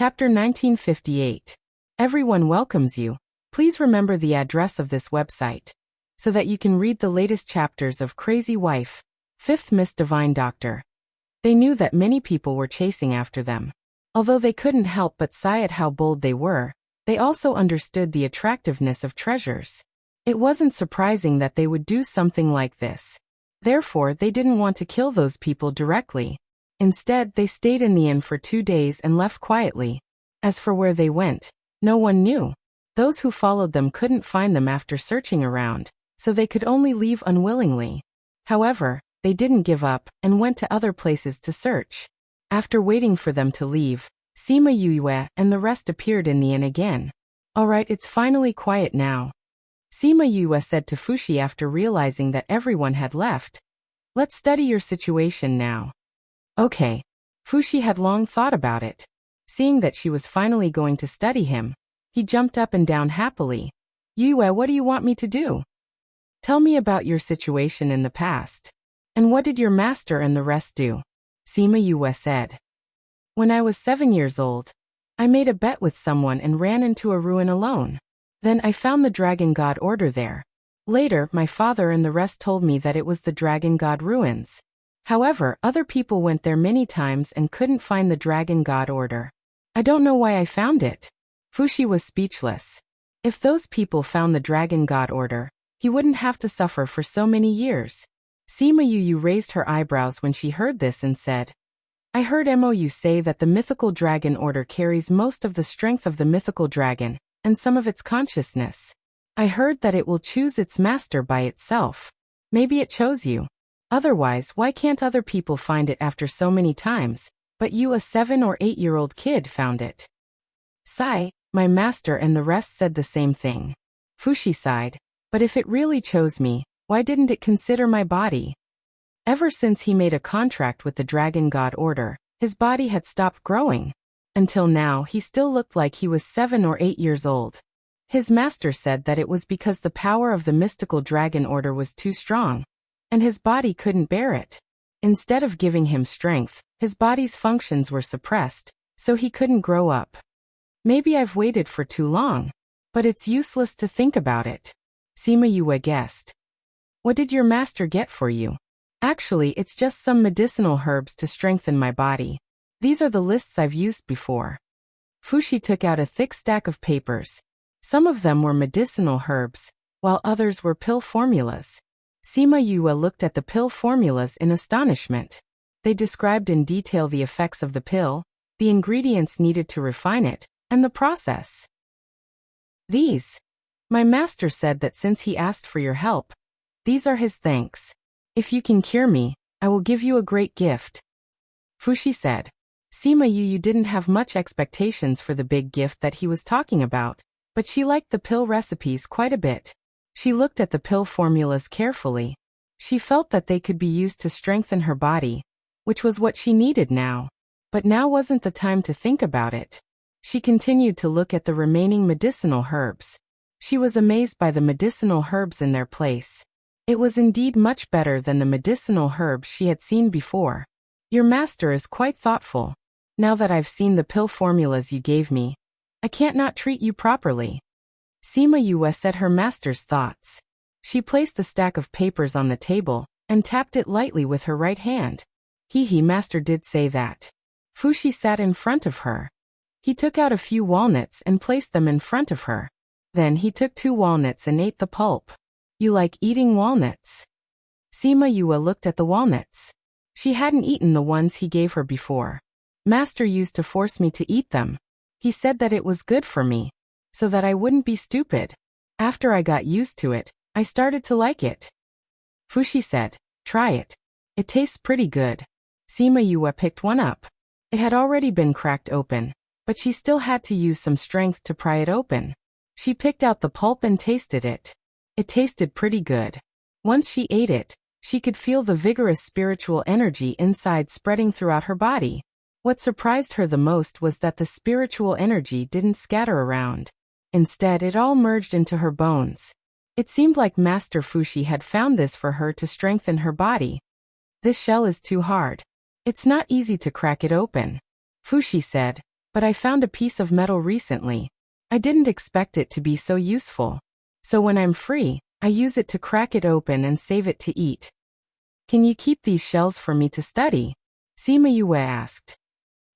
Chapter 1958. Everyone welcomes you. Please remember the address of this website, so that you can read the latest chapters of Crazy Wife, 5th Miss Divine Doctor. They knew that many people were chasing after them. Although they couldn't help but sigh at how bold they were, they also understood the attractiveness of treasures. It wasn't surprising that they would do something like this. Therefore, they didn't want to kill those people directly. Instead, they stayed in the inn for 2 days and left quietly. As for where they went, no one knew. Those who followed them couldn't find them after searching around, so they could only leave unwillingly. However, they didn't give up and went to other places to search. After waiting for them to leave, Sima Yue and the rest appeared in the inn again. "Alright, it's finally quiet now," Sima Yue said to Fushi after realizing that everyone had left. "Let's study your situation now." Okay. Fushi had long thought about it. Seeing that she was finally going to study him, he jumped up and down happily. "Yue, what do you want me to do? Tell me about your situation in the past. And what did your master and the rest do?" Sima Yue said. "When I was 7 years old, I made a bet with someone and ran into a ruin alone. Then I found the Dragon God Order there. Later, my father and the rest told me that it was the Dragon God Ruins. However, other people went there many times and couldn't find the Dragon God Order. I don't know why I found it." Fushi was speechless. If those people found the Dragon God Order, he wouldn't have to suffer for so many years. Sima Yue raised her eyebrows when she heard this and said, "I heard Mou say that the mythical dragon order carries most of the strength of the mythical dragon, and some of its consciousness. I heard that it will choose its master by itself. Maybe it chose you. Otherwise, why can't other people find it after so many times, but you, a 7 or 8-year-old kid, found it?" Sigh, my master and the rest said the same thing. Fushi sighed, "But if it really chose me, why didn't it consider my body?" Ever since he made a contract with the Dragon God Order, his body had stopped growing. Until now, he still looked like he was 7 or 8 years old. His master said that it was because the power of the mystical Dragon Order was too strong, and his body couldn't bear it. Instead of giving him strength, his body's functions were suppressed, so he couldn't grow up. Maybe I've waited for too long, but it's useless to think about it, Sima Yue guessed. "What did your master get for you?" "Actually, it's just some medicinal herbs to strengthen my body. These are the lists I've used before." Fushi took out a thick stack of papers. Some of them were medicinal herbs, while others were pill formulas. Sima Yue looked at the pill formulas in astonishment. They described in detail the effects of the pill, the ingredients needed to refine it, and the process. My master said that since he asked for your help, these are his thanks. If you can cure me, I will give you a great gift," Fushi said. Sima Yue didn't have much expectations for the big gift that he was talking about, but she liked the pill recipes quite a bit. She looked at the pill formulas carefully. She felt that they could be used to strengthen her body, which was what she needed now. But now wasn't the time to think about it. She continued to look at the remaining medicinal herbs. She was amazed by the medicinal herbs in their place. It was indeed much better than the medicinal herbs she had seen before. "Your master is quite thoughtful. Now that I've seen the pill formulas you gave me, I can't not treat you properly." Sima Yue said her master's thoughts. She placed the stack of papers on the table and tapped it lightly with her right hand. Master did say that." Fushi sat in front of her. He took out a few walnuts and placed them in front of her. Then he took 2 walnuts and ate the pulp. "You like eating walnuts?" Sima Yue looked at the walnuts. She hadn't eaten the ones he gave her before. "Master used to force me to eat them. He said that it was good for me, so that I wouldn't be stupid. After I got used to it, I started to like it." Fushi said, "Try it. It tastes pretty good." Sima Yue picked one up. It had already been cracked open, but she still had to use some strength to pry it open. She picked out the pulp and tasted it. It tasted pretty good. Once she ate it, she could feel the vigorous spiritual energy inside spreading throughout her body. What surprised her the most was that the spiritual energy didn't scatter around. Instead, it all merged into her bones. It seemed like Master Fushi had found this for her to strengthen her body. "This shell is too hard. It's not easy to crack it open," Fushi said. But I found a piece of metal recently. I didn't expect it to be so useful. So when I'm free, I use it to crack it open and save it to eat. Can you keep these shells for me to study? Sima Yue asked.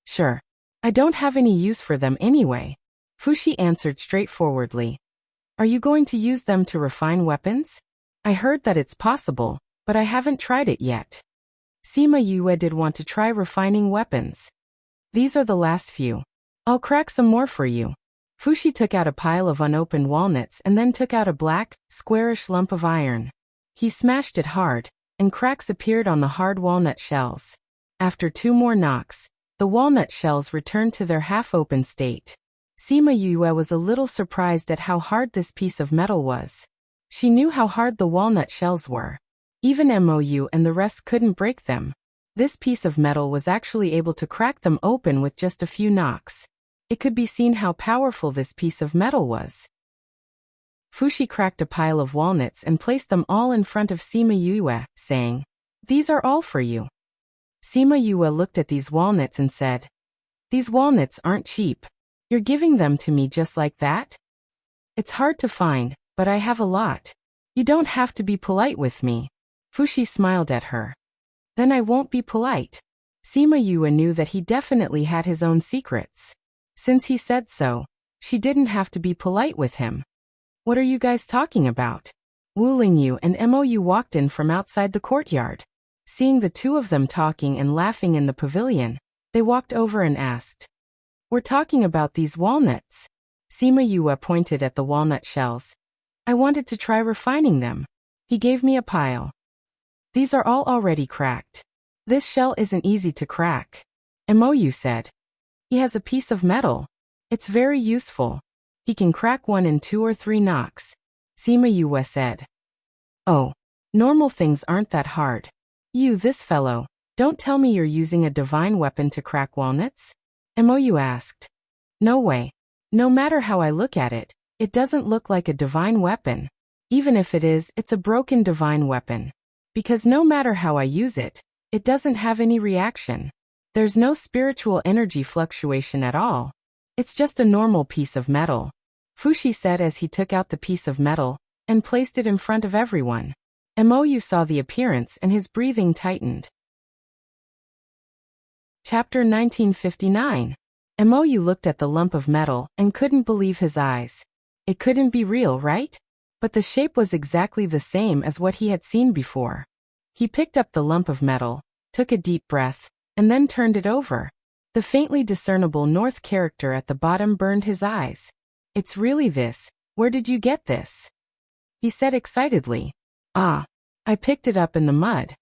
Sure. I don't have any use for them anyway. Fushi answered straightforwardly. Are you going to use them to refine weapons? I heard that it's possible, but I haven't tried it yet. Sima Yue did want to try refining weapons. These are the last few. I'll crack some more for you. Fushi took out a pile of unopened walnuts and then took out a black, squarish lump of iron. He smashed it hard, and cracks appeared on the hard walnut shells. After 2 more knocks, the walnut shells returned to their half-open state. Sima Yue was a little surprised at how hard this piece of metal was. She knew how hard the walnut shells were. Even Mou and the rest couldn't break them. This piece of metal was actually able to crack them open with just a few knocks. It could be seen how powerful this piece of metal was. Fushi cracked a pile of walnuts and placed them all in front of Sima Yue, saying, "These are all for you." Sima Yue looked at these walnuts and said, "These walnuts aren't cheap. You're giving them to me just like that? It's hard to find, but I have a lot. You don't have to be polite with me." Fushi smiled at her. Then I won't be polite. Sima Yue knew that he definitely had his own secrets. Since he said so, she didn't have to be polite with him. What are you guys talking about? Wu Lingyu and Mou walked in from outside the courtyard. Seeing the two of them talking and laughing in the pavilion, they walked over and asked, "We're talking about these walnuts." Sima Yue pointed at the walnut shells. "I wanted to try refining them. He gave me a pile. These are all already cracked. This shell isn't easy to crack." Mou said. "He has a piece of metal. It's very useful. He can crack one in 2 or 3 knocks." Sima Yue said. "Oh, normal things aren't that hard. You, this fellow, don't tell me you're using a divine weapon to crack walnuts?" Mou asked. "No way. No matter how I look at it, it doesn't look like a divine weapon. Even if it is, it's a broken divine weapon. Because no matter how I use it, it doesn't have any reaction. There's no spiritual energy fluctuation at all. It's just a normal piece of metal," Fushi said as he took out the piece of metal and placed it in front of everyone. Mou saw the appearance and his breathing tightened. Chapter 1959. Mou looked at the lump of metal and couldn't believe his eyes. It couldn't be real, right? But the shape was exactly the same as what he had seen before. He picked up the lump of metal, took a deep breath, and then turned it over. The faintly discernible North character at the bottom burned his eyes. "It's really this. Where did you get this?" he said excitedly. "Ah, I picked it up in the mud."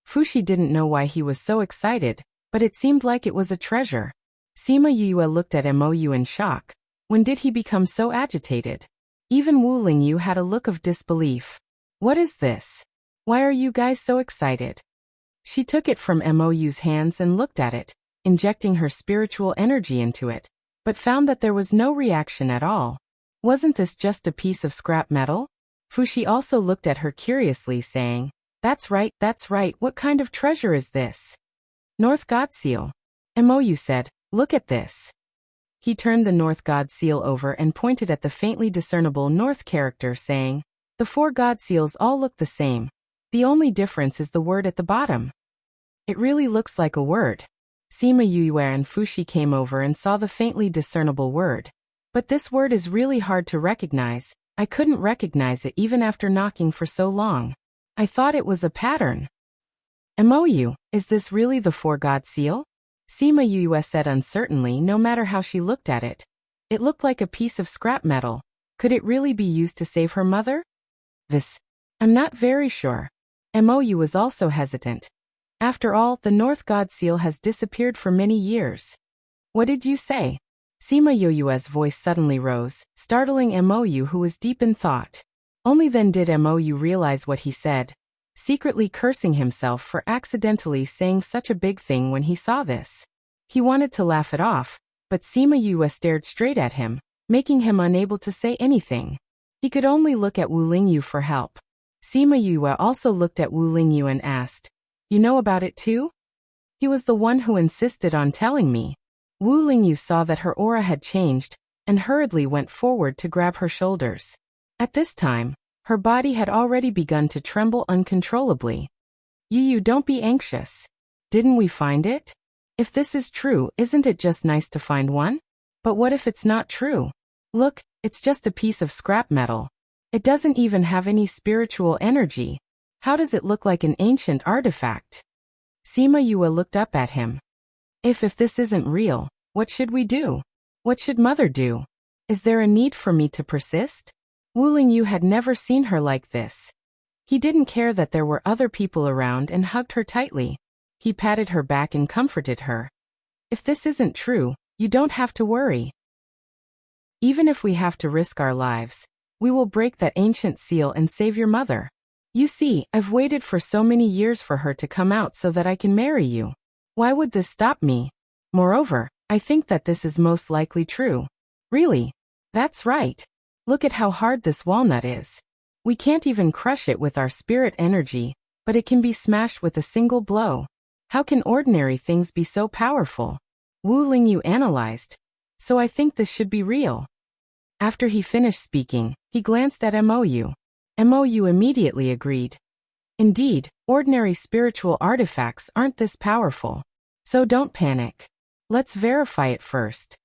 Fushi didn't know why he was so excited, but it seemed like it was a treasure. Sima Yue looked at Mou in shock. When did he become so agitated? Even Wu Lingyu had a look of disbelief. "What is this? Why are you guys so excited?" She took it from Mou's hands and looked at it, injecting her spiritual energy into it, but found that there was no reaction at all. Wasn't this just a piece of scrap metal? Fushi also looked at her curiously, saying, that's right, what kind of treasure is this?" "North God Seal." Mou said, "Look at this." He turned the North God Seal over and pointed at the faintly discernible North character, saying, "The 4 God Seals all look the same. The only difference is the word at the bottom." "It really looks like a word." Sima Yue and Fushi came over and saw the faintly discernible word. "But this word is really hard to recognize. I couldn't recognize it even after knocking for so long. I thought it was a pattern." "Mou, is this really the 4 God Seal?" Sima Yue said uncertainly, no matter how she looked at it. It looked like a piece of scrap metal. Could it really be used to save her mother? I'm not very sure." Mou was also hesitant. After all, the North God Seal has disappeared for many years. "What did you say?" Sima Yue's voice suddenly rose, startling Mou, who was deep in thought. Only then did Mou realize what he said, secretly cursing himself for accidentally saying such a big thing when he saw this. He wanted to laugh it off, but Sima Yue stared straight at him, making him unable to say anything. He could only look at Wu Lingyu for help. Sima Yue also looked at Wu Lingyu and asked, "You know about it too?" "He was the one who insisted on telling me." Wu Lingyu saw that her aura had changed, and hurriedly went forward to grab her shoulders. At this time, her body had already begun to tremble uncontrollably. You don't be anxious. Didn't we find it? If this is true, isn't it just nice to find one? But what if it's not true? Look, it's just a piece of scrap metal. It doesn't even have any spiritual energy. How does it look like an ancient artifact? Sima Yue looked up at him. If this isn't real, what should we do? What should mother do? Is there a need for me to persist? Wu Lingyu had never seen her like this. He didn't care that there were other people around and hugged her tightly. He patted her back and comforted her. If this isn't true, you don't have to worry. Even if we have to risk our lives, we will break that ancient seal and save your mother. You see, I've waited for so many years for her to come out so that I can marry you. Why would this stop me? Moreover, I think that this is most likely true. Really? That's right. Look at how hard this walnut is. We can't even crush it with our spirit energy, but it can be smashed with a single blow. How can ordinary things be so powerful? Wu Lingyu analyzed. So I think this should be real. After he finished speaking, he glanced at Mou. Mou immediately agreed. Indeed, ordinary spiritual artifacts aren't this powerful. So don't panic. Let's verify it first.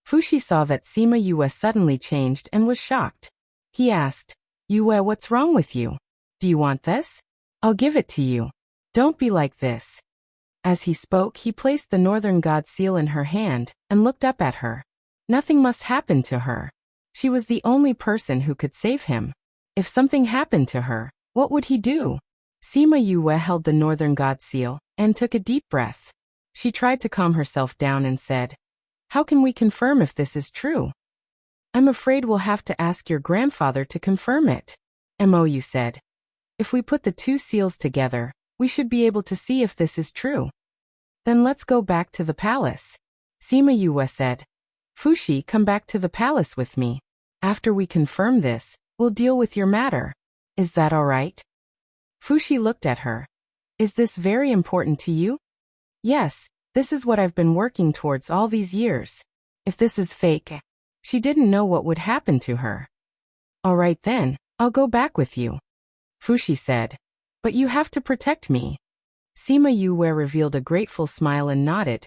Fuxi saw that Sima Yue suddenly changed and was shocked. He asked, Yue, what's wrong with you? Do you want this? I'll give it to you. Don't be like this. As he spoke, he placed the Northern God seal in her hand and looked up at her. Nothing must happen to her. She was the only person who could save him. If something happened to her, what would he do? Sima Yue held the Northern God seal and took a deep breath. She tried to calm herself down and said, How can we confirm if this is true? I'm afraid we'll have to ask your grandfather to confirm it. Mou said. If we put the two seals together, we should be able to see if this is true. Then let's go back to the palace. Sima Yue said. Fuxi, come back to the palace with me. After we confirm this, we'll deal with your matter. Is that all right? Fuxi looked at her. Is this very important to you? Yes, this is what I've been working towards all these years. If this is fake, she didn't know what would happen to her. All right then, I'll go back with you. Fuxi said. But you have to protect me. Sima Yue revealed a grateful smile and nodded.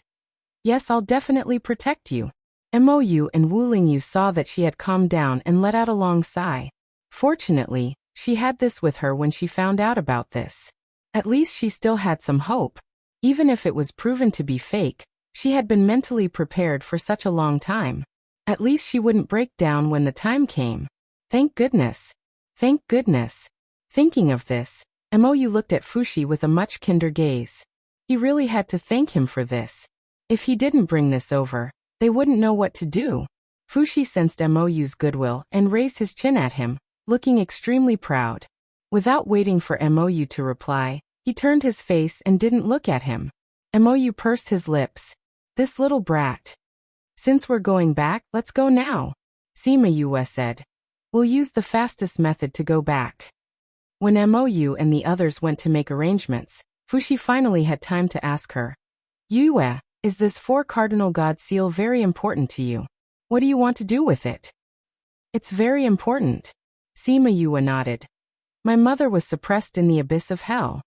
Yes, I'll definitely protect you. Mou and Wu Lingyu saw that she had calmed down and let out a long sigh. Fortunately, she had this with her when she found out about this. At least she still had some hope. Even if it was proven to be fake, she had been mentally prepared for such a long time. At least she wouldn't break down when the time came. Thank goodness. Thank goodness. Thinking of this, Mou looked at Fuxi with a much kinder gaze. He really had to thank him for this. If he didn't bring this over, they wouldn't know what to do. Fuxi sensed Mou's goodwill and raised his chin at him, looking extremely proud. Without waiting for Mou to reply, he turned his face and didn't look at him. Mou pursed his lips. This little brat. Since we're going back, let's go now. Sima Yue said. We'll use the fastest method to go back. When Mou and the others went to make arrangements, Fuxi finally had time to ask her. Yue, is this 4 cardinal god seal very important to you? What do you want to do with it? It's very important. Sima Yue nodded. My mother was suppressed in the abyss of hell.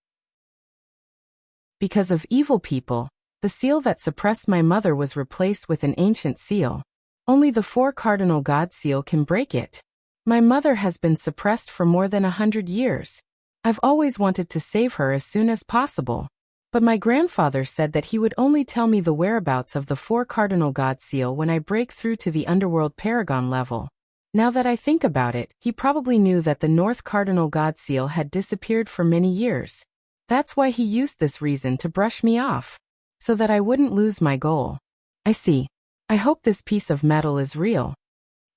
Because of evil people, the seal that suppressed my mother was replaced with an ancient seal. Only the 4 cardinal god seal can break it. My mother has been suppressed for more than 100 years. I've always wanted to save her as soon as possible. But my grandfather said that he would only tell me the whereabouts of the 4 cardinal god seal when I break through to the underworld paragon level. Now that I think about it, he probably knew that the North cardinal god seal had disappeared for many years. That's why he used this reason to brush me off. So that I wouldn't lose my goal. I see. I hope this piece of metal is real.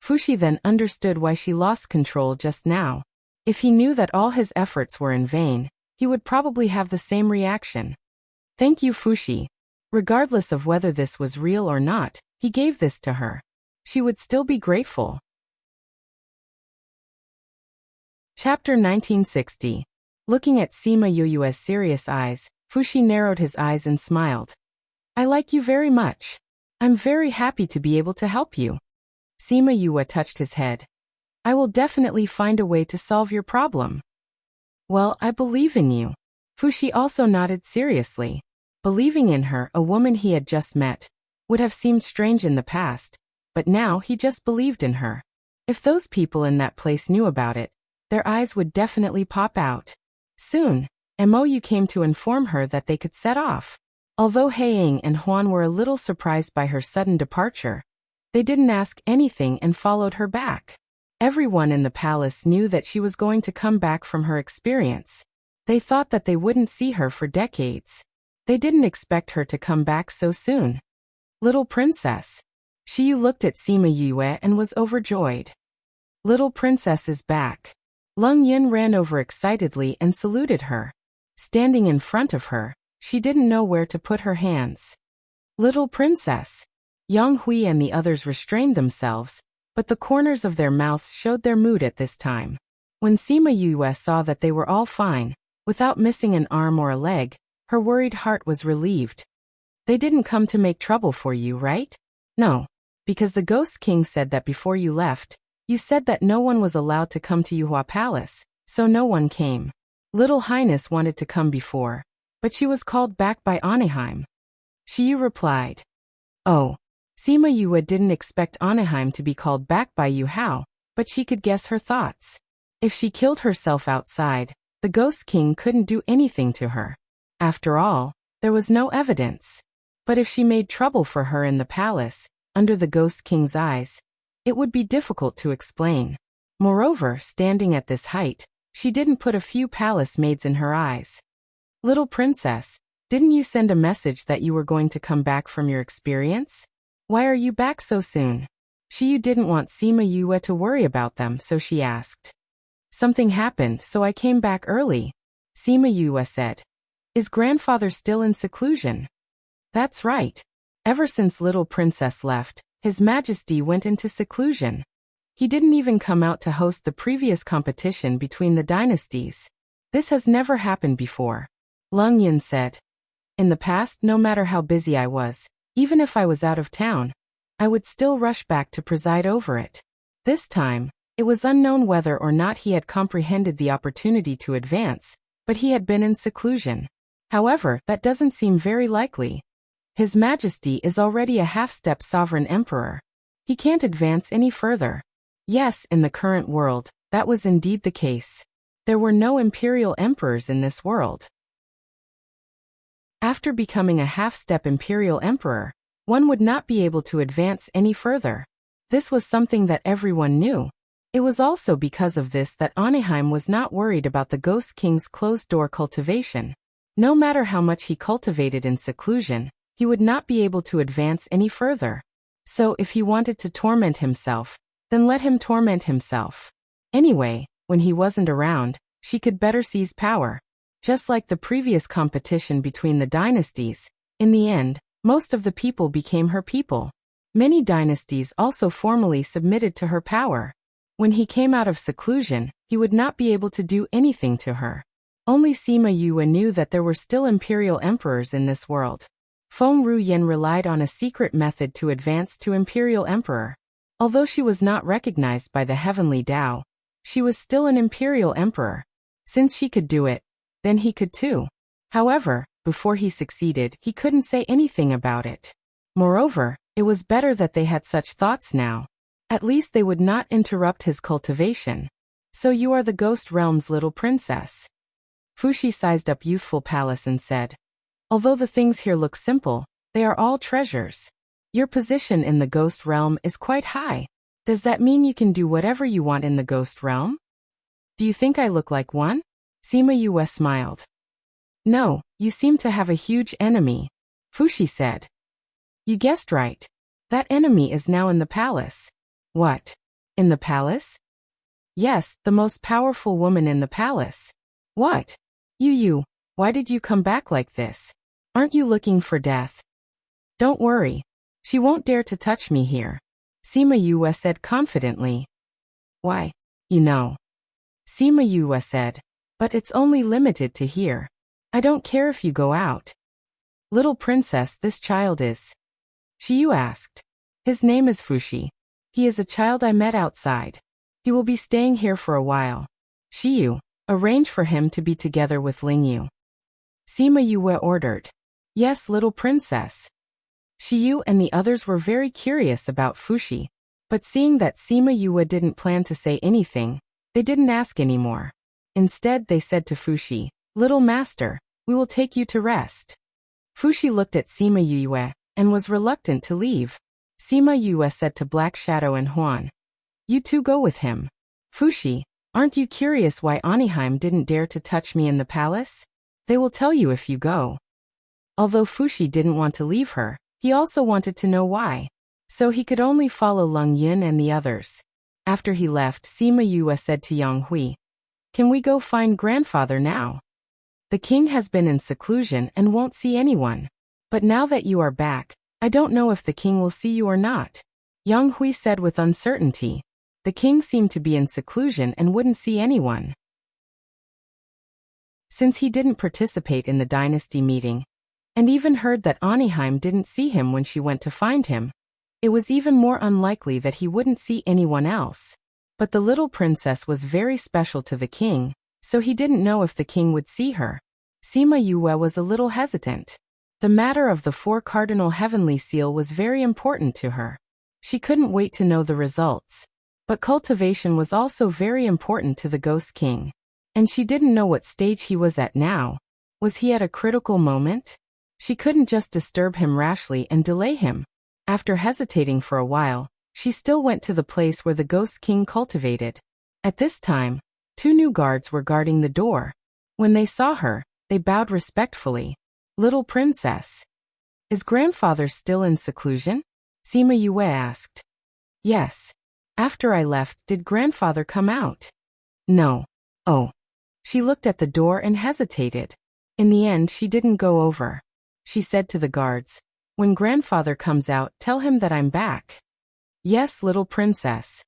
Fuxi then understood why she lost control just now. If he knew that all his efforts were in vain, he would probably have the same reaction. Thank you, Fuxi. Regardless of whether this was real or not, he gave this to her. She would still be grateful. Chapter 1960. Looking at Sima Yue's serious eyes, Fuxi narrowed his eyes and smiled. I like you very much. I'm very happy to be able to help you. Sima Yue touched his head. I will definitely find a way to solve your problem. Well, I believe in you. Fushi also nodded seriously. Believing in her, a woman he had just met, would have seemed strange in the past, but now he just believed in her. If those people in that place knew about it, their eyes would definitely pop out. Soon, Mou came to inform her that they could set off. Although Heiying and Huan were a little surprised by her sudden departure, they didn't ask anything and followed her back. Everyone in the palace knew that she was going to come back from her experience. They thought that they wouldn't see her for decades. They didn't expect her to come back so soon. Little princess. Shiyu looked at Sima Yue and was overjoyed. Little princess is back. Leng Yin ran over excitedly and saluted her. Standing in front of her, she didn't know where to put her hands. Little princess. Yang Hui and the others restrained themselves, but the corners of their mouths showed their mood at this time. When Sima Yue saw that they were all fine, without missing an arm or a leg, her worried heart was relieved. They didn't come to make trouble for you, right? No. Because the Ghost King said that before you left, you said that no one was allowed to come to Yuhua Palace, so no one came. Little Highness wanted to come before, but she was called back by Anaheim. Shiyu replied. Oh. Sima Yue didn't expect Anaheim to be called back by Yu Hao, but she could guess her thoughts. If she killed herself outside, the Ghost King couldn't do anything to her. After all, there was no evidence. But if she made trouble for her in the palace, under the Ghost King's eyes, it would be difficult to explain. Moreover, standing at this height, she didn't put a few palace maids in her eyes. Little princess, didn't you send a message that you were going to come back from your experience? Why are you back so soon? Shiyu didn't want Sima Yue to worry about them, so she asked. Something happened, so I came back early. Sima Yue said. Is grandfather still in seclusion? That's right. Ever since little princess left, His Majesty went into seclusion. He didn't even come out to host the previous competition between the dynasties. This has never happened before. Leng Yin said. In the past, no matter how busy I was, even if I was out of town, I would still rush back to preside over it. This time, it was unknown whether or not he had comprehended the opportunity to advance, but he had been in seclusion. However, that doesn't seem very likely. His Majesty is already a half-step sovereign emperor. He can't advance any further. Yes, in the current world, that was indeed the case. There were no imperial emperors in this world. After becoming a half-step imperial emperor, one would not be able to advance any further. This was something that everyone knew. It was also because of this that Anaheim was not worried about the Ghost King's closed-door cultivation. No matter how much he cultivated in seclusion, he would not be able to advance any further. So if he wanted to torment himself, then let him torment himself. Anyway, when he wasn't around, she could better seize power. Just like the previous competition between the dynasties, in the end, most of the people became her people. Many dynasties also formally submitted to her power. When he came out of seclusion, he would not be able to do anything to her. Only Sima Yue knew that there were still imperial emperors in this world. Feng Ruyen relied on a secret method to advance to imperial emperor. Although she was not recognized by the heavenly Tao, she was still an imperial emperor. Since she could do it, then he could too. However, before he succeeded, he couldn't say anything about it. Moreover, it was better that they had such thoughts now. At least they would not interrupt his cultivation. So you are the Ghost Realm's little princess. Fushi sized up youthful palace and said, although the things here look simple, they are all treasures. Your position in the Ghost Realm is quite high. Does that mean you can do whatever you want in the Ghost Realm? Do you think I look like one? Sima Yue smiled. No, you seem to have a huge enemy. Fushi said. You guessed right. That enemy is now in the palace. What? In the palace? Yes, the most powerful woman in the palace. What? You, why did you come back like this? Aren't you looking for death? Don't worry. She won't dare to touch me here. Sima Yue said confidently. Why? You know. Sima Yue said. But it's only limited to here. I don't care if you go out. Little princess, this child is. Shiyu asked. His name is Fushi. He is a child I met outside. He will be staying here for a while. Shiyu, arrange for him to be together with Lingyu. Sima Yue ordered. Yes, little princess. Shiyu and the others were very curious about Fushi, but seeing that Sima Yue didn't plan to say anything, they didn't ask anymore. Instead, they said to Fushi, Little master, we will take you to rest. Fushi looked at Sima Yue and was reluctant to leave. Sima Yue said to Black Shadow and Huan, You two go with him. Fushi, aren't you curious why Oniheim didn't dare to touch me in the palace? They will tell you if you go. Although Fushi didn't want to leave her, he also wanted to know why. So he could only follow Leng Yin and the others. After he left, Sima Yue said to Yang Hui, Can we go find grandfather now? The king has been in seclusion and won't see anyone. But now that you are back, I don't know if the king will see you or not. Yang Hui said with uncertainty. The king seemed to be in seclusion and wouldn't see anyone. Since he didn't participate in the dynasty meeting, and even heard that Oniheim didn't see him when she went to find him, it was even more unlikely that he wouldn't see anyone else. But the little princess was very special to the king, so he didn't know if the king would see her. Sima Yue was a little hesitant. The matter of the 4 cardinal heavenly seal was very important to her. She couldn't wait to know the results. But cultivation was also very important to the Ghost King. And she didn't know what stage he was at now. Was he at a critical moment? She couldn't just disturb him rashly and delay him. After hesitating for a while, she still went to the place where the Ghost King cultivated. At this time, 2 new guards were guarding the door. When they saw her, they bowed respectfully. Little princess. Is grandfather still in seclusion? Sima Yue asked. Yes. After I left, did grandfather come out? No. Oh. She looked at the door and hesitated. In the end, she didn't go over. She said to the guards, When grandfather comes out, tell him that I'm back. Yes, little princess.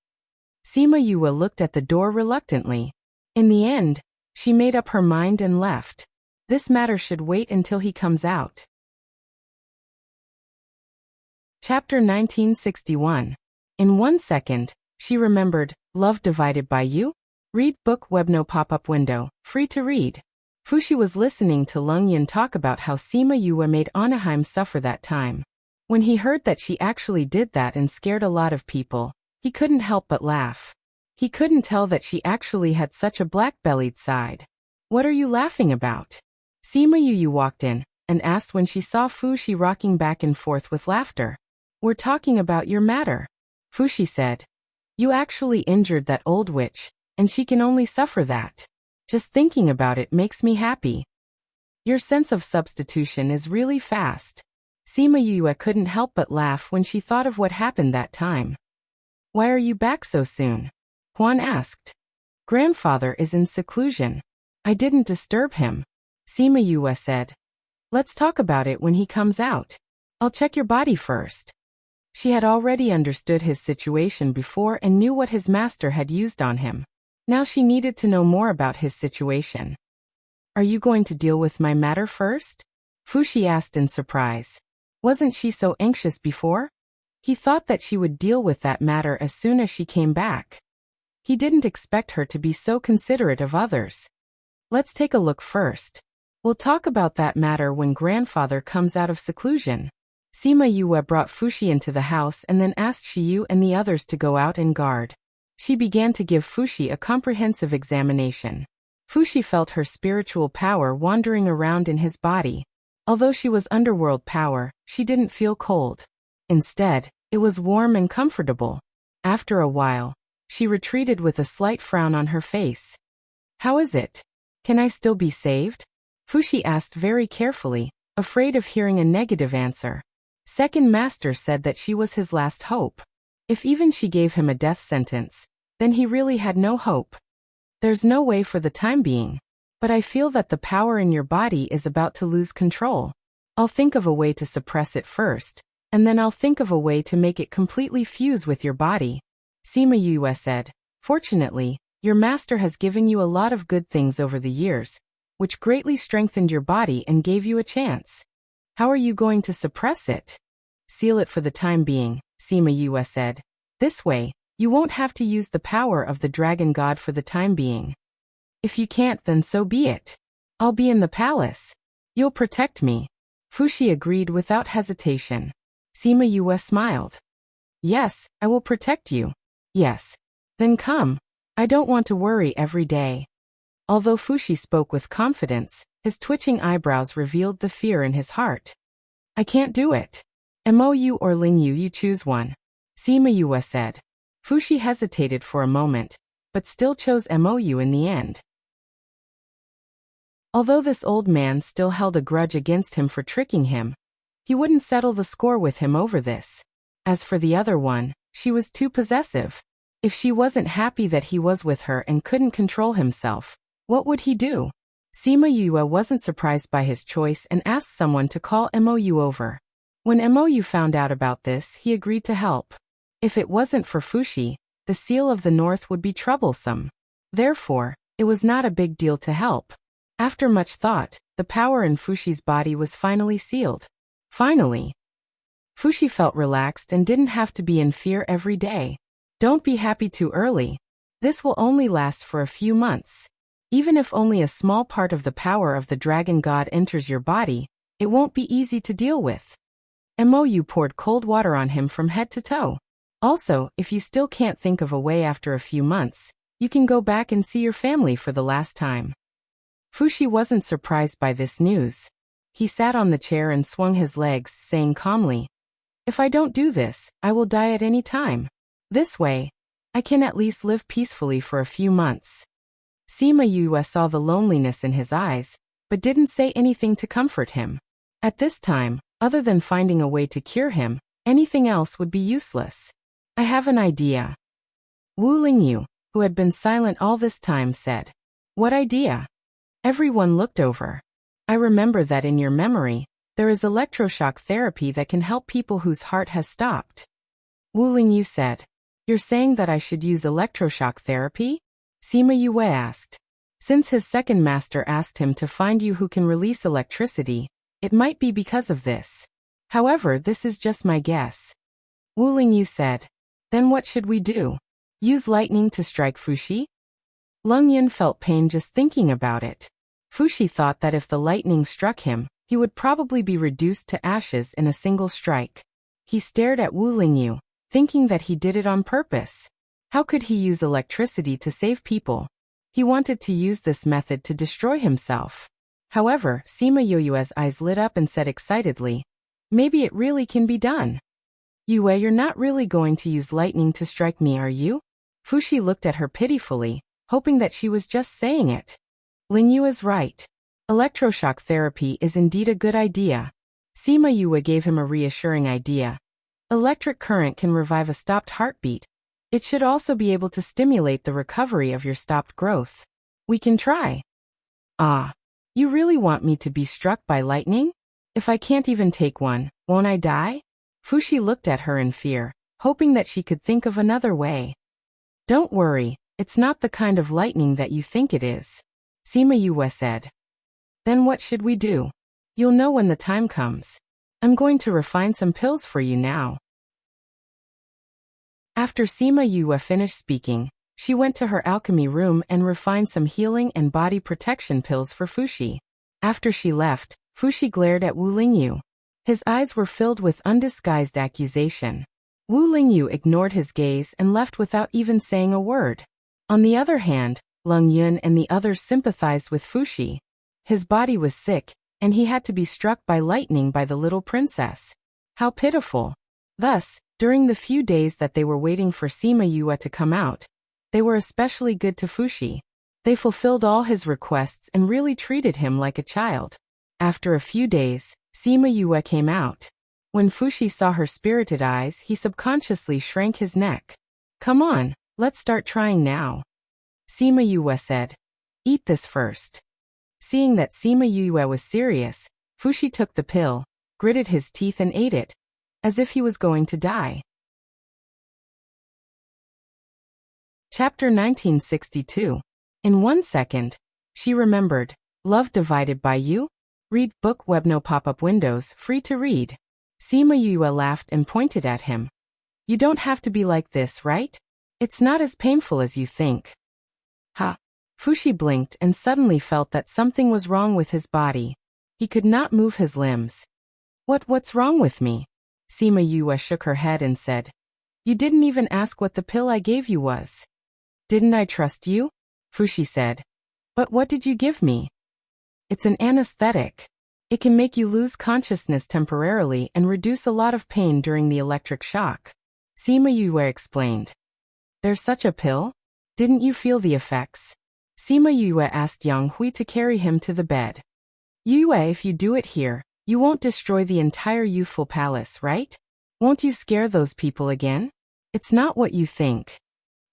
Sima Yue looked at the door reluctantly. In the end, she made up her mind and left. This matter should wait until he comes out. Chapter 1961. In 1 second, she remembered, Love Divided by You? Read book Webno pop-up window, free to read. Fushi was listening to Leng Yin talk about how Sima Yue made Oniheim suffer that time. When he heard that she actually did that and scared a lot of people, he couldn't help but laugh. He couldn't tell that she actually had such a black-bellied side. What are you laughing about? Sima Yue walked in and asked when she saw Fushi rocking back and forth with laughter. We're talking about your matter. Fushi said. You actually injured that old witch, and she can only suffer that. Just thinking about it makes me happy. Your sense of substitution is really fast. Sima Yue couldn't help but laugh when she thought of what happened that time. Why are you back so soon? Huan asked. Grandfather is in seclusion. I didn't disturb him. Sima Yue said. Let's talk about it when he comes out. I'll check your body first. She had already understood his situation before and knew what his master had used on him. Now she needed to know more about his situation. Are you going to deal with my matter first? Fushi asked in surprise. Wasn't she so anxious before? He thought that she would deal with that matter as soon as she came back. He didn't expect her to be so considerate of others. Let's take a look first. We'll talk about that matter when grandfather comes out of seclusion. Sima Yue brought Fushi into the house and then asked Shiyu and the others to go out and guard. She began to give Fushi a comprehensive examination. Fushi felt her spiritual power wandering around in his body. Although she was underworld power, she didn't feel cold. Instead, it was warm and comfortable. After a while, she retreated with a slight frown on her face. How is it? Can I still be saved? Fushi asked very carefully, afraid of hearing a negative answer. Second Master said that she was his last hope. If even she gave him a death sentence, then he really had no hope. There's no way for the time being. But I feel that the power in your body is about to lose control. I'll think of a way to suppress it first, and then I'll think of a way to make it completely fuse with your body. Sima Yue said, Fortunately, your master has given you a lot of good things over the years, which greatly strengthened your body and gave you a chance. How are you going to suppress it? Seal it for the time being, Sima Yue said. This way, you won't have to use the power of the dragon god for the time being. If you can't, then so be it. I'll be in the palace. You'll protect me. Fuxi agreed without hesitation. Sima Yue smiled. Yes, I will protect you. Yes. Then come. I don't want to worry every day. Although Fuxi spoke with confidence, his twitching eyebrows revealed the fear in his heart. I can't do it. Mou or Lingyu, you choose one. Sima Yue said. Fuxi hesitated for a moment, but still chose Mou in the end. Although this old man still held a grudge against him for tricking him, he wouldn't settle the score with him over this. As for the other one, she was too possessive. If she wasn't happy that he was with her and couldn't control himself, what would he do? Sima Yue wasn't surprised by his choice and asked someone to call Mou over. When Mou found out about this, he agreed to help. If it wasn't for Fuxi, the seal of the north would be troublesome. Therefore, it was not a big deal to help. After much thought, the power in Fuxi's body was finally sealed. Finally. Fuxi felt relaxed and didn't have to be in fear every day. Don't be happy too early. This will only last for a few months. Even if only a small part of the power of the dragon god enters your body, it won't be easy to deal with. Mou poured cold water on him from head to toe. Also, if you still can't think of a way after a few months, you can go back and see your family for the last time. Fuxi wasn't surprised by this news. He sat on the chair and swung his legs, saying calmly, If I don't do this, I will die at any time. This way, I can at least live peacefully for a few months. Sima Yue saw the loneliness in his eyes, but didn't say anything to comfort him. At this time, other than finding a way to cure him, anything else would be useless. I have an idea. Wu Lingyu, who had been silent all this time, said. What idea? Everyone looked over. I remember that in your memory, there is electroshock therapy that can help people whose heart has stopped. Wu Lingyu said. You're saying that I should use electroshock therapy? Sima Yue asked. Since his second master asked him to find you who can release electricity, it might be because of this. However, this is just my guess. Wu Lingyu said. Then what should we do? Use lightning to strike Fuxi? Leng Yun felt pain just thinking about it. Fuxi thought that if the lightning struck him, he would probably be reduced to ashes in a single strike. He stared at Wu Lingyu, thinking that he did it on purpose. How could he use electricity to save people? He wanted to use this method to destroy himself. However, Sima Yue's eyes lit up and said excitedly, Maybe it really can be done. Yue, you're not really going to use lightning to strike me, are you? Fuxi looked at her pitifully, hoping that she was just saying it. Lingyu is right. Electroshock therapy is indeed a good idea. Sima Yue gave him a reassuring idea. Electric current can revive a stopped heartbeat. It should also be able to stimulate the recovery of your stopped growth. We can try. Ah. You really want me to be struck by lightning? If I can't even take one, won't I die? Fuxi looked at her in fear, hoping that she could think of another way. Don't worry, it's not the kind of lightning that you think it is. Sima Yue said. Then what should we do? You'll know when the time comes. I'm going to refine some pills for you now. After Sima Yue finished speaking, she went to her alchemy room and refined some healing and body protection pills for Fuxi. After she left, Fuxi glared at Wu Lingyu. His eyes were filled with undisguised accusation. Wu Lingyu ignored his gaze and left without even saying a word. On the other hand, Leng Yun and the others sympathized with Fuxi. His body was sick, and he had to be struck by lightning by the little princess. How pitiful. Thus, during the few days that they were waiting for Sima Yue to come out, they were especially good to Fuxi. They fulfilled all his requests and really treated him like a child. After a few days, Sima Yue came out. When Fuxi saw her spirited eyes, he subconsciously shrank his neck. Come on, let's start trying now. Sima Yue said. Eat this first. Seeing that Sima Yue was serious, Fuxi took the pill, gritted his teeth and ate it, as if he was going to die. Chapter 1962. In 1 second, she remembered. Love divided by you? Read book web no pop-up windows, free to read. Sima Yue laughed and pointed at him. You don't have to be like this, right? It's not as painful as you think. Ha! Fushi blinked and suddenly felt that something was wrong with his body. He could not move his limbs. What's wrong with me? Sima Yue shook her head and said. You didn't even ask what the pill I gave you was. Didn't I trust you? Fushi said. But what did you give me? It's an anesthetic. It can make you lose consciousness temporarily and reduce a lot of pain during the electric shock. Sima Yue explained. There's such a pill? Didn't you feel the effects? Sima Yue asked Yang Hui to carry him to the bed. Yue, if you do it here, you won't destroy the entire youthful palace, right? Won't you scare those people again? It's not what you think.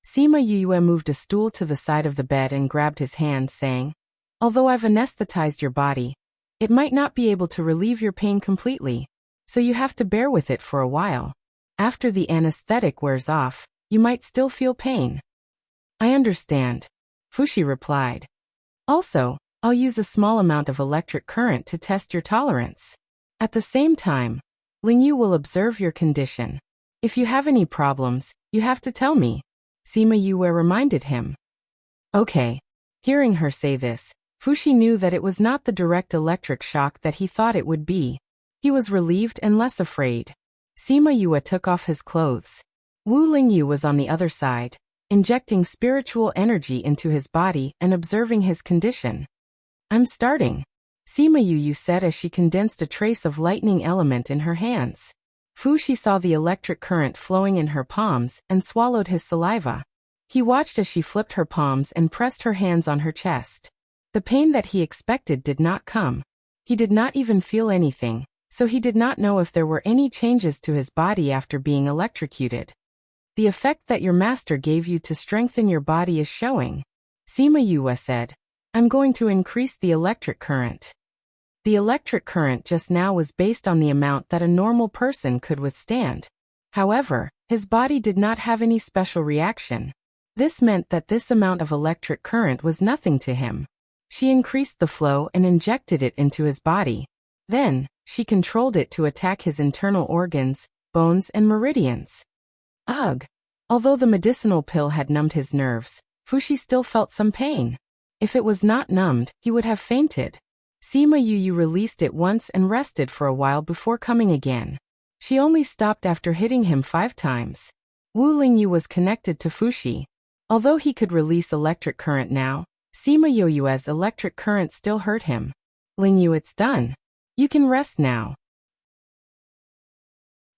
Sima Yue moved a stool to the side of the bed and grabbed his hand, saying, Although I've anesthetized your body, it might not be able to relieve your pain completely, so you have to bear with it for a while. After the anesthetic wears off, you might still feel pain. I understand, Fushi replied. Also, I'll use a small amount of electric current to test your tolerance. At the same time, Lingyu will observe your condition. If you have any problems, you have to tell me, Sima Yue reminded him. Okay. Hearing her say this, Fushi knew that it was not the direct electric shock that he thought it would be. He was relieved and less afraid. Sima Yue took off his clothes. Wu Lingyu was on the other side, injecting spiritual energy into his body and observing his condition. I'm starting, Sima Yue said as she condensed a trace of lightning element in her hands. Fushi saw the electric current flowing in her palms and swallowed his saliva. He watched as she flipped her palms and pressed her hands on her chest. The pain that he expected did not come. He did not even feel anything, so he did not know if there were any changes to his body after being electrocuted. The effect that your master gave you to strengthen your body is showing, Sima Yue said. I'm going to increase the electric current. The electric current just now was based on the amount that a normal person could withstand. However, his body did not have any special reaction. This meant that this amount of electric current was nothing to him. She increased the flow and injected it into his body. Then, she controlled it to attack his internal organs, bones and meridians. Ugh! Although the medicinal pill had numbed his nerves, Fushi still felt some pain. If it was not numbed, he would have fainted. Sima Yue released it once and rested for a while before coming again. She only stopped after hitting him 5 times. Wu Lingyu was connected to Fushi. Although he could release electric current now, Sima Yue's electric current still hurt him. Lingyu, it's done. You can rest now,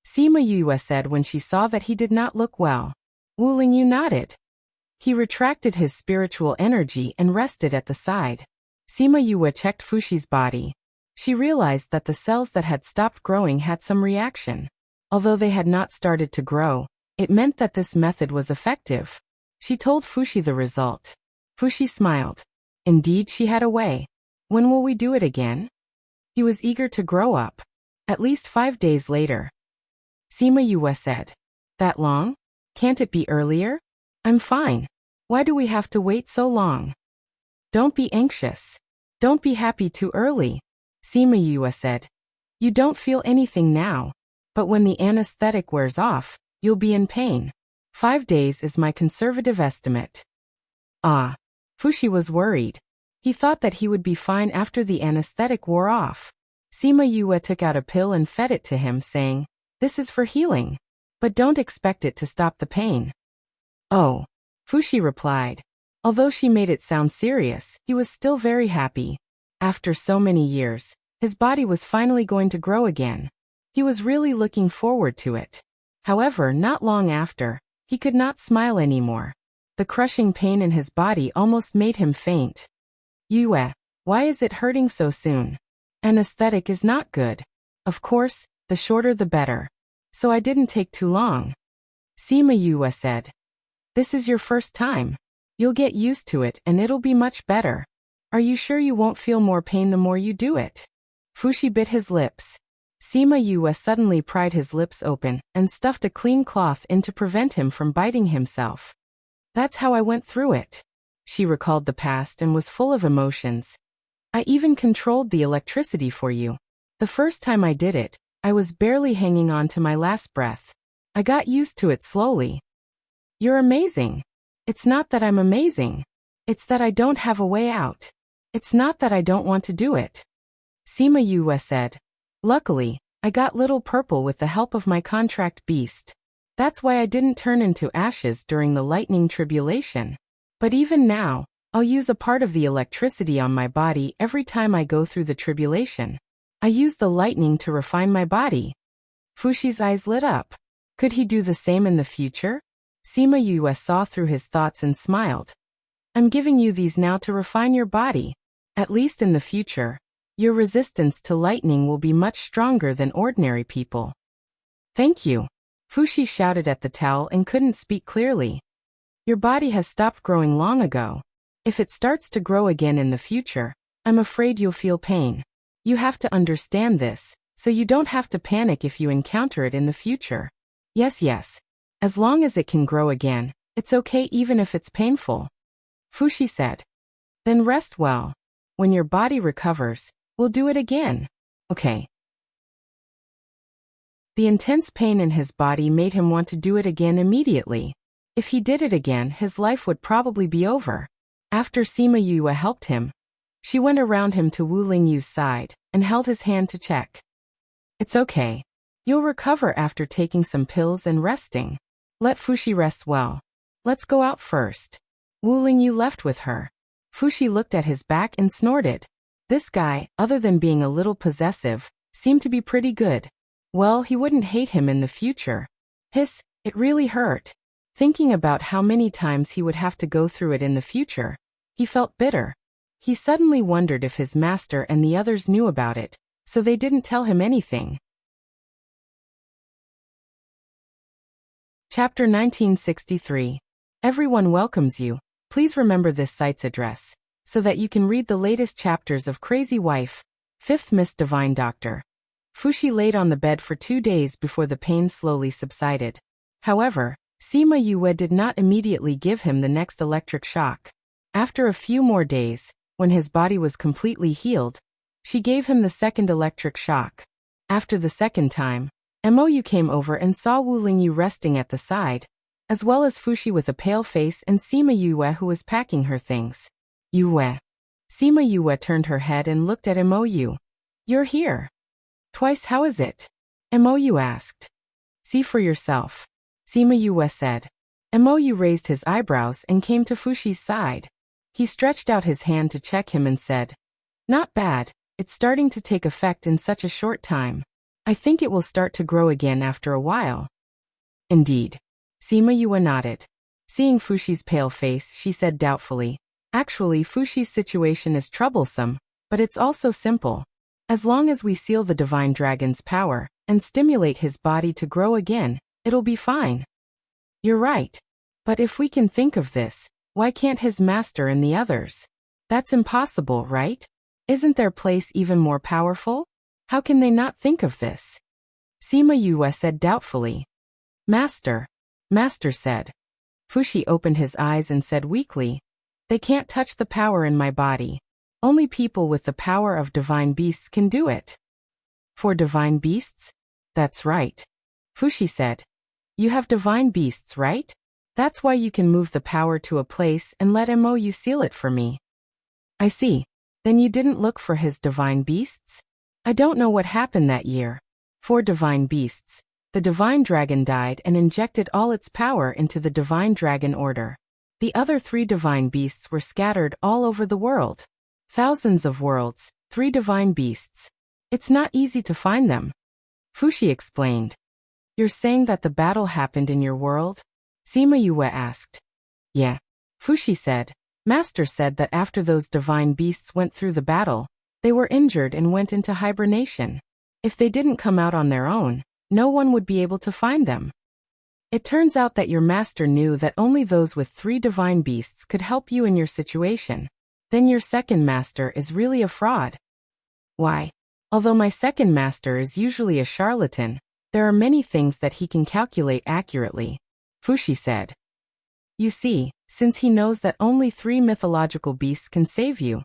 Sima Yue said when she saw that he did not look well. Wu Lingyu nodded. He retracted his spiritual energy and rested at the side. Sima Yue checked Fushi's body. She realized that the cells that had stopped growing had some reaction. Although they had not started to grow, it meant that this method was effective. She told Fushi the result. Fushi smiled. Indeed, she had a way. When will we do it again? He was eager to grow up. At least 5 days later. Sima Yue said. That long? Can't it be earlier? I'm fine. Why do we have to wait so long? Don't be anxious. Don't be happy too early, Sima Yue said. You don't feel anything now. But when the anesthetic wears off, you'll be in pain. 5 days is my conservative estimate. Ah. Fushi was worried. He thought that he would be fine after the anesthetic wore off. Sima Yue took out a pill and fed it to him, saying, This is for healing. But don't expect it to stop the pain. Oh. Fushi replied. Although she made it sound serious, he was still very happy. After so many years, his body was finally going to grow again. He was really looking forward to it. However, not long after, he could not smile anymore. The crushing pain in his body almost made him faint. Yue, why is it hurting so soon? Anesthetic is not good. Of course, the shorter the better. So I didn't take too long. Sima Yue said. This is your first time. You'll get used to it and it'll be much better. Are you sure you won't feel more pain the more you do it? Fushi bit his lips. Sima Yue suddenly pried his lips open and stuffed a clean cloth in to prevent him from biting himself. That's how I went through it. She recalled the past and was full of emotions. I even controlled the electricity for you. The first time I did it, I was barely hanging on to my last breath. I got used to it slowly. You're amazing. It's not that I'm amazing. It's that I don't have a way out. It's not that I don't want to do it. Sima Yue said. Luckily, I got Little Purple with the help of my contract beast. That's why I didn't turn into ashes during the lightning tribulation. But even now, I'll use a part of the electricity on my body every time I go through the tribulation. I use the lightning to refine my body. Fushi's eyes lit up. Could he do the same in the future? Sima Yue saw through his thoughts and smiled. I'm giving you these now to refine your body. At least in the future, your resistance to lightning will be much stronger than ordinary people. Thank you. Fushi shouted at the towel and couldn't speak clearly. Your body has stopped growing long ago. If it starts to grow again in the future, I'm afraid you'll feel pain. You have to understand this, so you don't have to panic if you encounter it in the future. Yes. As long as it can grow again, it's okay even if it's painful. Fushi said. Then rest well. When your body recovers, we'll do it again. Okay. The intense pain in his body made him want to do it again immediately. If he did it again, his life would probably be over. After Sima Yue helped him, she went around him to Wu Lingyu's side and held his hand to check. It's okay. You'll recover after taking some pills and resting. Let Fushi rest well. Let's go out first. Wu Lingyu left with her. Fushi looked at his back and snorted. This guy, other than being a little possessive, seemed to be pretty good. Well, he wouldn't hate him in the future. Hiss, it really hurt. Thinking about how many times he would have to go through it in the future, he felt bitter. He suddenly wondered if his master and the others knew about it, so they didn't tell him anything. Chapter 1963. Everyone welcomes you. Please remember this site's address, so that you can read the latest chapters of Crazy Wife, 5th Miss Divine Doctor. Fushi laid on the bed for 2 days before the pain slowly subsided. However, Sima Yue did not immediately give him the next electric shock. After a few more days, when his body was completely healed, she gave him the second electric shock. After the second time, Mou came over and saw Wu Lingyu resting at the side, as well as Fushi with a pale face and Sima Yue who was packing her things. Yue. Sima Yue turned her head and looked at Mou. You're here. Twice, how is it? Mou asked. See for yourself. Sima Yue said. Mou raised his eyebrows and came to Fushi's side. He stretched out his hand to check him and said, Not bad, it's starting to take effect in such a short time. I think it will start to grow again after a while. Indeed. Sima Yue nodded. Seeing Fushi's pale face, she said doubtfully, Actually, Fushi's situation is troublesome, but it's also simple. As long as we seal the Divine Dragon's power and stimulate his body to grow again, it'll be fine. You're right. But if we can think of this, why can't his master and the others? That's impossible, right? Isn't their place even more powerful? How can they not think of this? Sima Yue said doubtfully. Master said. Fushi opened his eyes and said weakly, They can't touch the power in my body. Only people with the power of divine beasts can do it. For divine beasts? That's right. Fushi said. You have divine beasts, right? That's why you can move the power to a place and let Mou seal it for me. I see. Then you didn't look for his divine beasts? I don't know what happened that year. 4 divine beasts. The divine dragon died and injected all its power into the divine dragon order. The other 3 divine beasts were scattered all over the world. Thousands of worlds, 3 divine beasts. It's not easy to find them. Fushi explained. You're saying that the battle happened in your world? Sima Yue asked. Yeah. Fushi said. Master said that after those divine beasts went through the battle, they were injured and went into hibernation. If they didn't come out on their own, no one would be able to find them. It turns out that your master knew that only those with 3 divine beasts could help you in your situation. Then your second master is really a fraud. Why? Although my second master is usually a charlatan, there are many things that he can calculate accurately, Fushi said. You see, since he knows that only 3 mythological beasts can save you,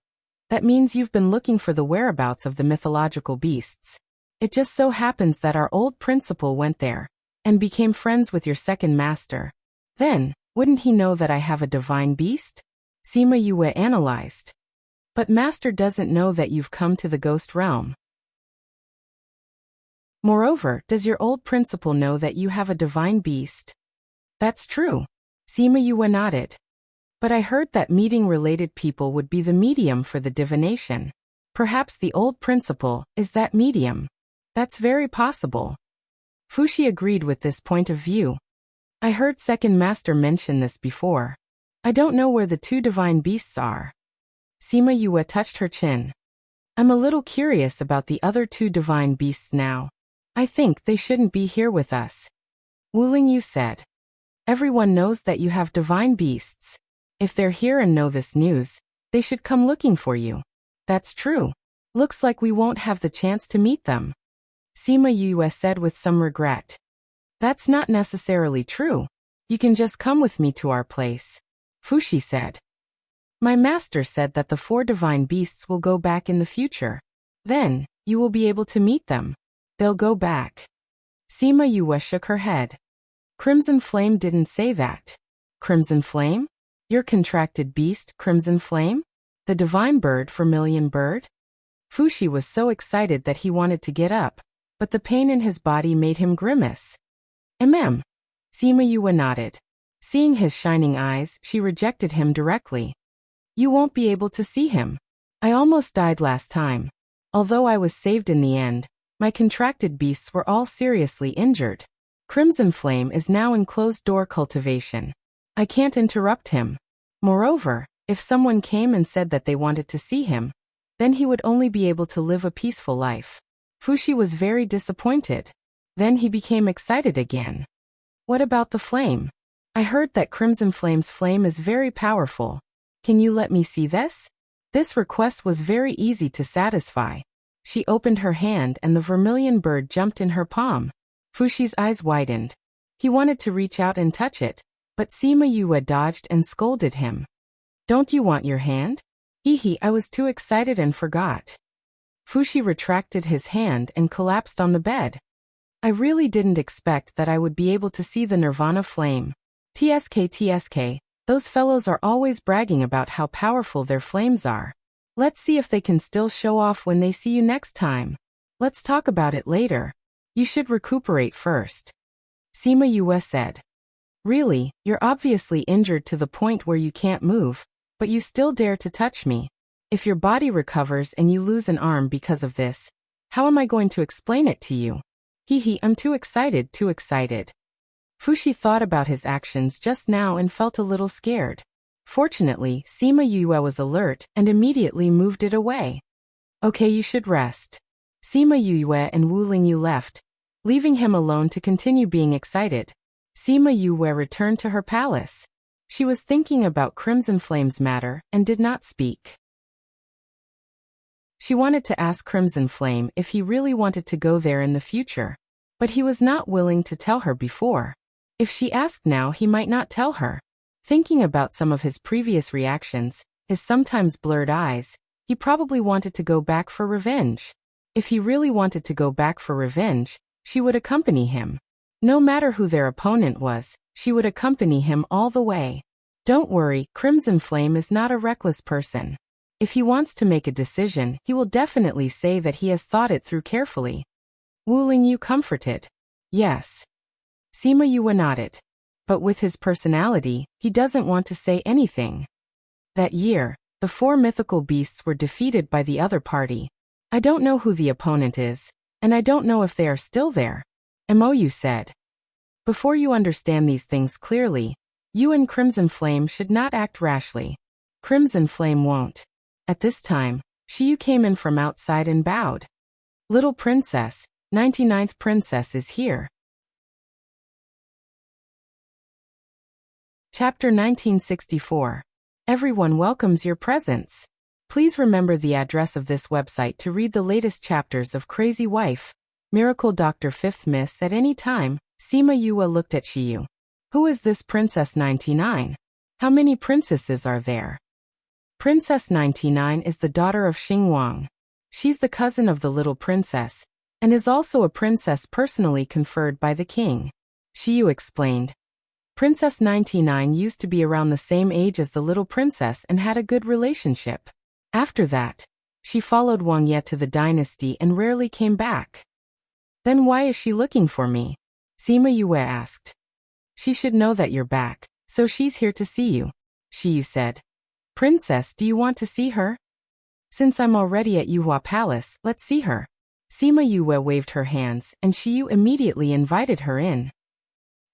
that means you've been looking for the whereabouts of the mythological beasts. It just so happens that our old principal went there and became friends with your second master. Then, wouldn't he know that I have a divine beast? Sima Yue analyzed. But master doesn't know that you've come to the ghost realm. Moreover, does your old principal know that you have a divine beast? That's true. Sima Yue nodded. But I heard that meeting-related people would be the medium for the divination. Perhaps the old principal is that medium. That's very possible. Fuxi agreed with this point of view. I heard second master mention this before. I don't know where the two divine beasts are. Sima Yue touched her chin. I'm a little curious about the other two divine beasts now. I think they shouldn't be here with us. Wu Lingyu said. Everyone knows that you have divine beasts. If they're here and know this news, they should come looking for you. That's true. Looks like we won't have the chance to meet them. Sima Yue said with some regret. That's not necessarily true. You can just come with me to our place. Fuxi said. My master said that the four divine beasts will go back in the future. Then, you will be able to meet them. They'll go back. Sima Yue shook her head. Crimson Flame didn't say that. Crimson Flame? Your contracted beast, Crimson Flame? The divine bird, Vermilion Bird? Fuxi was so excited that he wanted to get up, but the pain in his body made him grimace. Sima Yue nodded. Seeing his shining eyes, she rejected him directly. You won't be able to see him. I almost died last time. Although I was saved in the end, my contracted beasts were all seriously injured. Crimson Flame is now in closed-door cultivation. I can't interrupt him. Moreover, if someone came and said that they wanted to see him, then he would only be able to live a peaceful life. Fuxi was very disappointed. Then he became excited again. What about the flame? I heard that Crimson Flame's flame is very powerful. Can you let me see this? This request was very easy to satisfy. She opened her hand and the vermilion bird jumped in her palm. Fuxi's eyes widened. He wanted to reach out and touch it, but Sima Yue dodged and scolded him. Don't you want your hand? I was too excited and forgot. Fuxi retracted his hand and collapsed on the bed. I really didn't expect that I would be able to see the Nirvana flame. TSK, those fellows are always bragging about how powerful their flames are. Let's see if they can still show off when they see you next time. Let's talk about it later. You should recuperate first. Sima Yue said. Really, you're obviously injured to the point where you can't move, but you still dare to touch me. If your body recovers and you lose an arm because of this, how am I going to explain it to you? I'm too excited. Fuxi thought about his actions just now and felt a little scared. Fortunately, Sima Yue was alert and immediately moved it away. Okay, you should rest. Sima Yue and Wu Lingyu left, leaving him alone to continue being excited. Sima Yue returned to her palace. She was thinking about Crimson Flame's matter and did not speak. She wanted to ask Crimson Flame if he really wanted to go there in the future, but he was not willing to tell her before. If she asked now, he might not tell her. Thinking about some of his previous reactions, his sometimes blurred eyes, he probably wanted to go back for revenge. If he really wanted to go back for revenge, she would accompany him. No matter who their opponent was, she would accompany him all the way. Don't worry, Crimson Flame is not a reckless person. If he wants to make a decision, he will definitely say that he has thought it through carefully. Wu Lingyu comforted. Yes. Sima Yue nodded. But with his personality, he doesn't want to say anything. That year, the four mythical beasts were defeated by the other party. I don't know who the opponent is, and I don't know if they are still there. Mou said. Before you understand these things clearly, you and Crimson Flame should not act rashly. Crimson Flame won't. At this time, Shiyu came in from outside and bowed. Little Princess, 99th Princess is here. Chapter 1964. Everyone welcomes your presence. Please remember the address of this website to read the latest chapters of Crazy Wife, Miracle Doctor 5th Miss at any time. Sima Yue looked at Shiyu. Who is this Princess 99? How many princesses are there? Princess 99 is the daughter of Xing Wang. She's the cousin of the little princess, and is also a princess personally conferred by the king. Shiyu explained. Princess 99 used to be around the same age as the little princess and had a good relationship. After that, she followed Wang Ye to the dynasty and rarely came back. Then why is she looking for me? Sima Yue asked. She should know that you're back, so she's here to see you, Shiyu said. Princess, do you want to see her? Since I'm already at Yuhua Palace, let's see her. Sima Yue waved her hands and Shiyu immediately invited her in.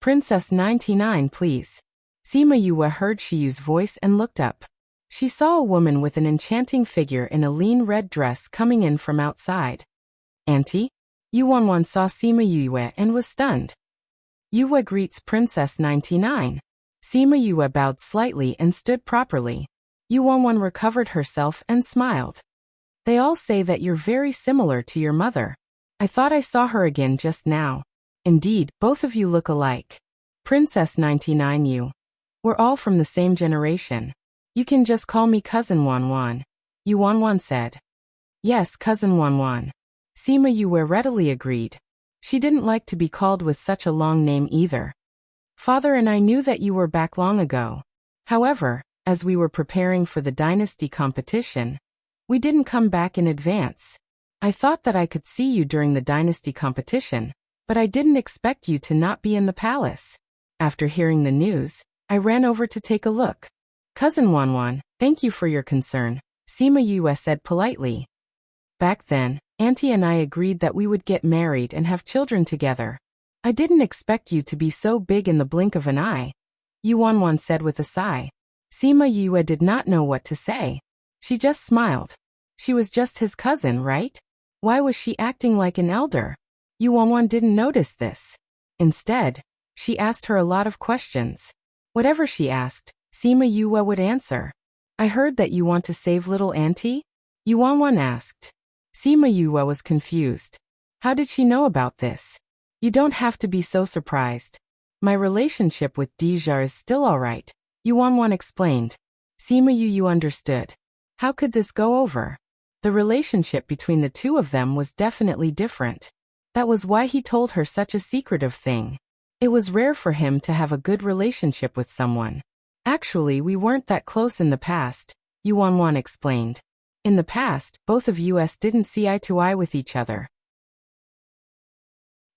Princess 99, please. Sima Yue heard Shiyu's voice and looked up. She saw a woman with an enchanting figure in a lean red dress coming in from outside. Auntie? Yu Wanwan saw Sima Yue and was stunned. Yue greets Princess 99. Sima Yue bowed slightly and stood properly. Yu Wanwan recovered herself and smiled. They all say that you're very similar to your mother. I thought I saw her again just now. Indeed, both of you look alike. Princess 99 you. We're all from the same generation. You can just call me Cousin Wanwan, Yu Wanwan said. Yes, Cousin Wanwan. Sima Yue readily agreed. She didn't like to be called with such a long name either. Father and I knew that you were back long ago. However, as we were preparing for the dynasty competition, we didn't come back in advance. I thought that I could see you during the dynasty competition, but I didn't expect you to not be in the palace. After hearing the news, I ran over to take a look. Cousin Wanwan, thank you for your concern, Sima Yue said politely. Back then, Auntie and I agreed that we would get married and have children together. I didn't expect you to be so big in the blink of an eye, Yu Wanwan said with a sigh. Sima Yue did not know what to say. She just smiled. She was just his cousin, right? Why was she acting like an elder? Yu Wanwan didn't notice this. Instead, she asked her a lot of questions. Whatever she asked, Sima Yue would answer. I heard that you want to save little Auntie? Yu Wanwan asked. Sima Yue was confused. How did she know about this? You don't have to be so surprised. My relationship with Dija is still alright, Yu Wanwan explained. Sima Yue understood. How could this go over? The relationship between the two of them was definitely different. That was why he told her such a secretive thing. It was rare for him to have a good relationship with someone. Actually, we weren't that close in the past, Yu Wanwan explained. In the past, both of us didn't see eye to eye with each other.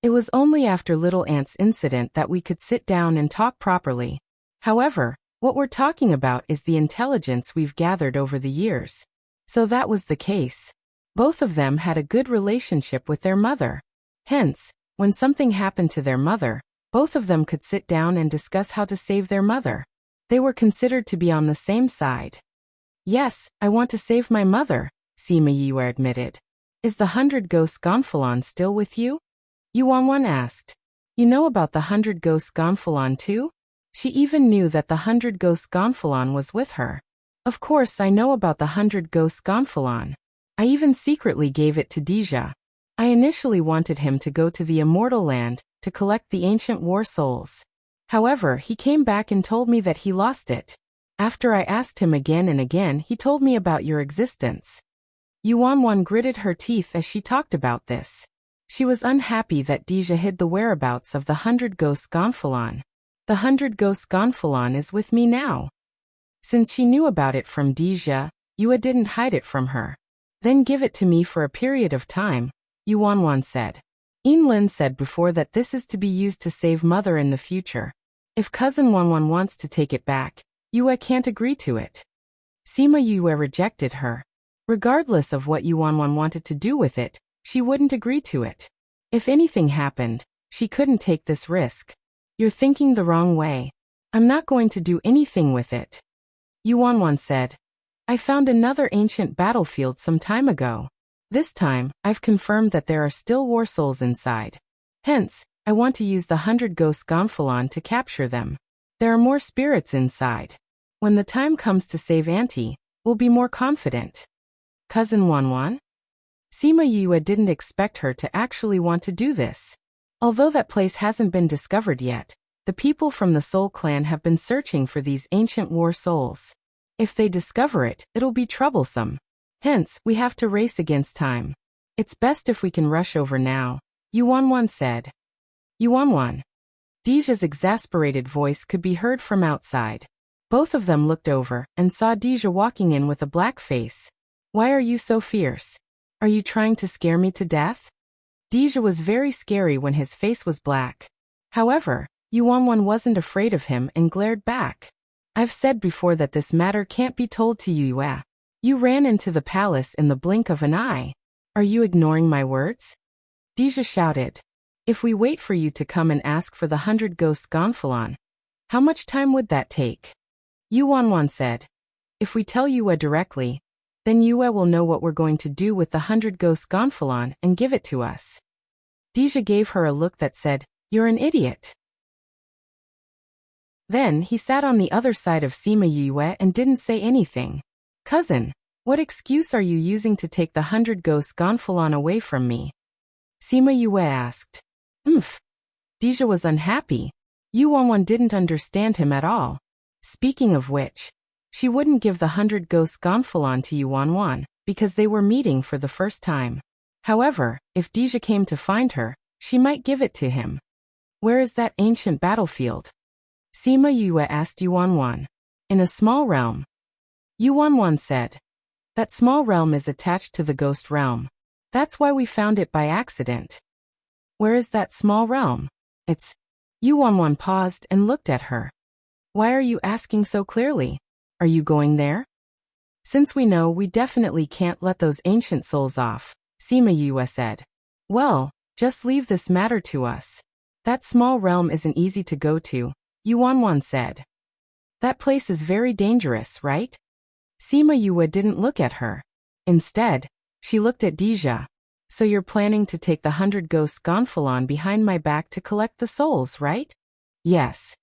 It was only after Little Aunt's incident that we could sit down and talk properly. However, what we're talking about is the intelligence we've gathered over the years. So that was the case. Both of them had a good relationship with their mother. Hence, when something happened to their mother, both of them could sit down and discuss how to save their mother. They were considered to be on the same side. Yes, I want to save my mother, Sima Yue admitted. Is the 100 Ghosts Gonfalon still with you? Yu Wanwan asked. You know about the 100 Ghosts Gonfalon too? She even knew that the 100 Ghosts Gonfalon was with her. Of course I know about the 100 Ghosts Gonfalon. I even secretly gave it to Dija. I initially wanted him to go to the Immortal Land to collect the ancient war souls. However, he came back and told me that he lost it. After I asked him again and again, he told me about your existence. Yu Wanwan gritted her teeth as she talked about this. She was unhappy that Dija hid the whereabouts of the 100 Ghosts Gonfalon. The 100 Ghosts Gonfalon is with me now. Since she knew about it from Dija, Yue didn't hide it from her. Then give it to me for a period of time, Yu Wanwan said. Yinlin said before that this is to be used to save mother in the future. If Cousin Wanwan wants to take it back, Yue can't agree to it. Sima Yue rejected her. Regardless of what Yu Wanwan wanted to do with it, she wouldn't agree to it. If anything happened, she couldn't take this risk. You're thinking the wrong way. I'm not going to do anything with it. Yu Wanwan said. I found another ancient battlefield some time ago. This time, I've confirmed that there are still war souls inside. Hence, I want to use the 100 Ghosts Gonfalon to capture them. There are more spirits inside. When the time comes to save Auntie, we'll be more confident. Cousin Wanwan? Sima Yue didn't expect her to actually want to do this. Although that place hasn't been discovered yet, the people from the Soul Clan have been searching for these ancient war souls. If they discover it, it'll be troublesome. Hence, we have to race against time. It's best if we can rush over now, Yuanwan said. Yuanwan. Deja's exasperated voice could be heard from outside. Both of them looked over and saw Deja walking in with a black face. Why are you so fierce? Are you trying to scare me to death? Deja was very scary when his face was black. However, Yuanwan wasn't afraid of him and glared back. I've said before that this matter can't be told to you, Yue. You ran into the palace in the blink of an eye. Are you ignoring my words? Deja shouted. If we wait for you to come and ask for the 100 ghost gonfalon, how much time would that take? Yuanwan said. If we tell Yue directly, then Yue will know what we're going to do with the 100 ghost gonfalon and give it to us. Deja gave her a look that said, You're an idiot. Then he sat on the other side of Sima Yue and didn't say anything. Cousin, what excuse are you using to take the 100 ghost gonfalon away from me? Sima Yue asked. Deja was unhappy. Yuanwan didn't understand him at all. Speaking of which, she wouldn't give the 100 ghost gonfalon to Yuanwan because they were meeting for the first time. However, if Deja came to find her, she might give it to him. Where is that ancient battlefield? Sima Yue asked Yuanwan. In a small realm. Yuanwan said. That small realm is attached to the ghost realm. That's why we found it by accident. Where is that small realm? It's... Yuanwan paused and looked at her. Why are you asking so clearly? Are you going there? Since we know we definitely can't let those ancient souls off, Sima Yue said. Well, just leave this matter to us. That small realm isn't easy to go to, Yuanwan said. That place is very dangerous, right? Sima Yue didn't look at her. Instead, she looked at Deja. So you're planning to take the 100 ghost gonfalon behind my back to collect the souls, right? Yes.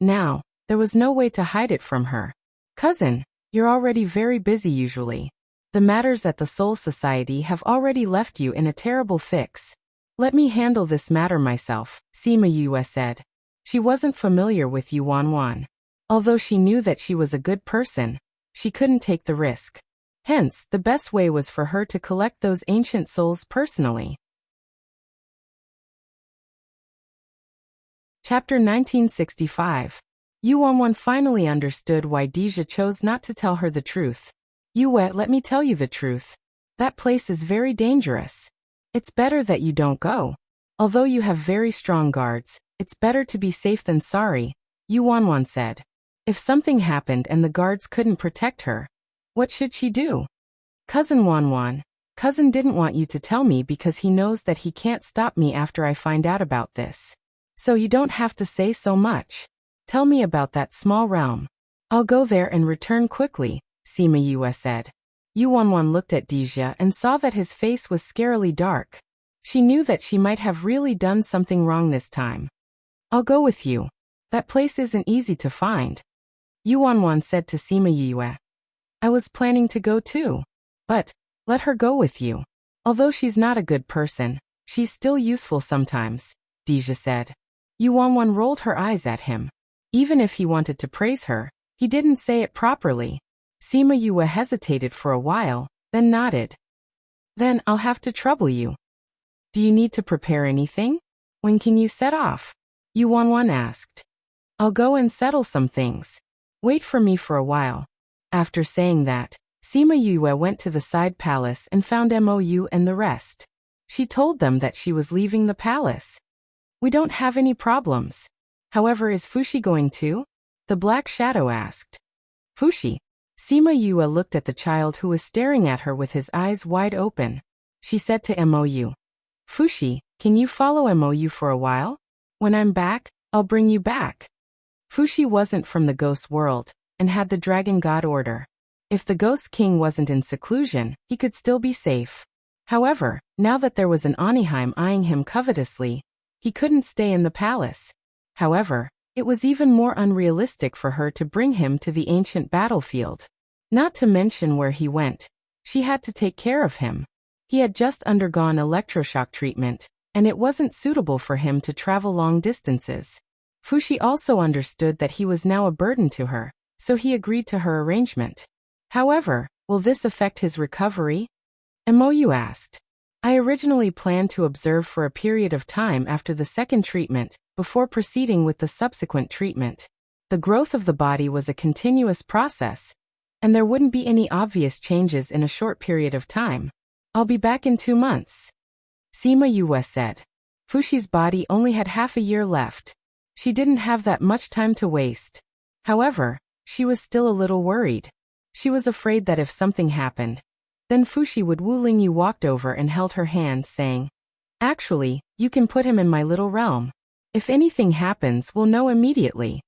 Now, there was no way to hide it from her. Cousin, you're already very busy usually. The matters at the Soul Society have already left you in a terrible fix. Let me handle this matter myself, Sima Yue said. She wasn't familiar with Yuanwan. Although she knew that she was a good person, she couldn't take the risk. Hence, the best way was for her to collect those ancient souls personally. Chapter 1965. Yuanwan finally understood why Deja chose not to tell her the truth. Yue, let me tell you the truth. That place is very dangerous. It's better that you don't go. Although you have very strong guards, it's better to be safe than sorry, Yuanwan said. If something happened and the guards couldn't protect her, what should she do? Cousin Wanwan, Cousin didn't want you to tell me because he knows that he can't stop me after I find out about this. So you don't have to say so much. Tell me about that small realm. I'll go there and return quickly, Sima Yue said. Yuanwan looked at Deja and saw that his face was scarily dark. She knew that she might have really done something wrong this time. I'll go with you. That place isn't easy to find. Yuanwan said to Sima Yue. I was planning to go too. But, let her go with you. Although she's not a good person, she's still useful sometimes, Deja said. Yuanwan rolled her eyes at him. Even if he wanted to praise her, he didn't say it properly. Sima Yue hesitated for a while, then nodded. Then I'll have to trouble you. Do you need to prepare anything? When can you set off? Yuanwan asked. I'll go and settle some things. Wait for me for a while. After saying that, Sima Yue went to the side palace and found Mou and the rest. She told them that she was leaving the palace. We don't have any problems. However, is Fushi going too? The Black Shadow asked. Fushi. Sima Yue looked at the child who was staring at her with his eyes wide open. She said to Mou. Fushi, can you follow Mou for a while? When I'm back, I'll bring you back. Fushi wasn't from the ghost world, and had the Dragon God order. If the Ghost King wasn't in seclusion, he could still be safe. However, now that there was an Oniheim eyeing him covetously, he couldn't stay in the palace. However, it was even more unrealistic for her to bring him to the ancient battlefield. Not to mention where he went. She had to take care of him. He had just undergone electroshock treatment, and it wasn't suitable for him to travel long distances. Fushi also understood that he was now a burden to her, so he agreed to her arrangement. However, will this affect his recovery? Mou asked. I originally planned to observe for a period of time after the second treatment, before proceeding with the subsequent treatment. The growth of the body was a continuous process, and there wouldn't be any obvious changes in a short period of time. I'll be back in 2 months. Sima Yue said. Fushi's body only had half a year left. She didn't have that much time to waste. However, she was still a little worried. She was afraid that if something happened, then Fushi would. Wu Lingyu walked over and held her hand, saying, "Actually, you can put him in my little realm. If anything happens, we'll know immediately."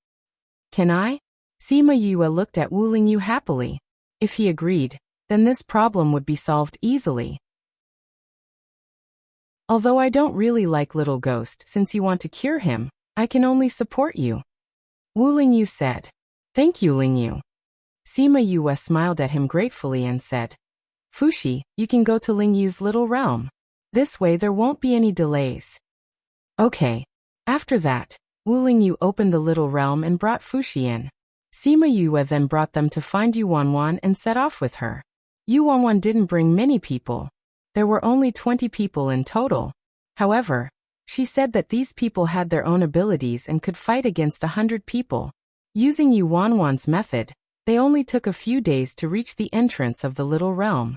"Can I?" Sima Yue looked at Wu Lingyu happily. If he agreed, then this problem would be solved easily. "Although I don't really like Little Ghost, since you want to cure him, I can only support you," Wu Lingyu said. "Thank you, Lingyu." Sima Yue smiled at him gratefully and said, "Fushi, you can go to Lingyu's little realm. This way there won't be any delays." Okay. After that, Wu Lingyu opened the little realm and brought Fushi in. Sima Yue then brought them to find Yuanwan and set off with her. Yuanwan didn't bring many people. There were only 20 people in total. However, she said that these people had their own abilities and could fight against 100 people. Using Yuanwan's method, they only took a few days to reach the entrance of the little realm.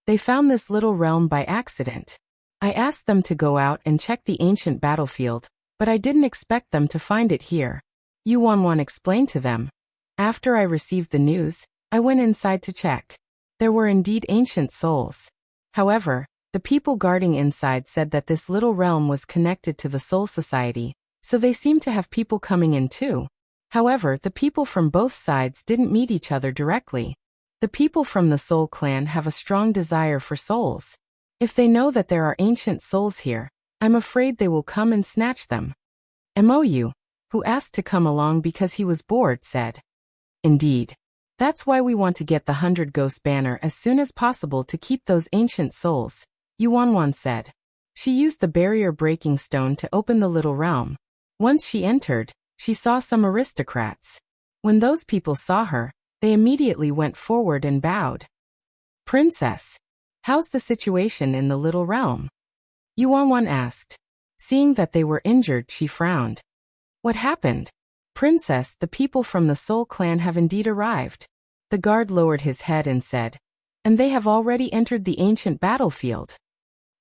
They found this little realm by accident. I asked them to go out and check the ancient battlefield, but I didn't expect them to find it here. Yuanwan explained to them. After I received the news, I went inside to check. There were indeed ancient souls. However, the people guarding inside said that this little realm was connected to the Soul Society, so they seemed to have people coming in too. However, the people from both sides didn't meet each other directly. The people from the Soul Clan have a strong desire for souls. If they know that there are ancient souls here, I'm afraid they will come and snatch them. Mou, who asked to come along because he was bored, said, "Indeed. That's why we want to get the 100 Ghost banner as soon as possible to keep those ancient souls," Yuanwan said. She used the barrier-breaking stone to open the little realm. Once she entered, she saw some aristocrats. When those people saw her, they immediately went forward and bowed. "Princess, how's the situation in the little realm?" Yuanwan asked. Seeing that they were injured, she frowned. "What happened?" "Princess, the people from the Soul Clan have indeed arrived." The guard lowered his head and said, "And they have already entered the ancient battlefield."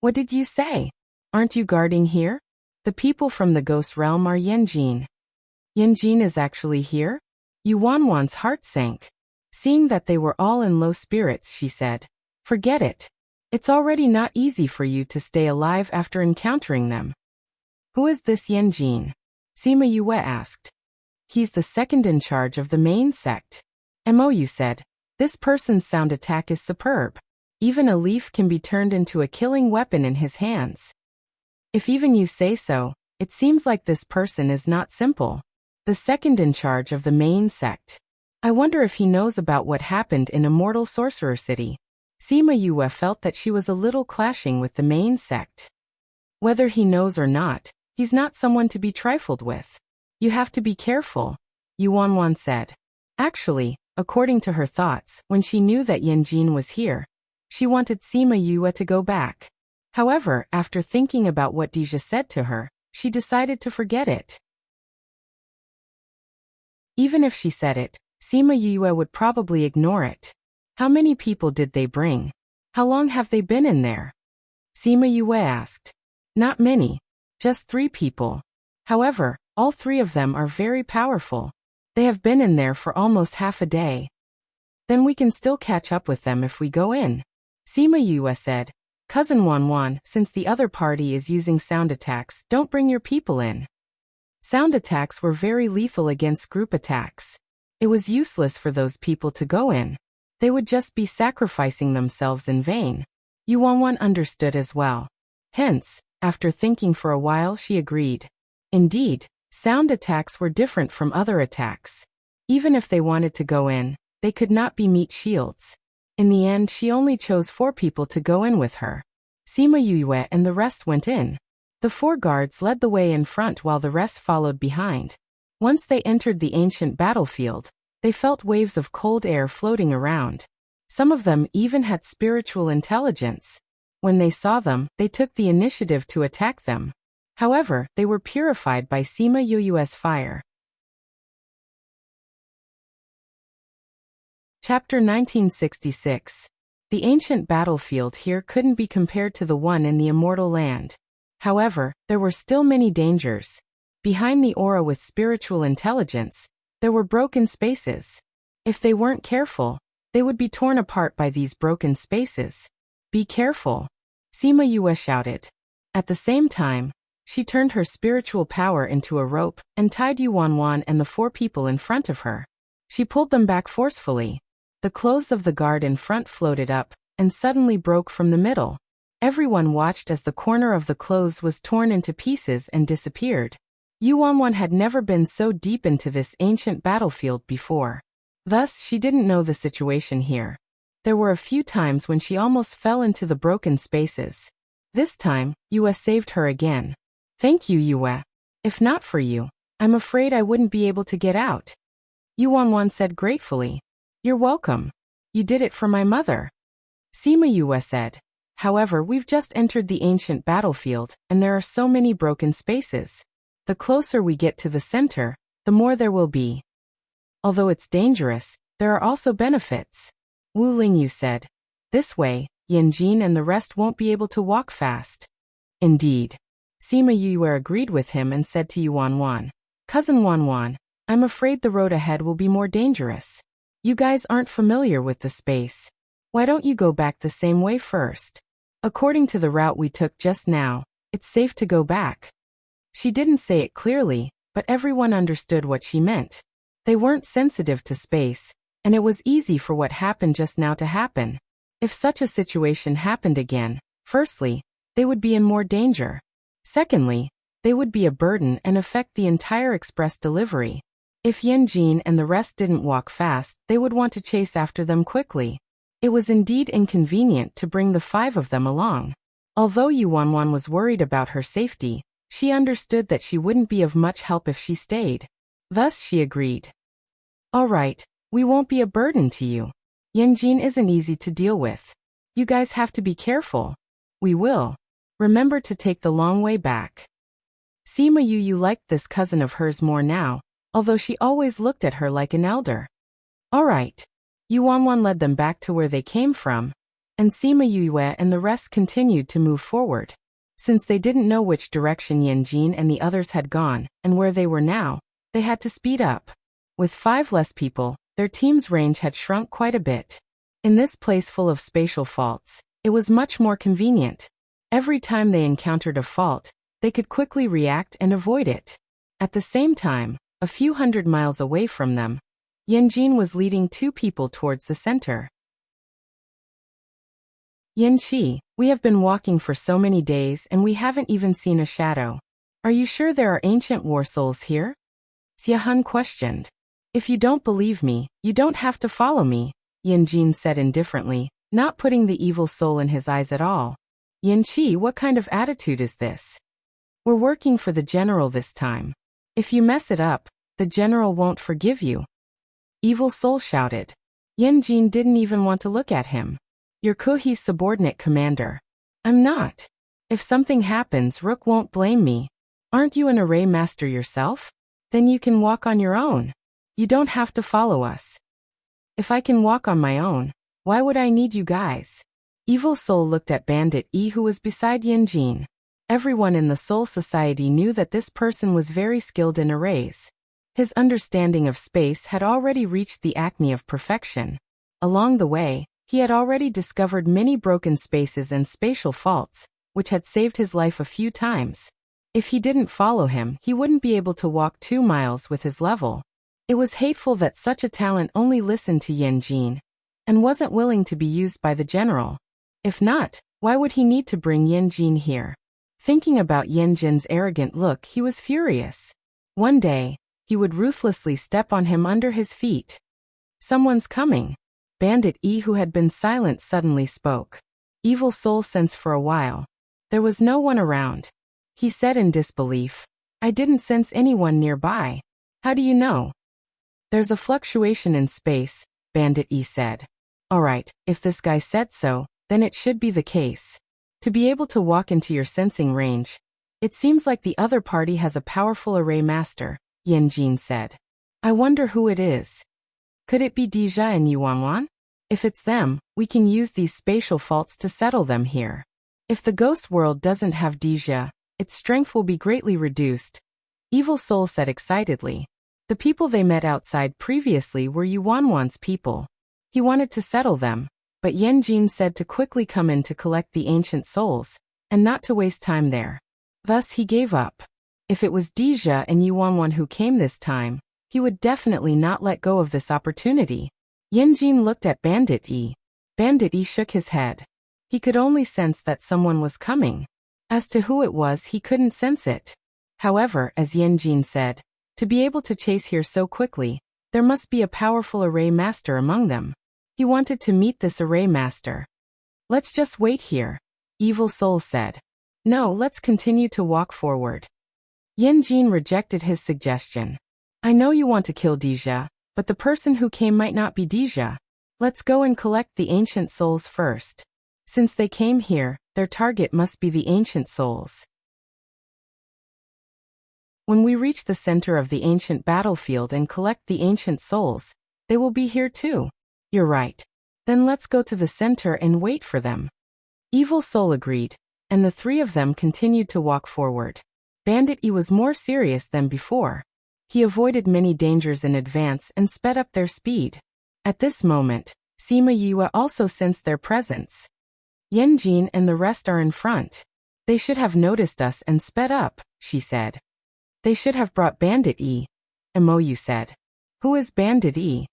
"What did you say? Aren't you guarding here?" "The people from the Ghost Realm are Yanjin." "Yanjin is actually here?" Yuanwan's heart sank. Seeing that they were all in low spirits, she said, "Forget it. It's already not easy for you to stay alive after encountering them." "Who is this Yanjin?" Sima Yue asked. "He's the second in charge of the main sect." Mou said, "This person's sound attack is superb. Even a leaf can be turned into a killing weapon in his hands." "If even you say so, it seems like this person is not simple. The second in charge of the main sect. I wonder if he knows about what happened in Immortal Sorcerer City." Sima Yue felt that she was a little clashing with the main sect. Whether he knows or not, he's not someone to be trifled with. "You have to be careful," Yuanwan said. Actually, according to her thoughts, when she knew that Yanjin was here, she wanted Sima Yue to go back. However, after thinking about what Deja said to her, she decided to forget it. Even if she said it, Sima Yue would probably ignore it. How many people did they bring? How long have they been in there? Sima Yue asked. Not many. Just 3 people. However, all 3 of them are very powerful. They have been in there for almost half a day. Then we can still catch up with them if we go in. Sima Yue said, Cousin Wanwan, since the other party is using sound attacks, don't bring your people in. Sound attacks were very lethal against group attacks. It was useless for those people to go in. They would just be sacrificing themselves in vain. Yuanwan understood as well. Hence, after thinking for a while, she agreed. Indeed, sound attacks were different from other attacks. Even if they wanted to go in, they could not be meat shields. In the end, she only chose 4 people to go in with her. Sima Yue and the rest went in. The 4 guards led the way in front while the rest followed behind. Once they entered the ancient battlefield, they felt waves of cold air floating around. Some of them even had spiritual intelligence. When they saw them, they took the initiative to attack them. However, they were purified by Sima Yu's fire. Chapter 1966. The ancient battlefield here couldn't be compared to the one in the immortal land. However, there were still many dangers. Behind the aura with spiritual intelligence, there were broken spaces. If they weren't careful, they would be torn apart by these broken spaces. Be careful, Sima Yue shouted. At the same time, she turned her spiritual power into a rope and tied Yuanwan and the 4 people in front of her. She pulled them back forcefully. The clothes of the guard in front floated up and suddenly broke from the middle. Everyone watched as the corner of the clothes was torn into pieces and disappeared. Yuanwan had never been so deep into this ancient battlefield before. Thus, she didn't know the situation here. There were a few times when she almost fell into the broken spaces. This time, Yue saved her again. Thank you, Yue. If not for you, I'm afraid I wouldn't be able to get out. Yuanwan said gratefully. You're welcome. You did it for my mother. Sima Yue said. However, we've just entered the ancient battlefield, and there are so many broken spaces. The closer we get to the center, the more there will be. Although it's dangerous, there are also benefits. Wu Lingyu said. This way, Yanjin and the rest won't be able to walk fast. Indeed. Sima Yue agreed with him and said to Yuanwan. Cousin Wanwan, I'm afraid the road ahead will be more dangerous. You guys aren't familiar with the space. Why don't you go back the same way first? According to the route we took just now, it's safe to go back. She didn't say it clearly, but everyone understood what she meant. They weren't sensitive to space, and it was easy for what happened just now to happen. If such a situation happened again, firstly, they would be in more danger. Secondly, they would be a burden and affect the entire express delivery. If Yanjin and the rest didn't walk fast, they would want to chase after them quickly. It was indeed inconvenient to bring the 5 of them along. Although Yuanwan was worried about her safety, she understood that she wouldn't be of much help if she stayed. Thus she agreed. All right, we won't be a burden to you. Yanjin isn't easy to deal with. You guys have to be careful. We will. Remember to take the long way back. Sima Yu liked this cousin of hers more now, although she always looked at her like an elder. All right. Yuanwan led them back to where they came from, and Sima Yue and the rest continued to move forward. Since they didn't know which direction Yanjin and the others had gone and where they were now, they had to speed up. With 5 less people, their team's range had shrunk quite a bit. In this place full of spatial faults, it was much more convenient. Every time they encountered a fault, they could quickly react and avoid it. At the same time, a few hundred miles away from them, Yanjin was leading 2 people towards the center. Yanqi, we have been walking for so many days and we haven't even seen a shadow. Are you sure there are ancient war souls here? Xiahan questioned. If you don't believe me, you don't have to follow me, Yanjin said indifferently, not putting the evil soul in his eyes at all. Yanqi, what kind of attitude is this? We're working for the general this time. If you mess it up, the general won't forgive you. Evil soul shouted. Yanjin didn't even want to look at him. You're Kuhi's subordinate commander. I'm not. If something happens, Rook won't blame me. Aren't you an array master yourself? Then you can walk on your own. You don't have to follow us. If I can walk on my own, why would I need you guys? Evil soul looked at Bandit E who was beside Yanjin. Everyone in the Soul Society knew that this person was very skilled in arrays. His understanding of space had already reached the acme of perfection. Along the way, he had already discovered many broken spaces and spatial faults, which had saved his life a few times. If he didn't follow him, he wouldn't be able to walk 2 miles with his level. It was hateful that such a talent only listened to Yanjin, and wasn't willing to be used by the general. If not, why would he need to bring Yanjin here? Thinking about Yanjin's arrogant look, he was furious. One day, he would ruthlessly step on him under his feet. Someone's coming. Bandit E who had been silent suddenly spoke. Evil soul sensed for a while. There was no one around. He said in disbelief, I didn't sense anyone nearby. How do you know? There's a fluctuation in space, Bandit E said. Alright, if this guy said so, then it should be the case. To be able to walk into your sensing range. It seems like the other party has a powerful array master, Yanjin said. I wonder who it is. Could it be Dija and Yuanwan? If it's them, we can use these spatial faults to settle them here. If the ghost world doesn't have Dija, its strength will be greatly reduced, Evil Soul said excitedly. The people they met outside previously were Yuanwan's people. He wanted to settle them, but Yanjin said to quickly come in to collect the ancient souls, and not to waste time there. Thus he gave up. If it was Dija and Yuanwan who came this time, he would definitely not let go of this opportunity. Yanjin looked at Bandit Yi. Bandit Yi shook his head. He could only sense that someone was coming. As to who it was, he couldn't sense it. However, as Yanjin said, to be able to chase here so quickly, there must be a powerful array master among them. He wanted to meet this array master. Let's just wait here, Evil Soul said. No, let's continue to walk forward. Yanjin rejected his suggestion. I know you want to kill Dija, but the person who came might not be Dija. Let's go and collect the ancient souls first. Since they came here, their target must be the ancient souls. When we reach the center of the ancient battlefield and collect the ancient souls, they will be here too. You're right. Then let's go to the center and wait for them. Evil Soul agreed, and the three of them continued to walk forward. Bandit E was more serious than before. He avoided many dangers in advance and sped up their speed. At this moment, Sima Yue also sensed their presence. Yanjin and the rest are in front. They should have noticed us and sped up, she said. They should have brought Bandit E, Imoyu said. Who is Bandit E?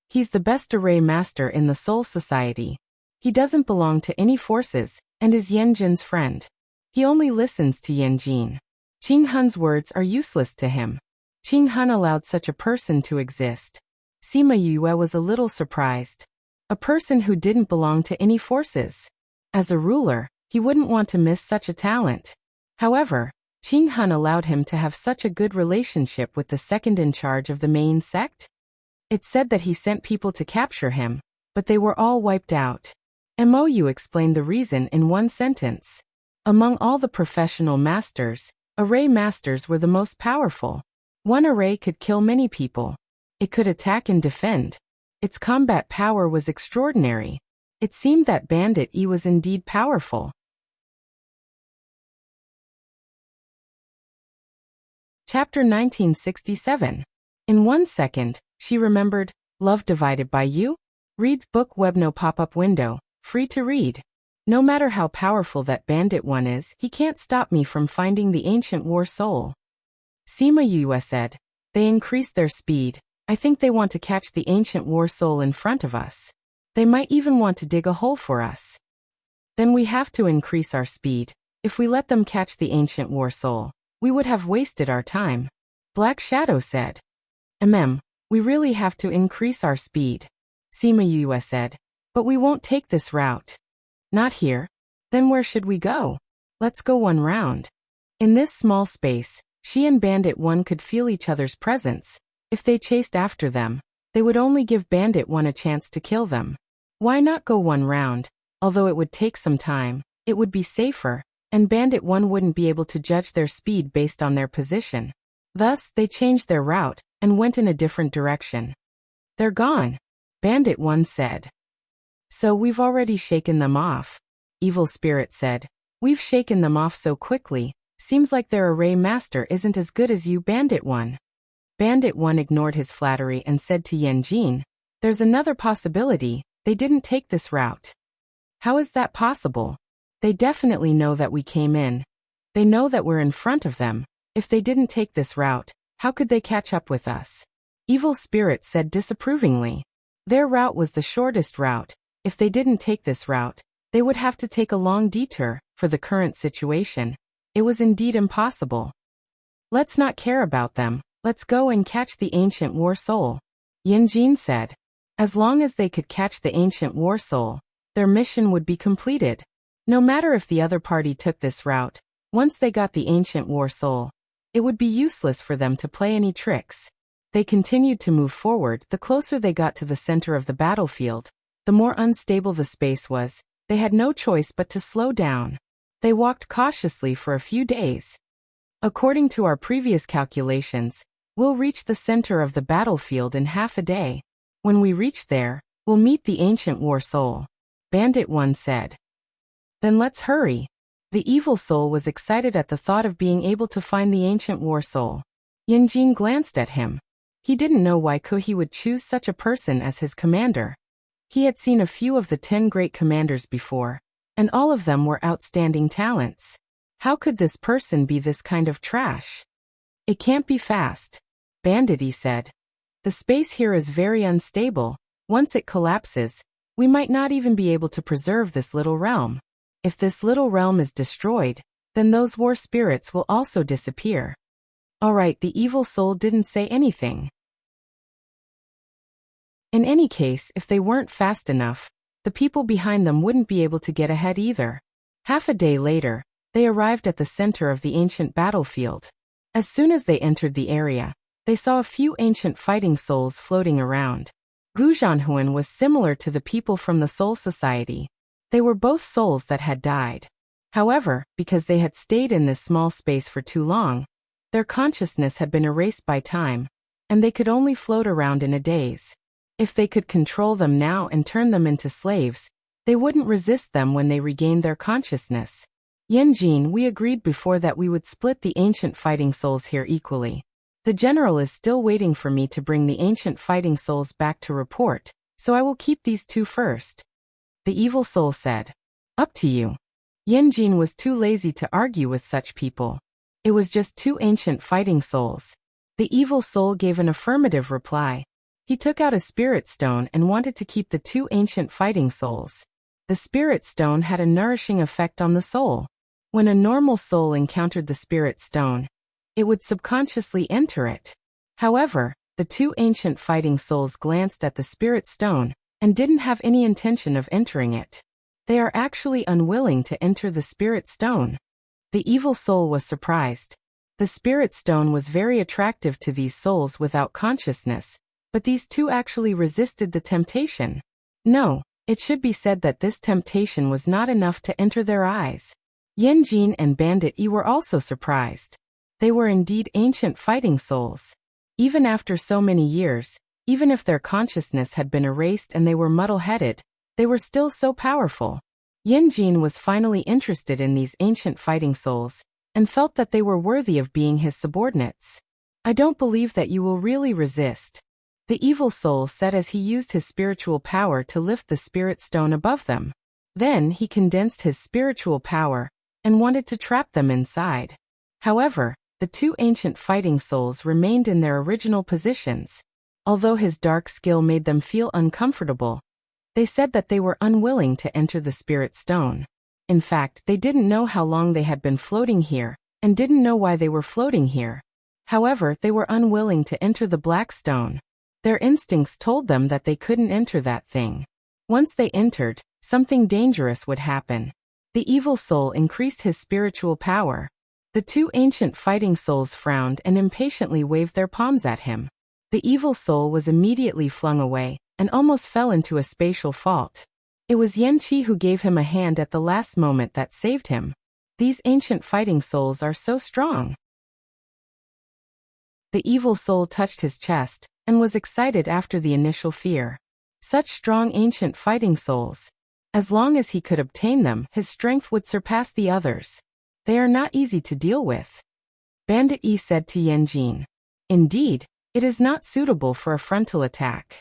He's the best array master in the Soul Society. He doesn't belong to any forces, and is Yanjin's friend. He only listens to Yanjin. Qing Hun's words are useless to him. Qing Hun allowed such a person to exist. Sima Yue was a little surprised. A person who didn't belong to any forces. As a ruler, he wouldn't want to miss such a talent. However, Qing Hun allowed him to have such a good relationship with the second in charge of the main sect. It said that he sent people to capture him, but they were all wiped out. MOU explained the reason in one sentence. Among all the professional masters, array masters were the most powerful. One array could kill many people. It could attack and defend. Its combat power was extraordinary. It seemed that Bandit E was indeed powerful. Chapter 1967. In 1 second, she remembered, Love Divided by You? Reads book web no pop-up window, free to read. No matter how powerful that Bandit one is, he can't stop me from finding the ancient war soul. Sima Yue said. They increased their speed. I think they want to catch the ancient war soul in front of us. They might even want to dig a hole for us. Then we have to increase our speed. If we let them catch the ancient war soul, we would have wasted our time. Black Shadow said. We really have to increase our speed. Sima Yue said. But we won't take this route. Not here. Then where should we go? Let's go one round. In this small space, she and Bandit 1 could feel each other's presence. If they chased after them, they would only give Bandit 1 a chance to kill them. Why not go one round? Although it would take some time, it would be safer, and Bandit 1 wouldn't be able to judge their speed based on their position. Thus, they changed their route and went in a different direction. They're gone, Bandit 1 said. So we've already shaken them off, Evil Spirit said. We've shaken them off so quickly, seems like their array master isn't as good as you, Bandit 1. Bandit 1 ignored his flattery and said to Yanjin, There's another possibility, they didn't take this route. How is that possible? They definitely know that we came in. They know that we're in front of them. If they didn't take this route, how could they catch up with us? Evil Spirit said disapprovingly. Their route was the shortest route. If they didn't take this route, they would have to take a long detour. For the current situation, it was indeed impossible. Let's not care about them. Let's go and catch the ancient war soul, Yanjin said. As long as they could catch the ancient war soul, their mission would be completed. No matter if the other party took this route, once they got the ancient war soul, it would be useless for them to play any tricks. They continued to move forward. The closer they got to the center of the battlefield, the more unstable the space was. They had no choice but to slow down. They walked cautiously for a few days. According to our previous calculations, we'll reach the center of the battlefield in half a day. When we reach there, we'll meet the ancient war soul. Bandit 1 said. Then let's hurry. The evil soul was excited at the thought of being able to find the ancient war soul. Yanjin glanced at him. He didn't know why He would choose such a person as his commander. He had seen a few of the 10 great commanders before, and all of them were outstanding talents. How could this person be this kind of trash? It can't be fast. Bandit E said. The space here is very unstable. Once it collapses, we might not even be able to preserve this little realm. If this little realm is destroyed, then those war spirits will also disappear. Alright, the evil soul didn't say anything. In any case, if they weren't fast enough, the people behind them wouldn't be able to get ahead either. Half a day later, they arrived at the center of the ancient battlefield. As soon as they entered the area, they saw a few ancient fighting souls floating around. Gu Zhanhuan was similar to the people from the Soul Society. They were both souls that had died. However, because they had stayed in this small space for too long, their consciousness had been erased by time, and they could only float around in a daze. If they could control them now and turn them into slaves, they wouldn't resist them when they regained their consciousness. Yanjin, we agreed before that we would split the ancient fighting souls here equally. The general is still waiting for me to bring the ancient fighting souls back to report, so I will keep these 2 first. The evil soul said. Up to you. Yanjin was too lazy to argue with such people. It was just 2 ancient fighting souls. The evil soul gave an affirmative reply. He took out a spirit stone and wanted to keep the 2 ancient fighting souls. The spirit stone had a nourishing effect on the soul. When a normal soul encountered the spirit stone, it would subconsciously enter it. However, the 2 ancient fighting souls glanced at the spirit stone and didn't have any intention of entering it. They are actually unwilling to enter the spirit stone. The evil soul was surprised. The spirit stone was very attractive to these souls without consciousness, but these 2 actually resisted the temptation. No, it should be said that this temptation was not enough to enter their eyes. Yanjin and Bandit E were also surprised. They were indeed ancient fighting souls. Even after so many years, even if their consciousness had been erased and they were muddle-headed, they were still so powerful. Yanjin was finally interested in these ancient fighting souls, and felt that they were worthy of being his subordinates. I don't believe that you will really resist. The evil soul said as he used his spiritual power to lift the spirit stone above them. Then he condensed his spiritual power, and wanted to trap them inside. However, the 2 ancient fighting souls remained in their original positions. Although his dark skill made them feel uncomfortable, they said that they were unwilling to enter the spirit stone. In fact, they didn't know how long they had been floating here, and didn't know why they were floating here. However, they were unwilling to enter the black stone. Their instincts told them that they couldn't enter that thing. Once they entered, something dangerous would happen. The evil soul increased his spiritual power. The 2 ancient fighting souls frowned and impatiently waved their palms at him. The evil soul was immediately flung away, and almost fell into a spatial fault. It was Yanqi who gave him a hand at the last moment that saved him. These ancient fighting souls are so strong. The evil soul touched his chest, and was excited after the initial fear. Such strong ancient fighting souls. As long as he could obtain them, his strength would surpass the others. They are not easy to deal with. Bandit E said to Yanjin. Indeed, it is not suitable for a frontal attack.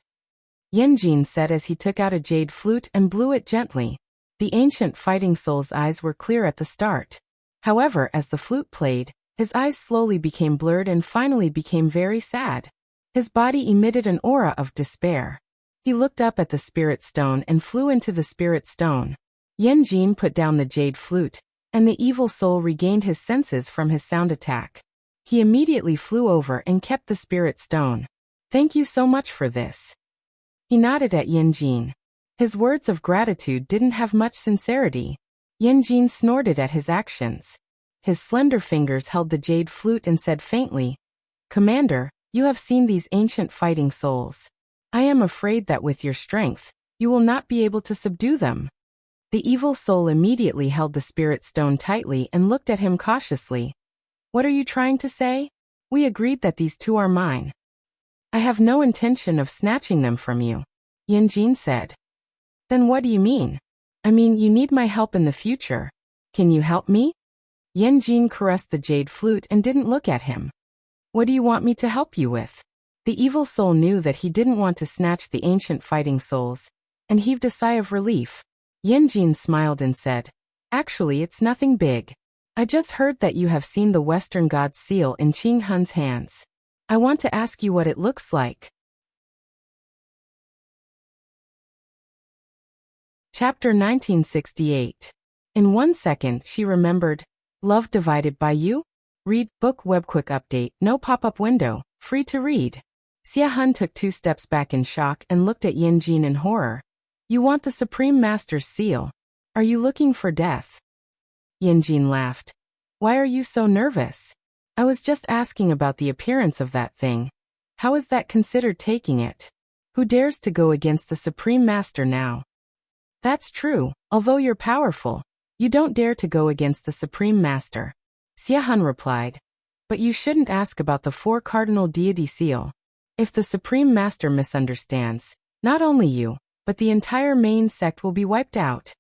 Yanjin said as he took out a jade flute and blew it gently. The ancient fighting soul's eyes were clear at the start. However, as the flute played, his eyes slowly became blurred and finally became very sad. His body emitted an aura of despair. He looked up at the spirit stone and flew into the spirit stone. Yanjin put down the jade flute, and the evil soul regained his senses from his sound attack. He immediately flew over and kept the spirit stone. Thank you so much for this. He nodded at Yanjin. His words of gratitude didn't have much sincerity. Yanjin snorted at his actions. His slender fingers held the jade flute and said faintly, Commander, you have seen these ancient fighting souls. I am afraid that with your strength, you will not be able to subdue them. The evil soul immediately held the spirit stone tightly and looked at him cautiously. What are you trying to say? We agreed that these two are mine. I have no intention of snatching them from you, Yanjin said. Then what do you mean? I mean, you need my help in the future. Can you help me? Yanjin caressed the jade flute and didn't look at him. What do you want me to help you with? The evil soul knew that he didn't want to snatch the ancient fighting souls, and heaved a sigh of relief. Yanjin smiled and said, Actually, it's nothing big. I just heard that you have seen the Western God's seal in Qing Hun's hands. I want to ask you what it looks like. Chapter 1968. In 1 second, she remembered. Love divided by you? Read, book, web quick update, no pop-up window, free to read. Xia Han took 2 steps back in shock and looked at Yanjin in horror. You want the Supreme Master's seal? Are you looking for death? Yanjin laughed. Why are you so nervous? I was just asking about the appearance of that thing. How is that considered taking it? Who dares to go against the Supreme Master now? That's true, although you're powerful. You don't dare to go against the Supreme Master. Xia Han replied. But you shouldn't ask about the 4 cardinal deity seal. If the Supreme Master misunderstands, not only you, but the entire main sect will be wiped out.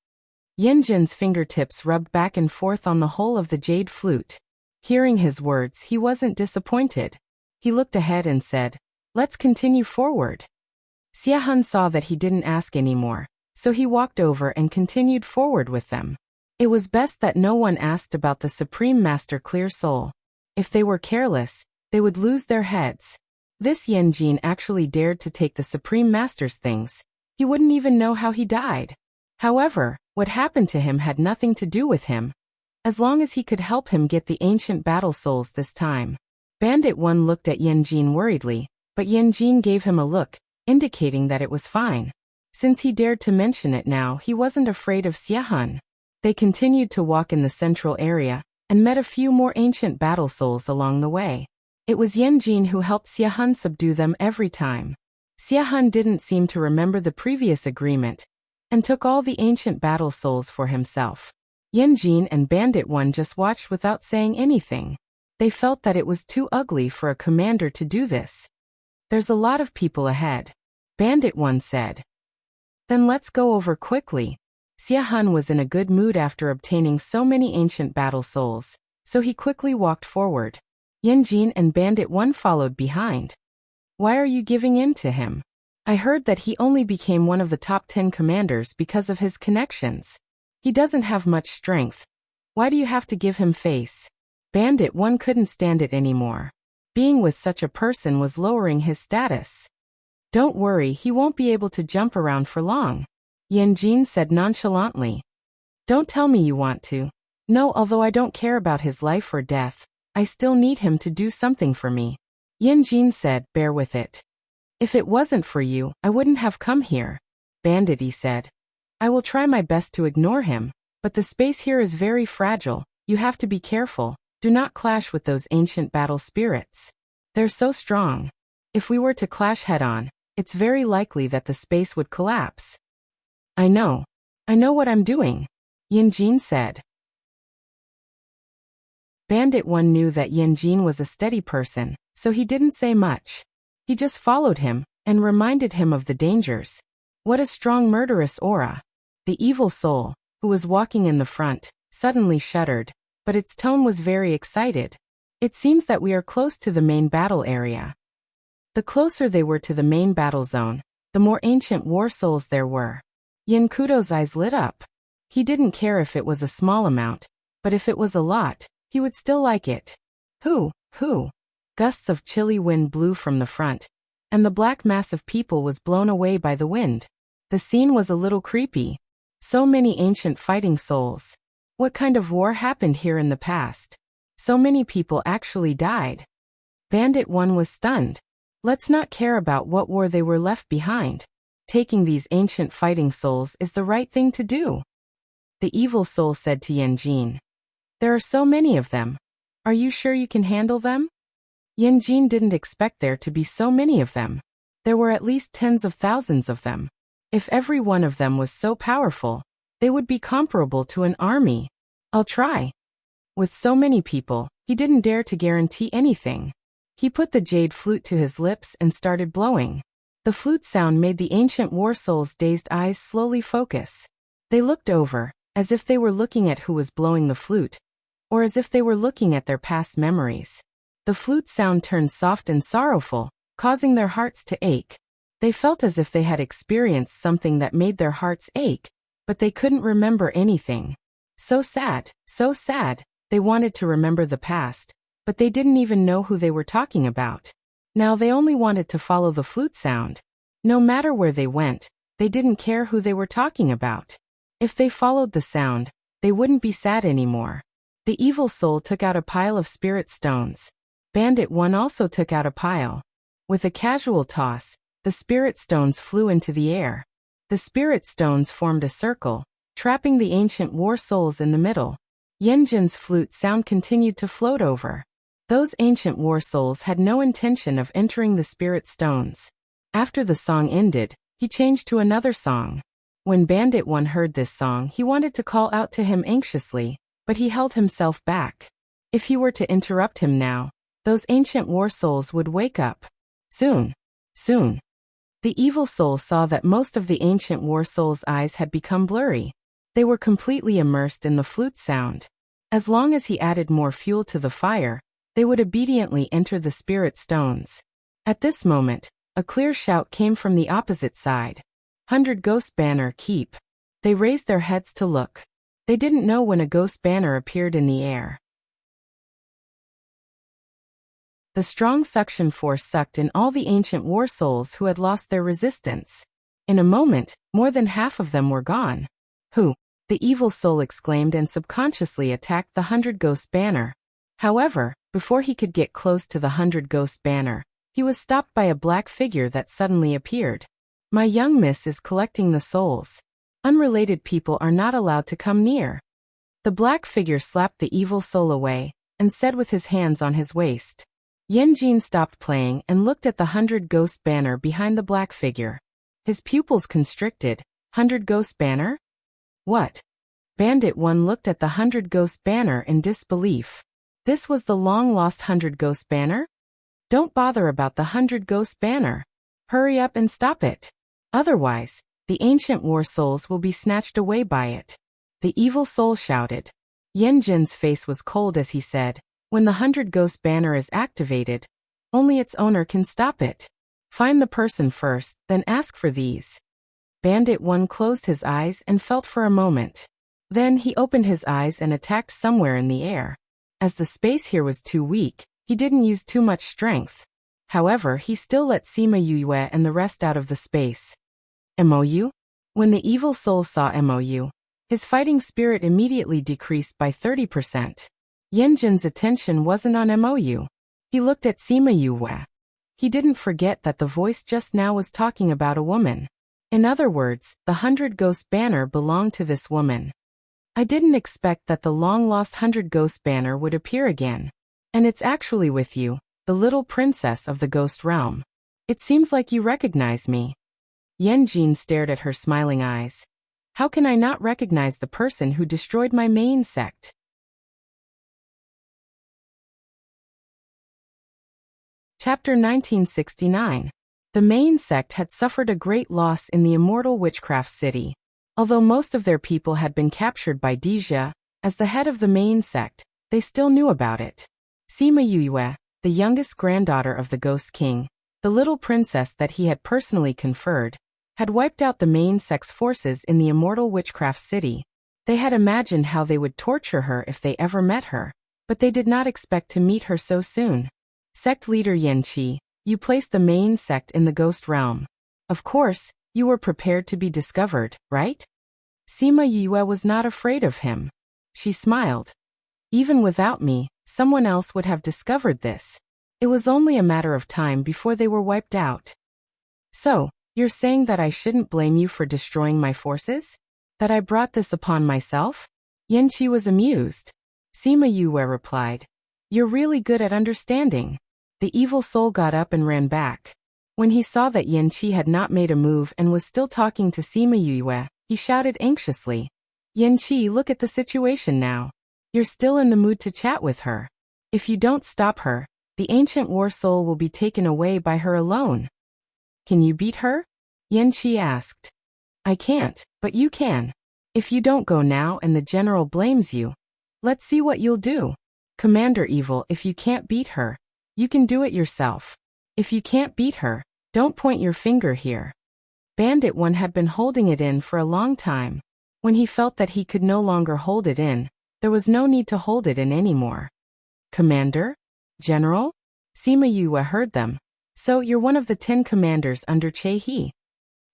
Yanjin's fingertips rubbed back and forth on the hole of the jade flute. Hearing his words, he wasn't disappointed. He looked ahead and said, Let's continue forward. Xia Han saw that he didn't ask anymore, so he walked over and continued forward with them. It was best that no one asked about the Supreme Master Clear Soul. If they were careless, they would lose their heads. This Yanjin actually dared to take the Supreme Master's things. He wouldn't even know how he died. However, what happened to him had nothing to do with him, as long as he could help him get the ancient battle souls this time. Bandit 1 looked at Yanjin worriedly, but Yanjin gave him a look, indicating that it was fine. Since he dared to mention it now, he wasn't afraid of Xia Han. They continued to walk in the central area, and met a few more ancient battle souls along the way. It was Yanjin who helped Xia Han subdue them every time. Xia Han didn't seem to remember the previous agreement, and took all the ancient battle souls for himself. Yanjin and Bandit 1 just watched without saying anything. They felt that it was too ugly for a commander to do this. There's a lot of people ahead, Bandit 1 said. Then let's go over quickly. Xia Han was in a good mood after obtaining so many ancient battle souls, so he quickly walked forward. Yanjin and Bandit 1 followed behind. Why are you giving in to him? I heard that he only became one of the top 10 commanders because of his connections. He doesn't have much strength. Why do you have to give him face? Bandit 1 couldn't stand it anymore. Being with such a person was lowering his status. Don't worry, he won't be able to jump around for long, Yanjin said nonchalantly. Don't tell me you want to. No, although I don't care about his life or death, I still need him to do something for me. Yanjin said, bear with it. If it wasn't for you, I wouldn't have come here, Bandit said. I will try my best to ignore him, but the space here is very fragile. You have to be careful. Do not clash with those ancient battle spirits. They're so strong. If we were to clash head-on, it's very likely that the space would collapse. I know what I'm doing, Yanjin said. Bandit 1 knew that Yanjin was a steady person, so he didn't say much. He just followed him, and reminded him of the dangers. What a strong murderous aura. The evil soul, who was walking in the front, suddenly shuddered, but its tone was very excited. It seems that we are close to the main battle area. The closer they were to the main battle zone, the more ancient war souls there were. Yankudo's eyes lit up. He didn't care if it was a small amount, but if it was a lot, he would still like it. Who? Gusts of chilly wind blew from the front, and the black mass of people was blown away by the wind. The scene was a little creepy. So many ancient fighting souls. What kind of war happened here in the past? So many people actually died. Bandit 1 was stunned. Let's not care about what war they were left behind. Taking these ancient fighting souls is the right thing to do. The evil soul said to Yanjin. There are so many of them. Are you sure you can handle them? Yanjin didn't expect there to be so many of them. There were at least tens of thousands of them. If every one of them was so powerful, They would be comparable to an army. I'll try. With so many people, he didn't dare to guarantee anything. He put the jade flute to his lips and started blowing. The flute sound made the ancient war soul's dazed eyes slowly focus. They looked over, as if they were looking at who was blowing the flute, or as if they were looking at their past memories. The flute sound turned soft and sorrowful, causing their hearts to ache. They felt as if they had experienced something that made their hearts ache, but they couldn't remember anything. So sad, so sad. They wanted to remember the past, but they didn't even know who they were talking about. Now they only wanted to follow the flute sound. No matter where they went, they didn't care who they were talking about. If they followed the sound, they wouldn't be sad anymore. The evil soul took out a pile of spirit stones. Bandit 1 also took out a pile. With a casual toss, the spirit stones flew into the air. The spirit stones formed a circle, trapping the ancient war souls in the middle. Yenjin's flute sound continued to float over. Those ancient war souls had no intention of entering the spirit stones. After the song ended, he changed to another song. When Bandit 1 heard this song, he wanted to call out to him anxiously, but he held himself back. If he were to interrupt him now, those ancient war souls would wake up. Soon. Soon. The evil soul saw that most of the ancient war souls' eyes had become blurry. They were completely immersed in the flute sound. As long as he added more fuel to the fire, they would obediently enter the spirit stones. At this moment, a clear shout came from the opposite side. 100 Ghost Banner, keep. They raised their heads to look. They didn't know when a ghost banner appeared in the air. The strong suction force sucked in all the ancient war souls who had lost their resistance. In a moment, more than half of them were gone. Who? The evil soul exclaimed and subconsciously attacked the 100 Ghost Banner. However, before he could get close to the 100 Ghost Banner, he was stopped by a black figure that suddenly appeared. My young miss is collecting the souls. Unrelated people are not allowed to come near. The black figure slapped the evil soul away, and said with his hands on his waist. Yenjin stopped playing and looked at the 100 Ghost Banner behind the black figure. His pupils constricted. 100 Ghost Banner? What? Bandit 1 looked at the 100 Ghost Banner in disbelief. This was the long-lost 100 Ghost Banner? Don't bother about the 100 Ghost Banner. Hurry up and stop it. Otherwise, the ancient war souls will be snatched away by it. The evil soul shouted. Yenjin's face was cold as he said, when the 100 Ghost Banner is activated, only its owner can stop it. Find the person first, then ask for these. Bandit 1 closed his eyes and felt for a moment. Then he opened his eyes and attacked somewhere in the air. As the space here was too weak, he didn't use too much strength. However, he still let Sima Yue and the rest out of the space. MOU? When the evil soul saw MOU, his fighting spirit immediately decreased by 30%. Yenjin's attention wasn't on MOU. He looked at Sima Yue. He didn't forget that the voice just now was talking about a woman. In other words, the 100 Ghost Banner belonged to this woman. I didn't expect that the long-lost 100 Ghost Banner would appear again. And it's actually with you, the little princess of the ghost realm. It seems like you recognize me. Yenjin stared at her smiling eyes. How can I not recognize the person who destroyed my main sect? Chapter 1969. The main sect had suffered a great loss in the immortal witchcraft city. Although most of their people had been captured by Dija, as the head of the main sect, they still knew about it. Sima Yue, the youngest granddaughter of the Ghost King, the little princess that he had personally conferred, had wiped out the main sect's forces in the immortal witchcraft city. They had imagined how they would torture her if they ever met her, but they did not expect to meet her so soon. Sect leader Yanqi, you placed the main sect in the ghost realm. Of course, you were prepared to be discovered, right? Sima Yue was not afraid of him. She smiled. Even without me, someone else would have discovered this. It was only a matter of time before they were wiped out. So, you're saying that I shouldn't blame you for destroying my forces? That I brought this upon myself? Yanqi was amused. Sima Yue replied. You're really good at understanding. The evil soul got up and ran back. When he saw that Yanqi had not made a move and was still talking to Sima Yue, he shouted anxiously, Yanqi, look at the situation now. You're still in the mood to chat with her. If you don't stop her, the ancient war soul will be taken away by her alone. Can you beat her? Yanqi asked. I can't, but you can. If you don't go now and the general blames you, let's see what you'll do. Commander Evil, if you can't beat her, you can do it yourself. If you can't beat her, don't point your finger here. Bandit 1 had been holding it in for a long time. When he felt that he could no longer hold it in, there was no need to hold it in anymore. Commander? General? Sima Yue heard them. So you're one of the 10 commanders under Che He.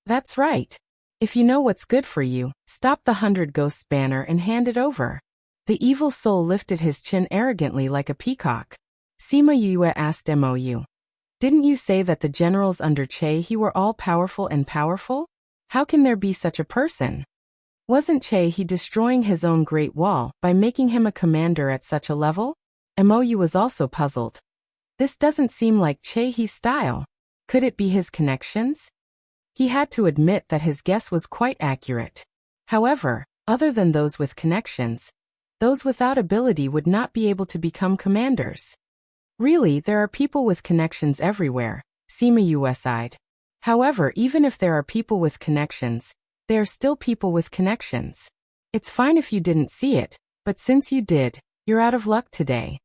That's right. If you know what's good for you, stop the 100 Ghosts banner and hand it over. The evil soul lifted his chin arrogantly like a peacock. Sima Yue asked Mou. Didn't you say that the generals under Che He were all powerful and powerful? How can there be such a person? Wasn't Che He destroying his own Great Wall by making him a commander at such a level? Mou was also puzzled. This doesn't seem like Che He's style. Could it be his connections? He had to admit that his guess was quite accurate. However, other than those with connections, those without ability would not be able to become commanders. Really, there are people with connections everywhere, Sima Yue sighed. However, even if there are people with connections, they are still people with connections. It's fine if you didn't see it, but since you did, you're out of luck today.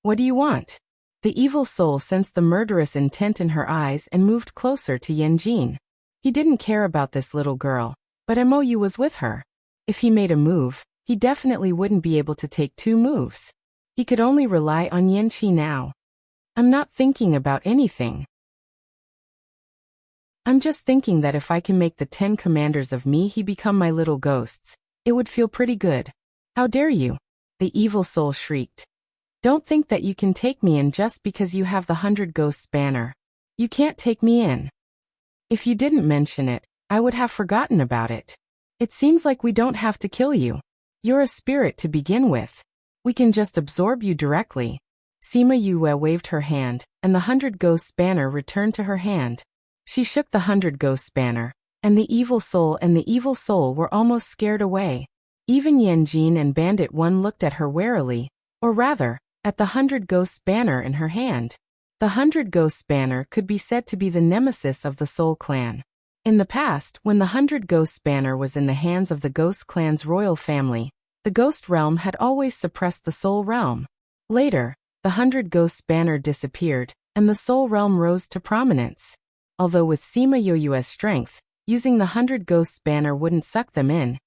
What do you want? The evil soul sensed the murderous intent in her eyes and moved closer to Yanjin. He didn't care about this little girl, but Mou was with her. If he made a move, he definitely wouldn't be able to take 2 moves. He could only rely on Yanqi now. I'm not thinking about anything. I'm just thinking that if I can make the 10 commanders of me he become my little ghosts, it would feel pretty good. How dare you? The evil soul shrieked. Don't think that you can take me in just because you have the 100 Ghosts banner. You can't take me in. If you didn't mention it, I would have forgotten about it. It seems like we don't have to kill you. You're a spirit to begin with. We can just absorb you directly. Sima Yue waved her hand, and the 100 Ghosts banner returned to her hand. She shook the 100 Ghosts banner, and the evil soul were almost scared away. Even Yanjin and Bandit 1 looked at her warily, or rather, at the 100 Ghosts banner in her hand. The 100 Ghosts banner could be said to be the nemesis of the Soul Clan. In the past, when the 100 Ghosts banner was in the hands of the Ghost Clan's royal family, the Ghost Realm had always suppressed the Soul Realm. Later, the 100 Ghosts banner disappeared, and the Soul Realm rose to prominence. Although with Sima Yue's strength, using the 100 Ghosts banner wouldn't suck them in.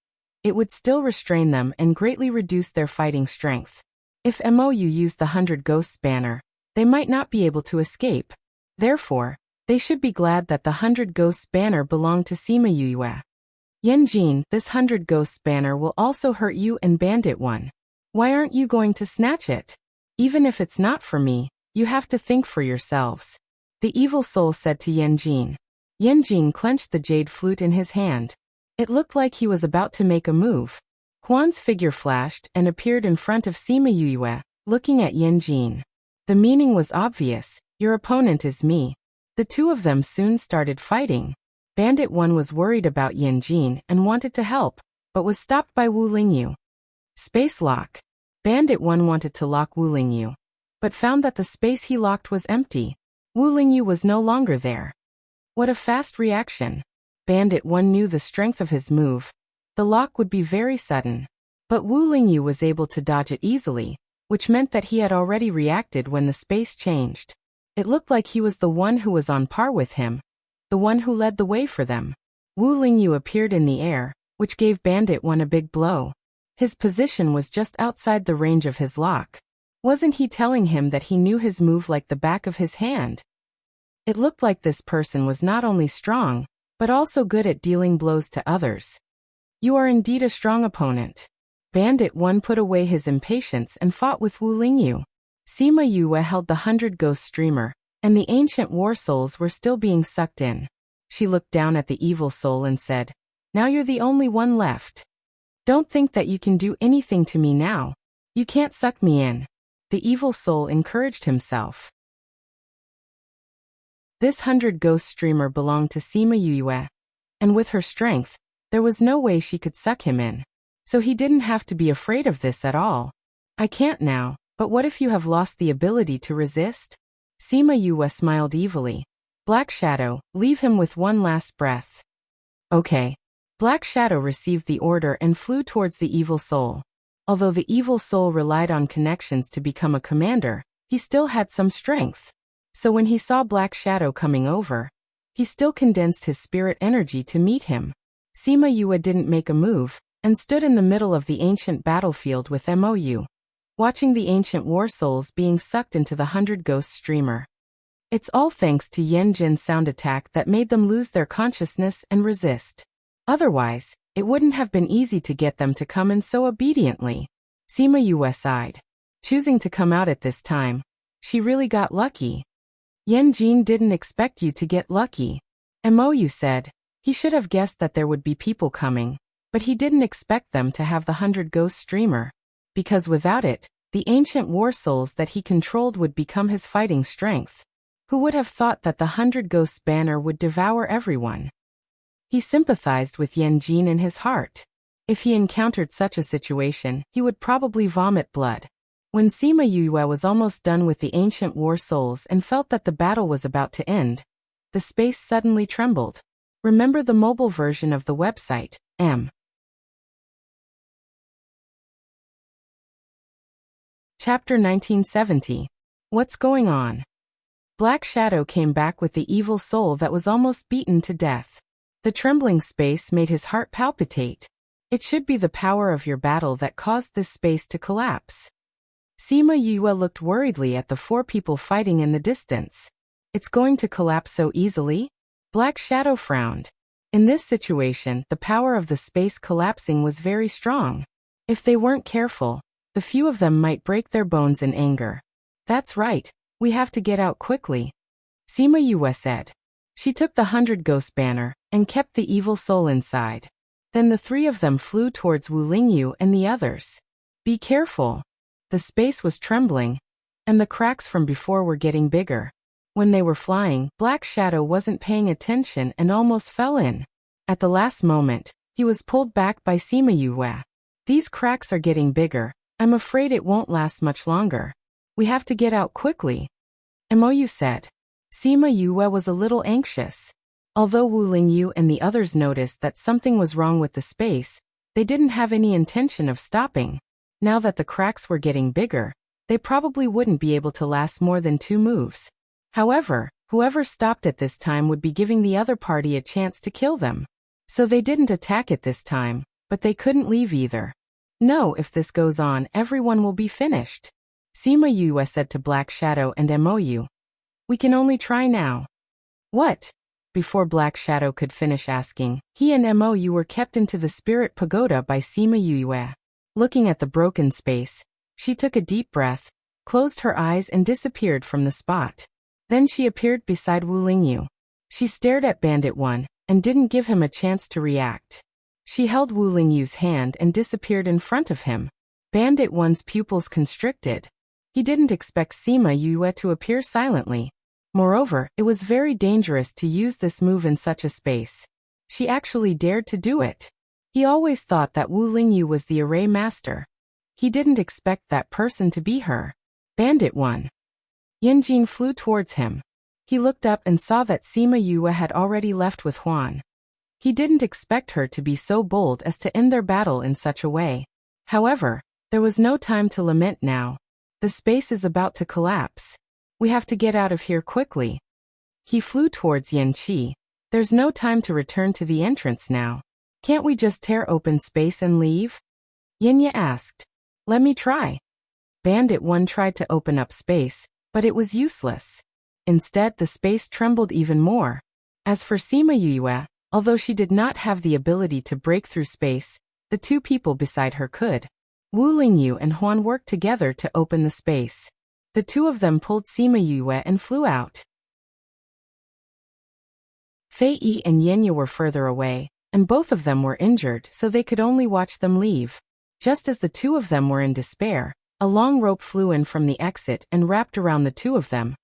It would still restrain them and greatly reduce their fighting strength. If Mou used the 100 Ghosts banner, they might not be able to escape. Therefore, they should be glad that the 100 Ghosts banner belonged to Sima Yue. Yanjin, this 100 Ghosts banner will also hurt you and Bandit 1. Why aren't you going to snatch it? Even if it's not for me, you have to think for yourselves. The evil soul said to Yanjin. Yanjin clenched the jade flute in his hand. It looked like he was about to make a move. Huan's figure flashed and appeared in front of Sima Yue, looking at Yanjin. The meaning was obvious, your opponent is me. The two of them soon started fighting. Bandit 1 was worried about Yanjin and wanted to help, but was stopped by Wu Lingyu. Space lock. Bandit 1 wanted to lock Wu Lingyu, but found that the space he locked was empty. Wu Lingyu was no longer there. What a fast reaction. Bandit 1 knew the strength of his move. The lock would be very sudden. But Wu Lingyu was able to dodge it easily, which meant that he had already reacted when the space changed. It looked like he was the one who was on par with him, the one who led the way for them. Wu Lingyu appeared in the air, which gave Bandit 1 a big blow. His position was just outside the range of his lock. Wasn't he telling him that he knew his move like the back of his hand? It looked like this person was not only strong, but also good at dealing blows to others. You are indeed a strong opponent. Bandit 1 put away his impatience and fought with Wu Lingyu. Sima Yue held the 100 Ghost streamer, and the ancient war souls were still being sucked in. She looked down at the evil soul and said, "Now you're the only one left. Don't think that you can do anything to me now. You can't suck me in." The evil soul encouraged himself. This 100 Ghost streamer belonged to Sima Yue, and with her strength, there was no way she could suck him in. So he didn't have to be afraid of this at all. I can't now, but what if you have lost the ability to resist? Sima Yue smiled evilly. Black Shadow, leave him with one last breath. Okay. Black Shadow received the order and flew towards the evil soul. Although the evil soul relied on connections to become a commander, he still had some strength. So when he saw Black Shadow coming over, he still condensed his spirit energy to meet him. Sima Yue didn't make a move, and stood in the middle of the ancient battlefield with Mou, watching the ancient war souls being sucked into the 100 Ghost streamer. It's all thanks to Yan Jin's sound attack that made them lose their consciousness and resist. Otherwise, it wouldn't have been easy to get them to come in so obediently. Sima Yue sighed. Choosing to come out at this time, she really got lucky. Yan Jin didn't expect you to get lucky. Mou said. He should have guessed that there would be people coming, but he didn't expect them to have the 100 Ghost streamer. Because without it, the ancient war souls that he controlled would become his fighting strength. Who would have thought that the 100 Ghosts banner would devour everyone? He sympathized with Yan Jin in his heart. If he encountered such a situation, he would probably vomit blood. When Sima Yue was almost done with the ancient war souls and felt that the battle was about to end, the space suddenly trembled. Remember the mobile version of the website, Chapter 1970. What's going on? Black Shadow came back with the evil soul that was almost beaten to death. The trembling space made his heart palpitate. It should be the power of your battle that caused this space to collapse. Sima Yue looked worriedly at the 4 people fighting in the distance. It's going to collapse so easily? Black Shadow frowned. In this situation, the power of the space collapsing was very strong. If they weren't careful, the few of them might break their bones in anger. That's right, we have to get out quickly. Sima Yue said. She took the 100 Ghost banner, and kept the evil soul inside. Then the 3 of them flew towards Wu Lingyu and the others. Be careful. The space was trembling, and the cracks from before were getting bigger. When they were flying, Black Shadow wasn't paying attention and almost fell in. At the last moment, he was pulled back by Sima Yue. These cracks are getting bigger. I'm afraid it won't last much longer. We have to get out quickly. Mou said. Sima Yue was a little anxious. Although Wu Lingyu and the others noticed that something was wrong with the space, they didn't have any intention of stopping. Now that the cracks were getting bigger, they probably wouldn't be able to last more than 2 moves. However, whoever stopped at this time would be giving the other party a chance to kill them. So they didn't attack at this time, but they couldn't leave either. No, if this goes on, everyone will be finished. Sima Yue said to Black Shadow and Mou. We can only try now. What? Before Black Shadow could finish asking, he and Mou were kept into the spirit pagoda by Sima Yue. Looking at the broken space, she took a deep breath, closed her eyes and disappeared from the spot. Then she appeared beside Wu Lingyu. She stared at Bandit 1, and didn't give him a chance to react. She held Wu Lingyu's hand and disappeared in front of him. Bandit 1's pupils constricted. He didn't expect Sima Yue to appear silently. Moreover, it was very dangerous to use this move in such a space. She actually dared to do it. He always thought that Wu Lingyu was the array master. He didn't expect that person to be her. Bandit 1. Yan Jin flew towards him. He looked up and saw that Sima Yue had already left with Huan. He didn't expect her to be so bold as to end their battle in such a way. However, there was no time to lament now. The space is about to collapse. We have to get out of here quickly. He flew towards Yan Qi. There's no time to return to the entrance now. Can't we just tear open space and leave? Yinya asked. Let me try. Bandit 1 tried to open up space, but it was useless. Instead, the space trembled even more. As for Sima Yue, although she did not have the ability to break through space, the 2 people beside her could. Wu Lingyu and Huan worked together to open the space. The 2 of them pulled Sima Yue and flew out. Fei Yi and Yinya were further away, and both of them were injured, so they could only watch them leave. Just as the 2 of them were in despair, a long rope flew in from the exit and wrapped around the 2 of them,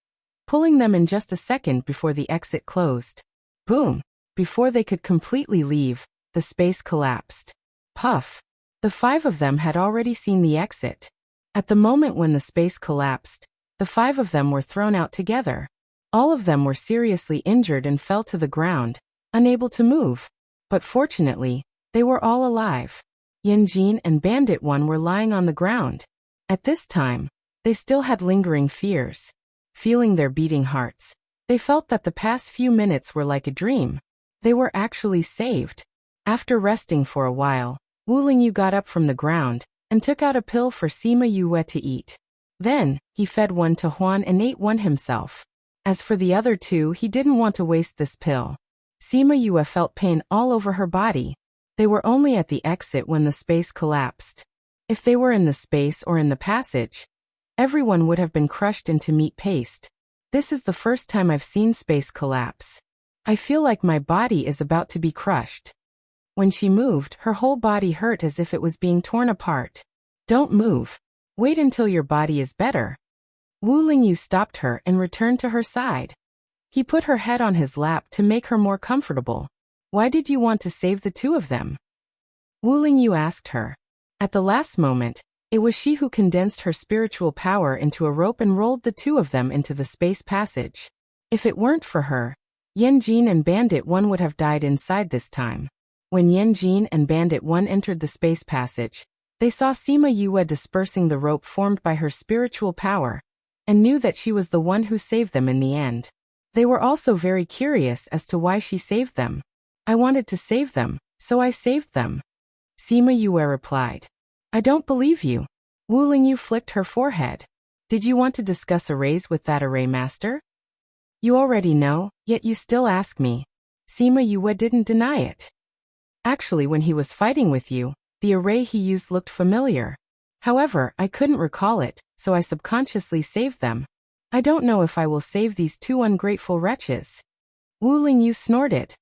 pulling them in just a second before the exit closed. Boom! Before they could completely leave, the space collapsed. Puff! The 5 of them had already seen the exit. At the moment when the space collapsed, the 5 of them were thrown out together. All of them were seriously injured and fell to the ground, unable to move. But fortunately, they were all alive. Yanjin and Bandit 1 were lying on the ground. At this time, they still had lingering fears. Feeling their beating hearts, they felt that the past few minutes were like a dream. They were actually saved. After resting for a while, Wu Lingyu got up from the ground and took out a pill for Sima Yue to eat. Then, he fed one to Huan and ate one himself. As for the other 2, he didn't want to waste this pill. Sima Yue felt pain all over her body. They were only at the exit when the space collapsed. If they were in the space or in the passage, everyone would have been crushed into meat paste. This is the first time I've seen space collapse. I feel like my body is about to be crushed. When she moved, her whole body hurt as if it was being torn apart. Don't move. Wait until your body is better. Wu Lingyu stopped her and returned to her side. He put her head on his lap to make her more comfortable. Why did you want to save the 2 of them? Wu Lingyu asked her. At the last moment, it was she who condensed her spiritual power into a rope and rolled the 2 of them into the space passage. If it weren't for her, Yanjin and Bandit 1 would have died inside this time. When Yanjin and Bandit 1 entered the space passage, they saw Sima Yue dispersing the rope formed by her spiritual power, and knew that she was the one who saved them in the end. They were also very curious as to why she saved them. I wanted to save them, so I saved them. Sima Yue replied. I don't believe you. Wu Lingyu flicked her forehead. Did you want to discuss arrays with that array master? You already know, yet you still ask me. Sima Yue didn't deny it. Actually, when he was fighting with you, the array he used looked familiar. However, I couldn't recall it, so I subconsciously saved them. I don't know if I will save these 2 ungrateful wretches. Wu Lingyu snorted.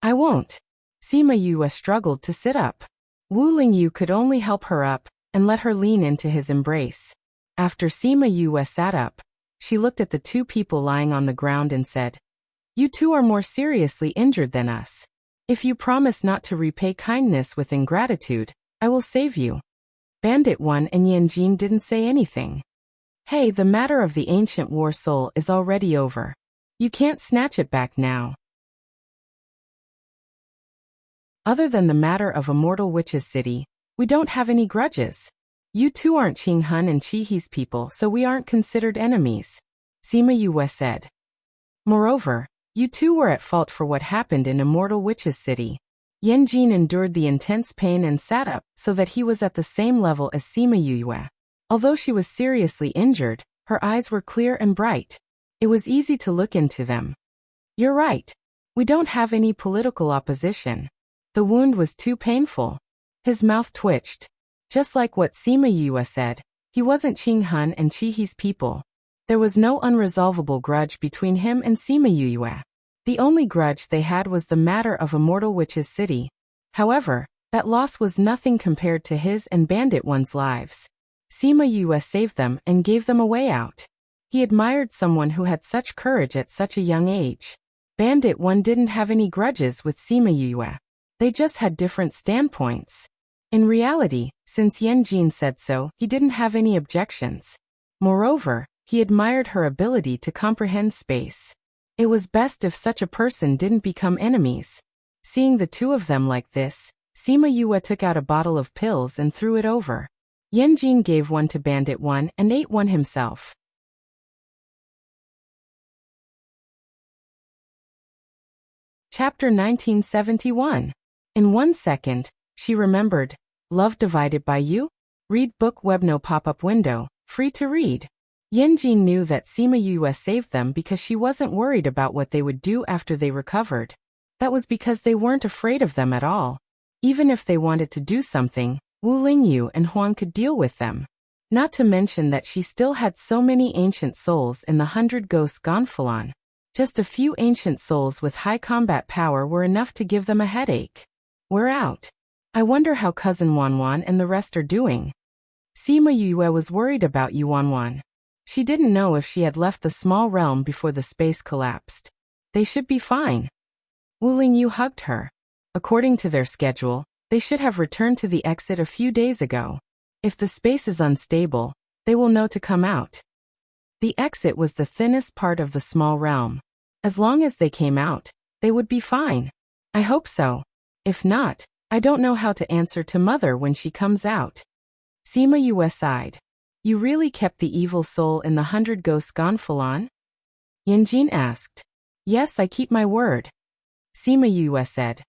I won't. Sima Yue struggled to sit up. Wu Lingyu could only help her up and let her lean into his embrace. After Sima Yue sat up, she looked at the 2 people lying on the ground and said, You 2 are more seriously injured than us. If you promise not to repay kindness with ingratitude, I will save you. Bandit 1 and Yanjin didn't say anything. Hey, the matter of the ancient war soul is already over. You can't snatch it back now. Other than the matter of Immortal Witch's City, we don't have any grudges. You 2 aren't Qing Hun and Chihi's people, so we aren't considered enemies. Sima Yue said. Moreover, you 2 were at fault for what happened in Immortal Witch's City. Yanjin endured the intense pain and sat up so that he was at the same level as Sima Yue. Although she was seriously injured, her eyes were clear and bright. It was easy to look into them. You're right. We don't have any political opposition. The wound was too painful. His mouth twitched. Just like what Sima Yue said, he wasn't Qing Hun and Chihi's people. There was no unresolvable grudge between him and Sima Yue. The only grudge they had was the matter of Immortal Witch's City. However, that loss was nothing compared to his and Bandit 1's lives. Sima Yue saved them and gave them a way out. He admired someone who had such courage at such a young age. Bandit 1 didn't have any grudges with Sima Yue. They just had different standpoints. In reality, since Yanjin said so, he didn't have any objections. Moreover, he admired her ability to comprehend space. It was best if such a person didn't become enemies. Seeing the 2 of them like this, Sima Yue took out a bottle of pills and threw it over. Yanjin gave one to Bandit 1 and ate one himself. Chapter 1971. In 1 second, she remembered. Love divided by you? Read book Webno pop-up window, free to read. Yanjin knew that Sima Yue saved them because she wasn't worried about what they would do after they recovered. That was because they weren't afraid of them at all. Even if they wanted to do something, Wu Lingyu and Huang could deal with them. Not to mention that she still had so many ancient souls in the 100 Ghosts Gonfalon. Just a few ancient souls with high combat power were enough to give them a headache. We're out. I wonder how Cousin Wanwan and the rest are doing. Sima Yue was worried about Yuanwan. She didn't know if she had left the small realm before the space collapsed. They should be fine. Wu Lingyu hugged her. According to their schedule, They should have returned to the exit a few days ago. If the space is unstable, they will know to come out. The exit was the thinnest part of the small realm. As long as they came out, they would be fine. I hope so. If not, I don't know how to answer to Mother when she comes out. Sima Yue sighed. You really kept the evil soul in the 100 ghosts gone full on? Yanjin asked. Yes, I keep my word. Sima Yue said.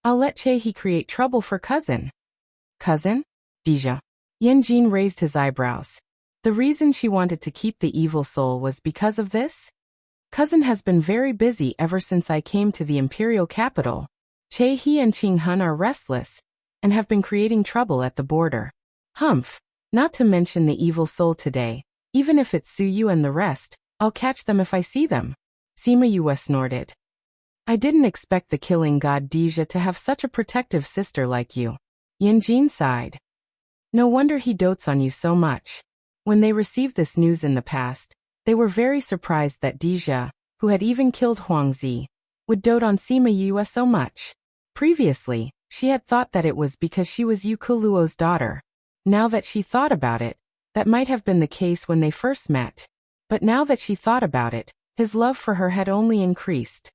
I'll let Che-He create trouble for cousin. Cousin? Deja. Yanjin raised his eyebrows. The reason she wanted to keep the evil soul was because of this? Cousin has been very busy ever since I came to the imperial capital. Che-He and Qing-Hun are restless, and have been creating trouble at the border. Humph. Not to mention the evil soul today. Even if it's Su Yu and the rest, I'll catch them if I see them. Sima Yue snorted. I didn't expect the killing god Deja to have such a protective sister like you. Yanjin sighed. No wonder he dotes on you so much. When they received this news in the past, they were very surprised that Deja, who had even killed Huangzi, would dote on Sima Yue so much. Previously, she had thought that it was because she was Yu Kuluo's daughter. Now that she thought about it, that might have been the case when they first met. But now that she thought about it, his love for her had only increased.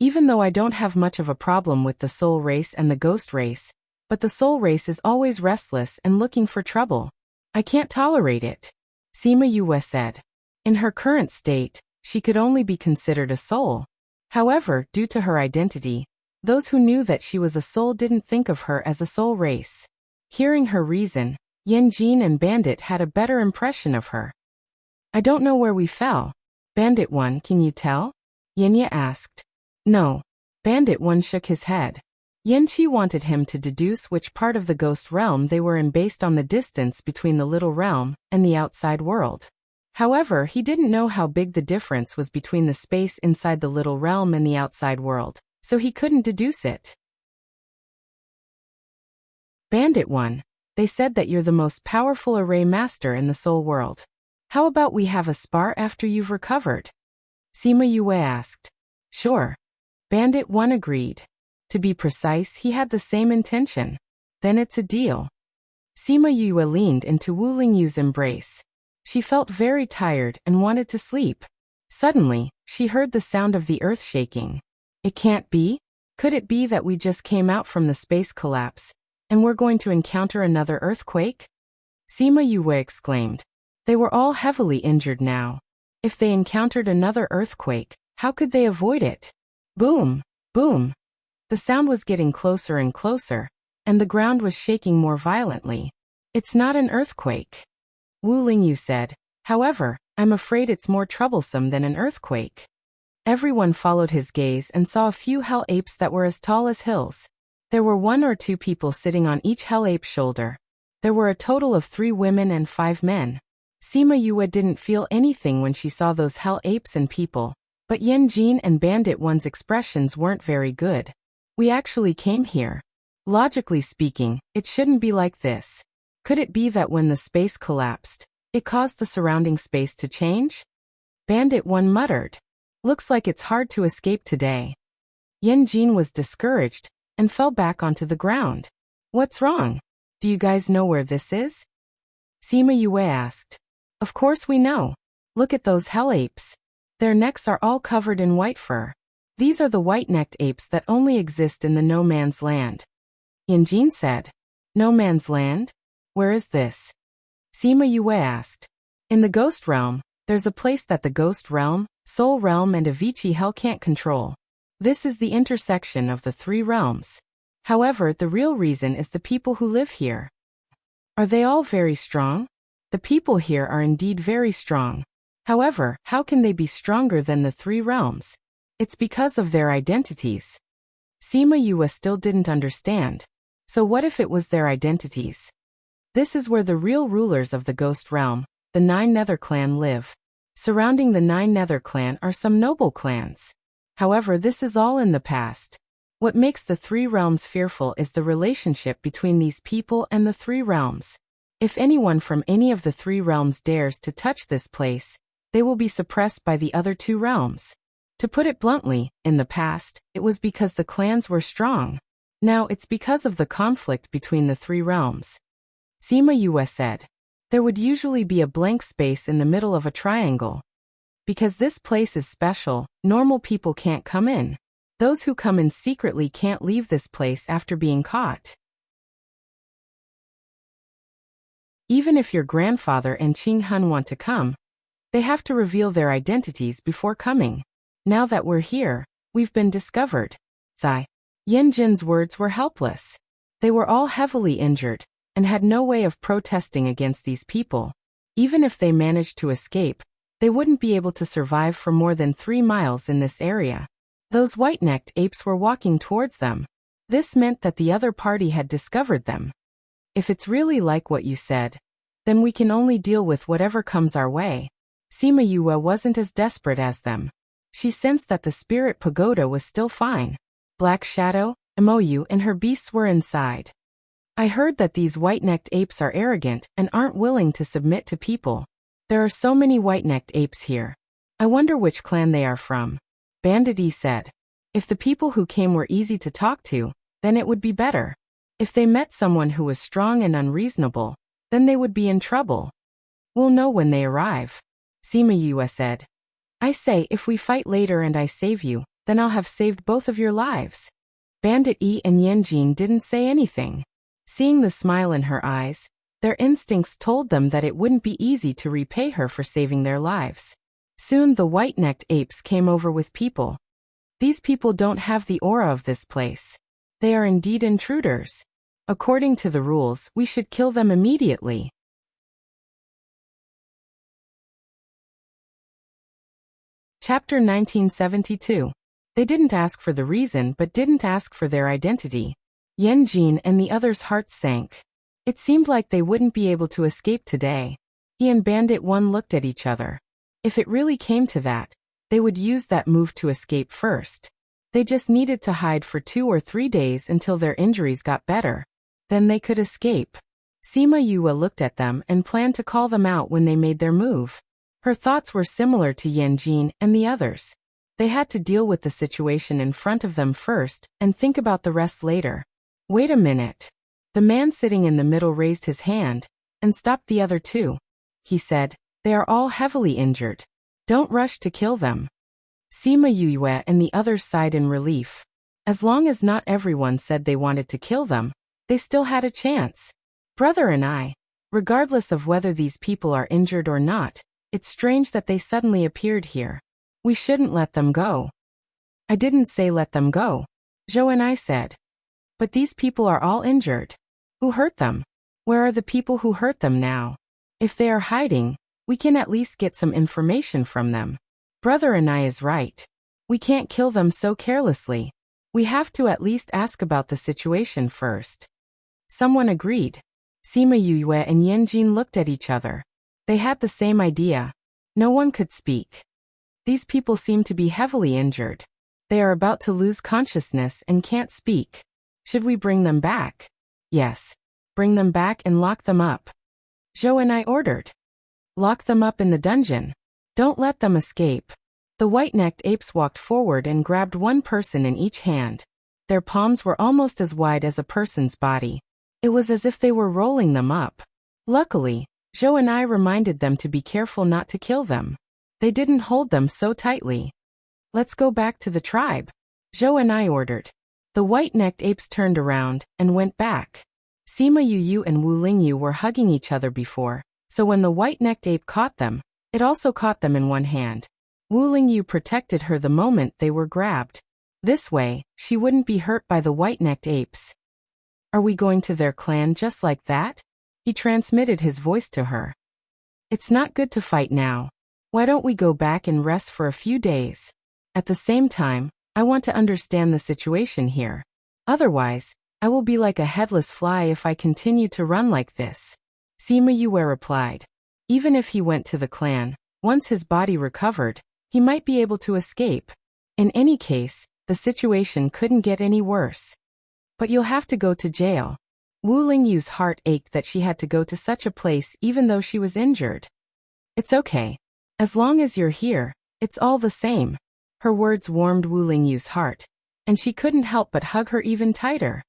Even though I don't have much of a problem with the soul race and the ghost race, but the soul race is always restless and looking for trouble. I can't tolerate it. Sima Yue said. In her current state, she could only be considered a soul. However, due to her identity, those who knew that she was a soul didn't think of her as a soul race. Hearing her reason, Yanjin and Bandit had a better impression of her. I don't know where we fell. Bandit 1, can you tell? Yinya asked. No. Bandit 1 shook his head. Yanqi wanted him to deduce which part of the ghost realm they were in based on the distance between the little realm and the outside world. However, he didn't know how big the difference was between the space inside the little realm and the outside world, so he couldn't deduce it. Bandit 1, they said that you're the most powerful array master in the soul world. How about we have a spar after you've recovered? Sima Yue asked. Sure. Bandit 1 agreed. To be precise, he had the same intention. Then it's a deal. Sima Yue leaned into Wu Lingyu's embrace. She felt very tired and wanted to sleep. Suddenly, she heard the sound of the earth shaking. It can't be? Could it be that we just came out from the space collapse, and we're going to encounter another earthquake? Sima Yue exclaimed. They were all heavily injured now. If they encountered another earthquake, how could they avoid it? Boom! Boom! The sound was getting closer and closer, and the ground was shaking more violently. It's not an earthquake. Wu Lingyu said. However, I'm afraid it's more troublesome than an earthquake. Everyone followed his gaze and saw a few hell apes that were as tall as hills. There were 1 or 2 people sitting on each hell ape's shoulder. There were a total of 3 women and 5 men. Sima Yue didn't feel anything when she saw those hell apes and people, but Yanjin and Bandit 1's expressions weren't very good. We actually came here. Logically speaking, it shouldn't be like this. Could it be that when the space collapsed, it caused the surrounding space to change? Bandit 1 muttered. Looks like it's hard to escape today. Yanjin was discouraged and fell back onto the ground. What's wrong? Do you guys know where this is? Sima Yue asked. Of course we know. Look at those hell apes. Their necks are all covered in white fur. These are the white-necked apes that only exist in the no man's land. Yanjin said. No man's land? Where is this? Sima Yue asked. In the ghost realm, there's a place that the ghost realm, soul realm and Avicii hell can't control. This is the intersection of the 3 realms. However, the real reason is the people who live here. Are they all very strong? The people here are indeed very strong. However, how can they be stronger than the 3 realms? It's because of their identities. Sima Yue still didn't understand. So what if it was their identities? This is where the real rulers of the ghost realm, the 9 Nether clan, live. Surrounding the 9 Nether clan are some noble clans. However, this is all in the past. What makes the 3 realms fearful is the relationship between these people and the 3 realms. If anyone from any of the 3 realms dares to touch this place, they will be suppressed by the other 2 realms. To put it bluntly, in the past, it was because the clans were strong. Now it's because of the conflict between the three realms. Sima Yue said. There would usually be a blank space in the middle of a triangle. Because this place is special, normal people can't come in. Those who come in secretly can't leave this place after being caught. Even if your grandfather and Qing Hun want to come, they have to reveal their identities before coming. Now that we're here, we've been discovered. Zai Yanjin's words were helpless. They were all heavily injured and had no way of protesting against these people. Even if they managed to escape, they wouldn't be able to survive for more than 3 miles in this area. Those white-necked apes were walking towards them. This meant that the other party had discovered them. If it's really like what you said, then we can only deal with whatever comes our way. Sima Yue wasn't as desperate as them. She sensed that the spirit pagoda was still fine. Black Shadow, Mou, and her beasts were inside. I heard that these white-necked apes are arrogant and aren't willing to submit to people. There are so many white-necked apes here. I wonder which clan they are from. Bandit E said. If the people who came were easy to talk to, then it would be better. If they met someone who was strong and unreasonable, then they would be in trouble. We'll know when they arrive. Sima Yue said. I say if we fight later and I save you, then I'll have saved both of your lives. Bandit E and Yanjin didn't say anything. Seeing the smile in her eyes, their instincts told them that it wouldn't be easy to repay her for saving their lives. Soon the white-necked apes came over with people. These people don't have the aura of this place. They are indeed intruders. According to the rules, we should kill them immediately. Chapter 1972. They didn't ask for the reason but didn't ask for their identity. Yanjin and the others' hearts sank. It seemed like they wouldn't be able to escape today. He and Bandit 1 looked at each other. If it really came to that, they would use that move to escape first. They just needed to hide for 2 or 3 days until their injuries got better. Then they could escape. Sima Yue looked at them and planned to call them out when they made their move. Her thoughts were similar to Yanjin and the others. They had to deal with the situation in front of them first and think about the rest later. Wait a minute. The man sitting in the middle raised his hand and stopped the other 2. He said, they are all heavily injured. Don't rush to kill them. Sima Yue and the others sighed in relief. As long as not everyone said they wanted to kill them, they still had a chance. Brother and I, regardless of whether these people are injured or not, it's strange that they suddenly appeared here. We shouldn't let them go. I didn't say let them go. Zhou and I said. But these people are all injured. Who hurt them? Where are the people who hurt them now? If they are hiding, we can at least get some information from them. Brother and I is right. We can't kill them so carelessly. We have to at least ask about the situation first. Someone agreed. Sima Yue and Yanjin looked at each other. They had the same idea. No one could speak. These people seem to be heavily injured. They are about to lose consciousness and can't speak. Should we bring them back? Yes. Bring them back and lock them up. Zhou and I ordered. Lock them up in the dungeon. Don't let them escape. The white-necked apes walked forward and grabbed one person in each hand. Their palms were almost as wide as a person's body. It was as if they were rolling them up. Luckily, Zhou and I reminded them to be careful not to kill them. They didn't hold them so tightly. Let's go back to the tribe. Zhou and I ordered. The white-necked apes turned around and went back. Sima Yue and Wu Lingyu were hugging each other before, so when the white-necked ape caught them, it also caught them in one hand. Wu Lingyu protected her the moment they were grabbed. This way, she wouldn't be hurt by the white-necked apes. Are we going to their clan just like that? He transmitted his voice to her. It's not good to fight now. Why don't we go back and rest for a few days? At the same time, I want to understand the situation here. Otherwise, I will be like a headless fly if I continue to run like this. Sima Yue replied. Even if he went to the clan, once his body recovered, he might be able to escape. In any case, the situation couldn't get any worse. But you'll have to go to jail. Wu Lingyu's heart ached that she had to go to such a place even though she was injured. It's okay. As long as you're here, it's all the same. Her words warmed Wu Lingyu's heart, and she couldn't help but hug her even tighter.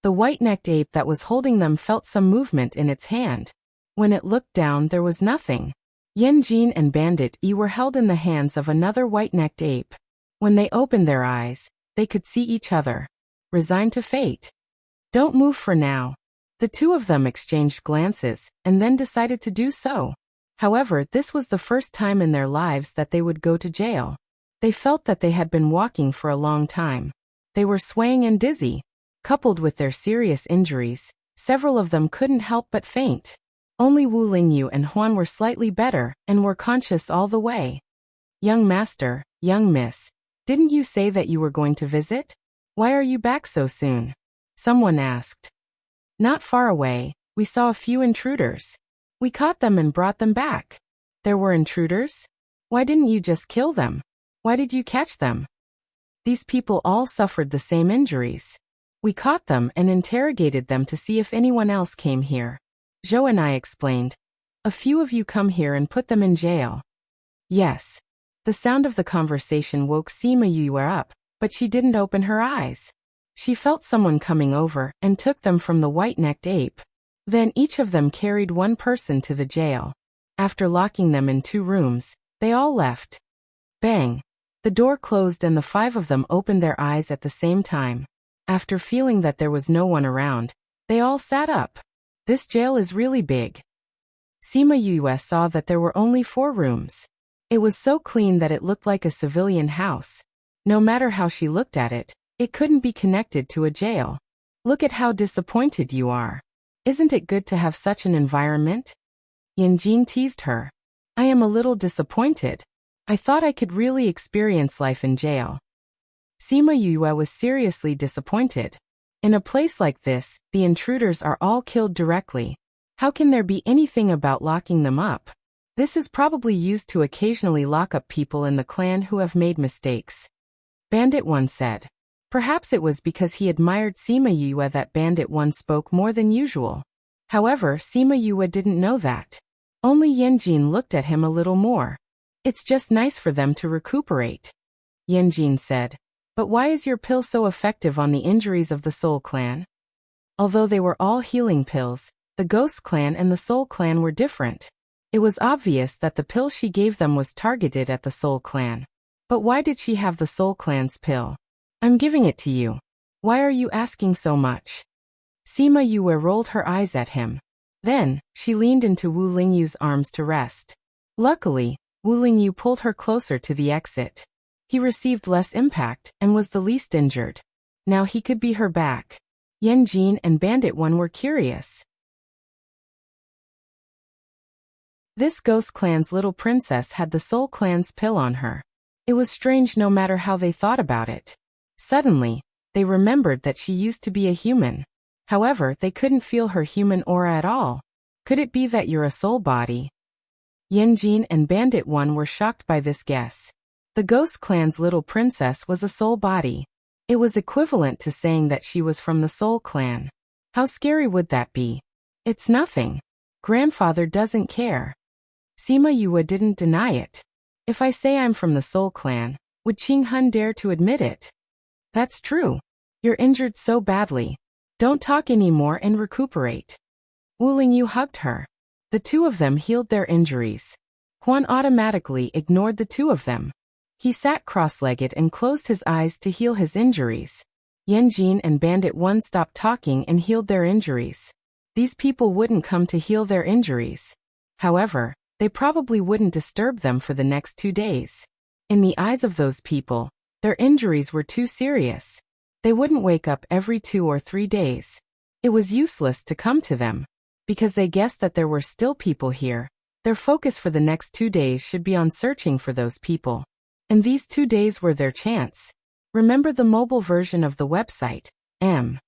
The white-necked ape that was holding them felt some movement in its hand. When it looked down, there was nothing. Yanjin and Bandit E were held in the hands of another white-necked ape. When they opened their eyes, they could see each other. Resigned to fate. Don't move for now. The two of them exchanged glances, and then decided to do so. However, this was the first time in their lives that they would go to jail. They felt that they had been walking for a long time. They were swaying and dizzy. Coupled with their serious injuries, several of them couldn't help but faint. Only Wu Lingyu and Huan were slightly better, and were conscious all the way. Young master, young miss, didn't you say that you were going to visit? Why are you back so soon? Someone asked. Not far away, we saw a few intruders. We caught them and brought them back. There were intruders? Why didn't you just kill them? Why did you catch them? These people all suffered the same injuries. We caught them and interrogated them to see if anyone else came here. Zhou and I explained. A few of you come here and put them in jail. Yes. The sound of the conversation woke Sima Yue up, but she didn't open her eyes. She felt someone coming over and took them from the white-necked ape. Then each of them carried one person to the jail. After locking them in 2 rooms, they all left. Bang! The door closed and the 5 of them opened their eyes at the same time. After feeling that there was no one around, they all sat up. This jail is really big. Sima Yue saw that there were only 4 rooms. It was so clean that it looked like a civilian house. No matter how she looked at it, it couldn't be connected to a jail. Look at how disappointed you are. Isn't it good to have such an environment? Yanjin teased her. I am a little disappointed. I thought I could really experience life in jail. Sima Yue was seriously disappointed. In a place like this, the intruders are all killed directly. How can there be anything about locking them up? This is probably used to occasionally lock up people in the clan who have made mistakes. Bandit 1 said. Perhaps it was because he admired Sima Yue that Bandit 1 spoke more than usual. However, Sima Yue didn't know that. Only Yanjin looked at him a little more. It's just nice for them to recuperate. Yanjin said. But why is your pill so effective on the injuries of the Soul Clan? Although they were all healing pills, the Ghost Clan and the Soul Clan were different. It was obvious that the pill she gave them was targeted at the Soul Clan. But why did she have the Soul Clan's pill? I'm giving it to you. Why are you asking so much? Sima Yue rolled her eyes at him. Then, she leaned into Wu Lingyu's arms to rest. Luckily, Wu Lingyu pulled her closer to the exit. He received less impact and was the least injured. Now he could be her back. Yanjin and Bandit 1 were curious. This Ghost Clan's little princess had the Soul Clan's pill on her. It was strange no matter how they thought about it. Suddenly, they remembered that she used to be a human. However, they couldn't feel her human aura at all. Could it be that you're a soul body? Yanjin and Bandit 1 were shocked by this guess. The Ghost Clan's little princess was a soul body. It was equivalent to saying that she was from the Soul Clan. How scary would that be? It's nothing. Grandfather doesn't care. Sima Yue didn't deny it. If I say I'm from the Soul Clan, would Qing Hun dare to admit it? That's true. You're injured so badly. Don't talk anymore and recuperate. Wu Lingyu hugged her. The 2 of them healed their injuries. Huan automatically ignored the 2 of them. He sat cross-legged and closed his eyes to heal his injuries. Yanjin and Bandit 1 stopped talking and healed their injuries. These people wouldn't come to heal their injuries. However, they probably wouldn't disturb them for the next 2 days. In the eyes of those people, their injuries were too serious. They wouldn't wake up every 2 or 3 days. It was useless to come to them. Because they guessed that there were still people here, their focus for the next 2 days should be on searching for those people. And these 2 days were their chance. Remember the mobile version of the website, M.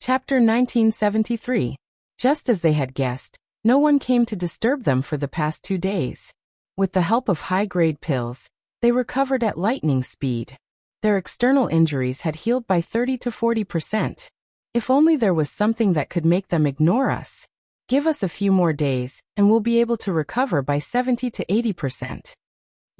Chapter 1973. Just as they had guessed, no one came to disturb them for the past 2 days. With the help of high-grade pills, they recovered at lightning speed. Their external injuries had healed by 30 to 40%. If only there was something that could make them ignore us. Give us a few more days, and we'll be able to recover by 70 to 80%.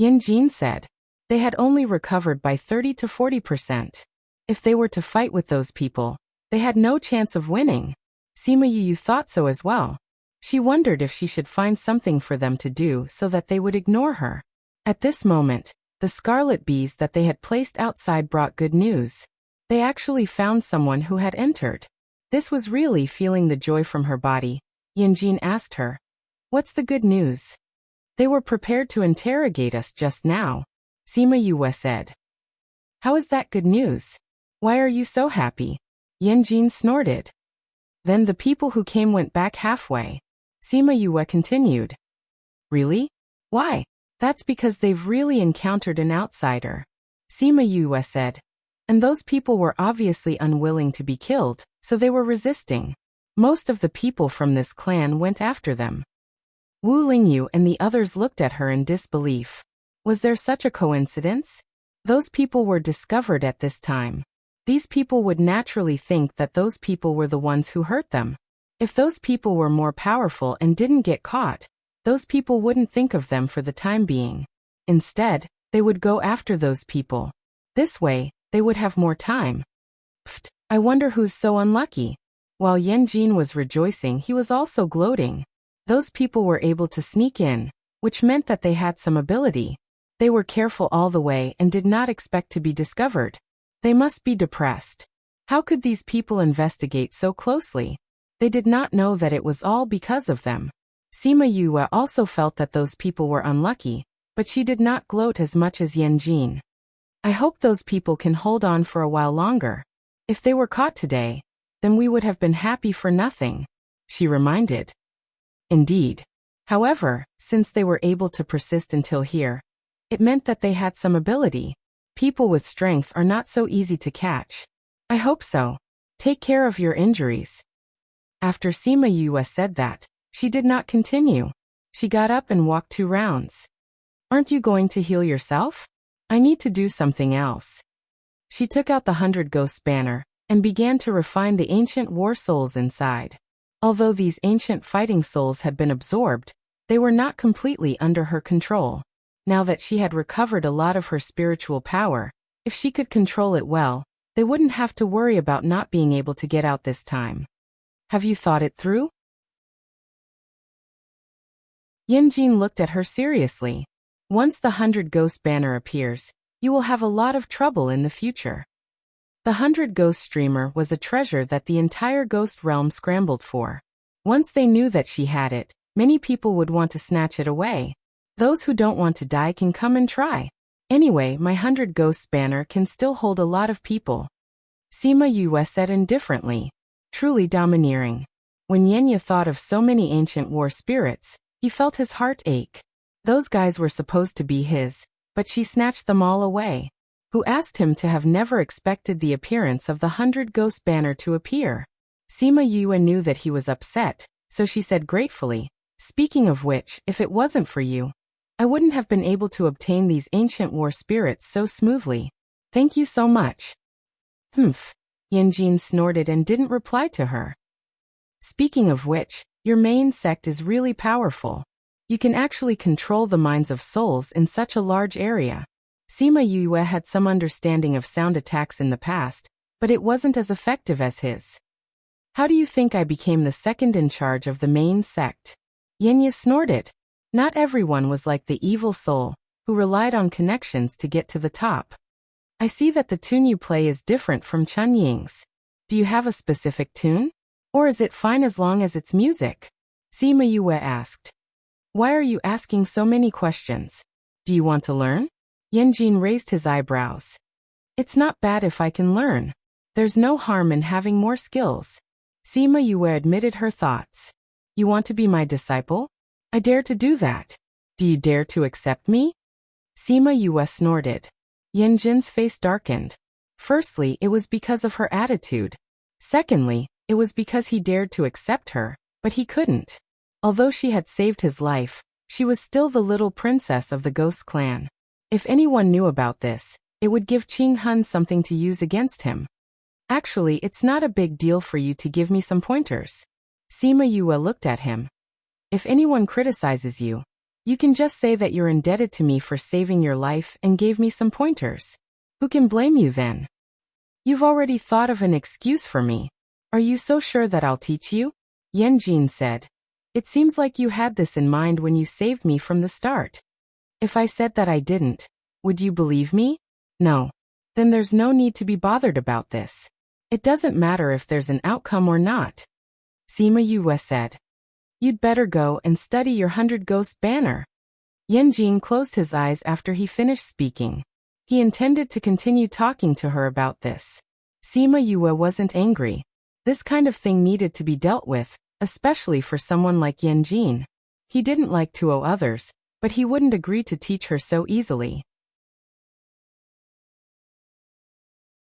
Yanjin said. They had only recovered by 30 to 40%. If they were to fight with those people, they had no chance of winning. Sima Yu thought so as well. She wondered if she should find something for them to do so that they would ignore her. At this moment, the scarlet bees that they had placed outside brought good news. They actually found someone who had entered. This was really feeling the joy from her body. Yanjin asked her, "What's the good news?" "They were prepared to interrogate us just now," Sima Yu said. "How is that good news? Why are you so happy?" Yanjin snorted. "Then the people who came went back halfway," Sima Yu continued. "Really? Why?" "That's because they've really encountered an outsider," Sima Yu said. "And those people were obviously unwilling to be killed, so they were resisting. Most of the people from this clan went after them." Wu Lingyu and the others looked at her in disbelief. Was there such a coincidence? Those people were discovered at this time. These people would naturally think that those people were the ones who hurt them. If those people were more powerful and didn't get caught, those people wouldn't think of them for the time being. Instead, they would go after those people. This way, they would have more time. Pfft, I wonder who's so unlucky. While Yanjin was rejoicing, he was also gloating. Those people were able to sneak in, which meant that they had some ability. They were careful all the way and did not expect to be discovered. They must be depressed. How could these people investigate so closely? They did not know that it was all because of them. Sima Yu also felt that those people were unlucky, but she did not gloat as much as Yanjin. "I hope those people can hold on for a while longer. If they were caught today, then we would have been happy for nothing," she reminded. Indeed. However, since they were able to persist until here, it meant that they had some ability. People with strength are not so easy to catch. "I hope so. Take care of your injuries." After Sima Yu said that, she did not continue. She got up and walked 2 rounds. "Aren't you going to heal yourself? I need to do something else." She took out the 100 Ghosts banner and began to refine the ancient war souls inside. Although these ancient fighting souls had been absorbed, they were not completely under her control. Now that she had recovered a lot of her spiritual power, if she could control it well, they wouldn't have to worry about not being able to get out this time. "Have you thought it through?" Yanjin looked at her seriously. "Once the 100 Ghost banner appears, you will have a lot of trouble in the future." The 100 Ghost streamer was a treasure that the entire ghost realm scrambled for. Once they knew that she had it, many people would want to snatch it away. Those who don't want to die can come and try. Anyway, my 100 Ghosts banner can still hold a lot of people. Sima Yu said indifferently. Truly domineering. When Yenya thought of so many ancient war spirits, he felt his heart ache. Those guys were supposed to be his, but she snatched them all away. Who asked him to have never expected the appearance of the 100 Ghost banner to appear. Sima Yu knew that he was upset, so she said gratefully, "Speaking of which, if it wasn't for you, I wouldn't have been able to obtain these ancient war spirits so smoothly. Thank you so much." "Humph." Yanjin snorted and didn't reply to her. "Speaking of which, your main sect is really powerful. You can actually control the minds of souls in such a large area." Sima Yu had some understanding of sound attacks in the past, but it wasn't as effective as his. "How do you think I became the second in charge of the main sect?" Yenya snorted. Not everyone was like the evil soul, who relied on connections to get to the top. "I see that the tune you play is different from Chun Ying's. Do you have a specific tune? Or is it fine as long as it's music?" Sima Yu asked. "Why are you asking so many questions? Do you want to learn?" Yanjin raised his eyebrows. "It's not bad if I can learn. There's no harm in having more skills." Sima Yu admitted her thoughts. "You want to be my disciple? I dare to do that. Do you dare to accept me?" Sima Yu snorted. Yanjin's face darkened. Firstly, it was because of her attitude. Secondly, it was because he dared to accept her, but he couldn't. Although she had saved his life, she was still the little princess of the Ghost clan. If anyone knew about this, it would give Qing Hun something to use against him. "Actually, it's not a big deal for you to give me some pointers." Sima Yu looked at him. "If anyone criticizes you, You can just say that you're indebted to me for saving your life and gave me some pointers. Who can blame you then? You've already thought of an excuse for me. Are you so sure that I'll teach you? Yanjin said. It seems like you had this in mind when you saved me from the start. If I said that I didn't, would you believe me? No. Then there's no need to be bothered about this. It doesn't matter if there's an outcome or not. Sima Yue said. You'd better go and study your 100 Ghost banner. Yanjin closed his eyes after he finished speaking. He intended to continue talking to her about this. Sima Yue wasn't angry. This kind of thing needed to be dealt with, especially for someone like Yanjin. He didn't like to owe others, but he wouldn't agree to teach her so easily.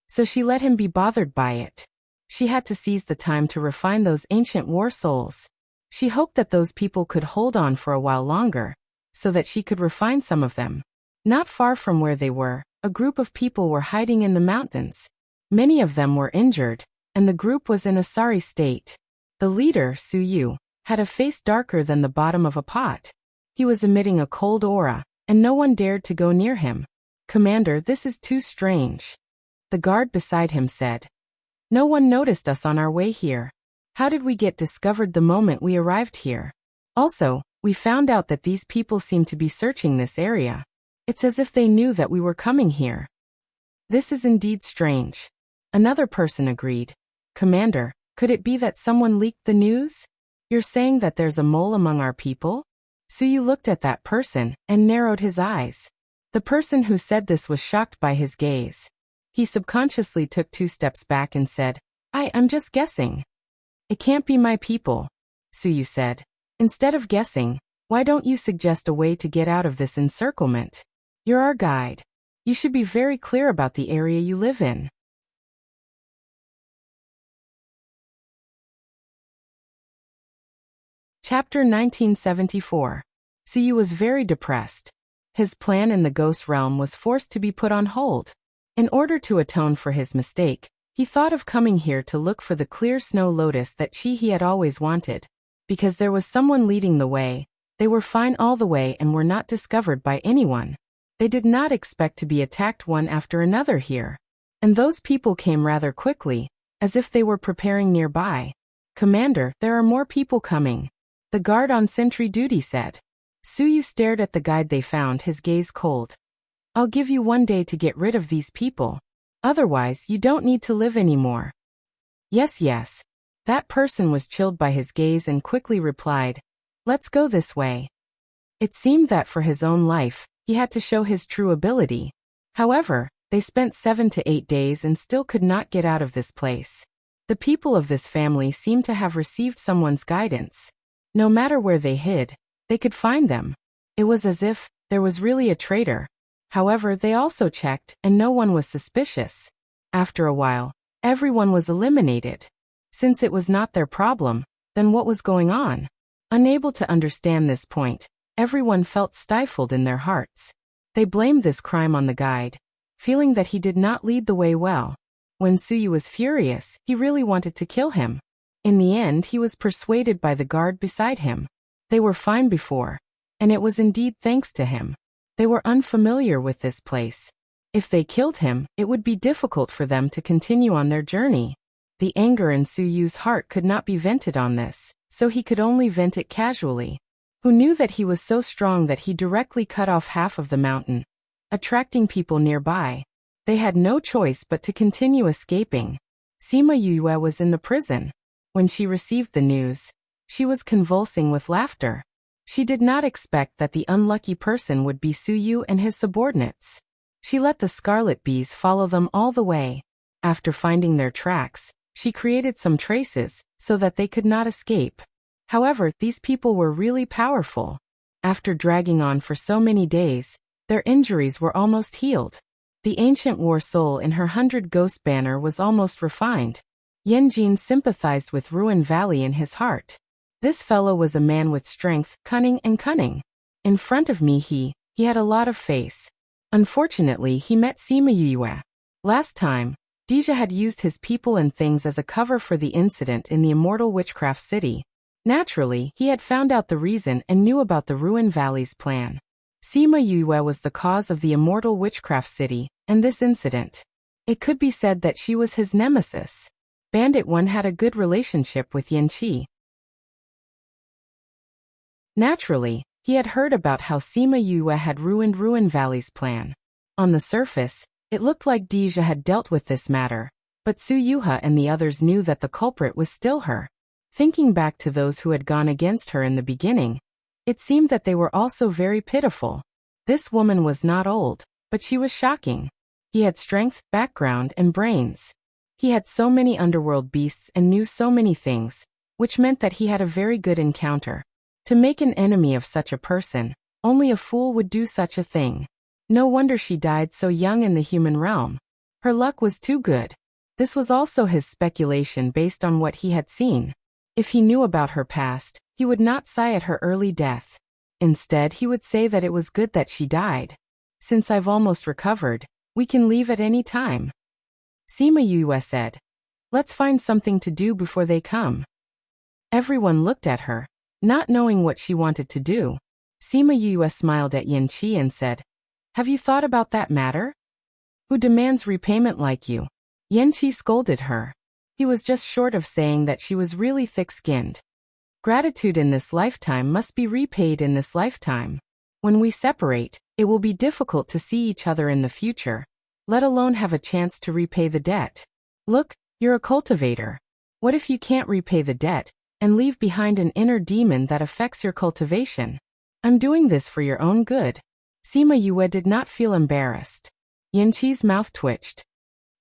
So she let him be bothered by it. She had to seize the time to refine those ancient war souls. She hoped that those people could hold on for a while longer, so that she could refine some of them. Not far from where they were, a group of people were hiding in the mountains. Many of them were injured, and the group was in a sorry state. The leader, Su Yu, had a face darker than the bottom of a pot. He was emitting a cold aura, and no one dared to go near him. Commander, this is too strange. The guard beside him said. No one noticed us on our way here. How did we get discovered the moment we arrived here? Also, we found out that these people seem to be searching this area. It's as if they knew that we were coming here. This is indeed strange. Another person agreed. Commander, could it be that someone leaked the news? You're saying that there's a mole among our people? Suyu looked at that person and narrowed his eyes. The person who said this was shocked by his gaze. He subconsciously took 2 steps back and said, I'm just guessing. It can't be my people, Suyu said. Instead of guessing, why don't you suggest a way to get out of this encirclement? You're our guide. You should be very clear about the area you live in. Chapter 1974. Suyu was very depressed. His plan in the ghost realm was forced to be put on hold. In order to atone for his mistake, he thought of coming here to look for the clear snow lotus that he had always wanted. Because there was someone leading the way, they were fine all the way and were not discovered by anyone. They did not expect to be attacked one after another here. And those people came rather quickly, as if they were preparing nearby. Commander, there are more people coming. The guard on sentry duty said. Suyu stared at the guide they found, his gaze cold. I'll give you 1 day to get rid of these people. Otherwise, you don't need to live anymore. Yes. That person was chilled by his gaze and quickly replied, Let's go this way. It seemed that for his own life, he had to show his true ability. However, they spent 7 to 8 days and still could not get out of this place. The people of this family seemed to have received someone's guidance. No matter where they hid, they could find them. It was as if there was really a traitor. However, they also checked, and no one was suspicious. After a while, everyone was eliminated. Since it was not their problem, then what was going on? Unable to understand this point, everyone felt stifled in their hearts. They blamed this crime on the guide, feeling that he did not lead the way well. When Suyu was furious, he really wanted to kill him. In the end, he was persuaded by the guard beside him. They were fine before, and it was indeed thanks to him. They were unfamiliar with this place. If they killed him, it would be difficult for them to continue on their journey. The anger in Suyu's heart could not be vented on this, so he could only vent it casually. Who knew that he was so strong that he directly cut off half of the mountain, attracting people nearby. They had no choice but to continue escaping. Sima Yue was in the prison. When she received the news, she was convulsing with laughter. She did not expect that the unlucky person would be Suyu and his subordinates. She let the scarlet bees follow them all the way. After finding their tracks, she created some traces so that they could not escape. However, these people were really powerful. After dragging on for so many days, their injuries were almost healed. The ancient war soul in her 100 Ghost banner was almost refined. Yanjin sympathized with Ruin Valley in his heart. This fellow was a man with strength, cunning. In front of me he had a lot of face. Unfortunately, he met Sima Yue. Last time, Deja had used his people and things as a cover for the incident in the Immortal Witchcraft City. Naturally, he had found out the reason and knew about the Ruin Valley's plan. Sima Yue was the cause of the immortal witchcraft city, and this incident. It could be said that she was his nemesis. Bandit 1 had a good relationship with Yan Qi. Naturally, he had heard about how Sima Yue had ruined Ruin Valley's plan. On the surface, it looked like Deja had dealt with this matter, but Su Yuha and the others knew that the culprit was still her. Thinking back to those who had gone against her in the beginning, it seemed that they were also very pitiful. This woman was not old, but she was shocking. He had strength, background, and brains. He had so many underworld beasts and knew so many things, which meant that he had a very good encounter. To make an enemy of such a person, only a fool would do such a thing. No wonder she died so young in the human realm. Her luck was too good. This was also his speculation based on what he had seen. If he knew about her past, he would not sigh at her early death. Instead, he would say that it was good that she died. Since I've almost recovered, we can leave at any time. Sima Yue said. Let's find something to do before they come. Everyone looked at her, not knowing what she wanted to do. Sima Yue smiled at Yan Qi and said, Have you thought about that matter? Who demands repayment like you? Yan Qi scolded her. He was just short of saying that she was really thick-skinned. Gratitude in this lifetime must be repaid in this lifetime. When we separate, it will be difficult to see each other in the future, let alone have a chance to repay the debt. Look, you're a cultivator. What if you can't repay the debt, and leave behind an inner demon that affects your cultivation? I'm doing this for your own good. Sima Yue did not feel embarrassed. Yan Qi's mouth twitched.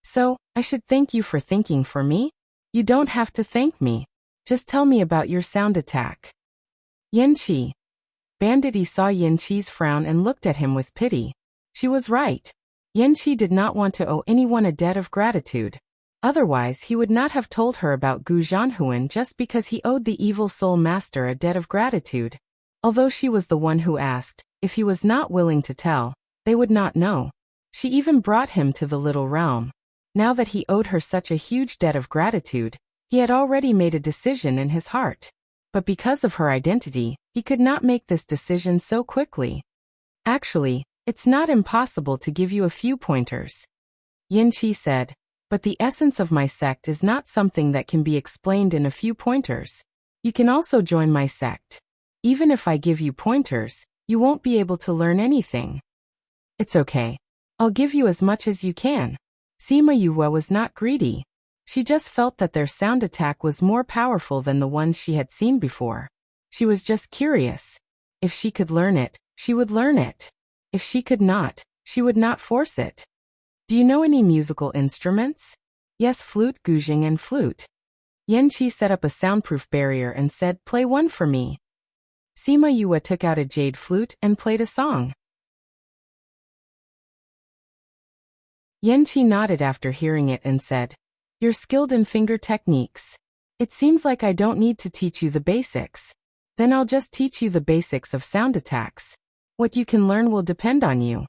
So, I should thank you for thinking for me? You don't have to thank me. Just tell me about your sound attack. Yan Qi. Bandit saw Yan Qi's frown and looked at him with pity. She was right. Yan Qi did not want to owe anyone a debt of gratitude. Otherwise, he would not have told her about Gu Zhanhuan just because he owed the evil soul master a debt of gratitude. Although she was the one who asked, if he was not willing to tell, they would not know. She even brought him to the little realm. Now that he owed her such a huge debt of gratitude, he had already made a decision in his heart. But because of her identity, he could not make this decision so quickly. Actually, it's not impossible to give you a few pointers. Yan Qi said, but the essence of my sect is not something that can be explained in a few pointers. You can also join my sect. Even if I give you pointers, you won't be able to learn anything. It's okay. I'll give you as much as you can. Sima Yue was not greedy. She just felt that their sound attack was more powerful than the ones she had seen before. She was just curious. If she could learn it, she would learn it. If she could not, she would not force it. Do you know any musical instruments? Yes, flute, guzheng, and flute. Yan Qi set up a soundproof barrier and said, Play one for me. Sima Yue took out a jade flute and played a song. Yan Qi nodded after hearing it and said, You're skilled in finger techniques. It seems like I don't need to teach you the basics. Then I'll just teach you the basics of sound attacks. What you can learn will depend on you.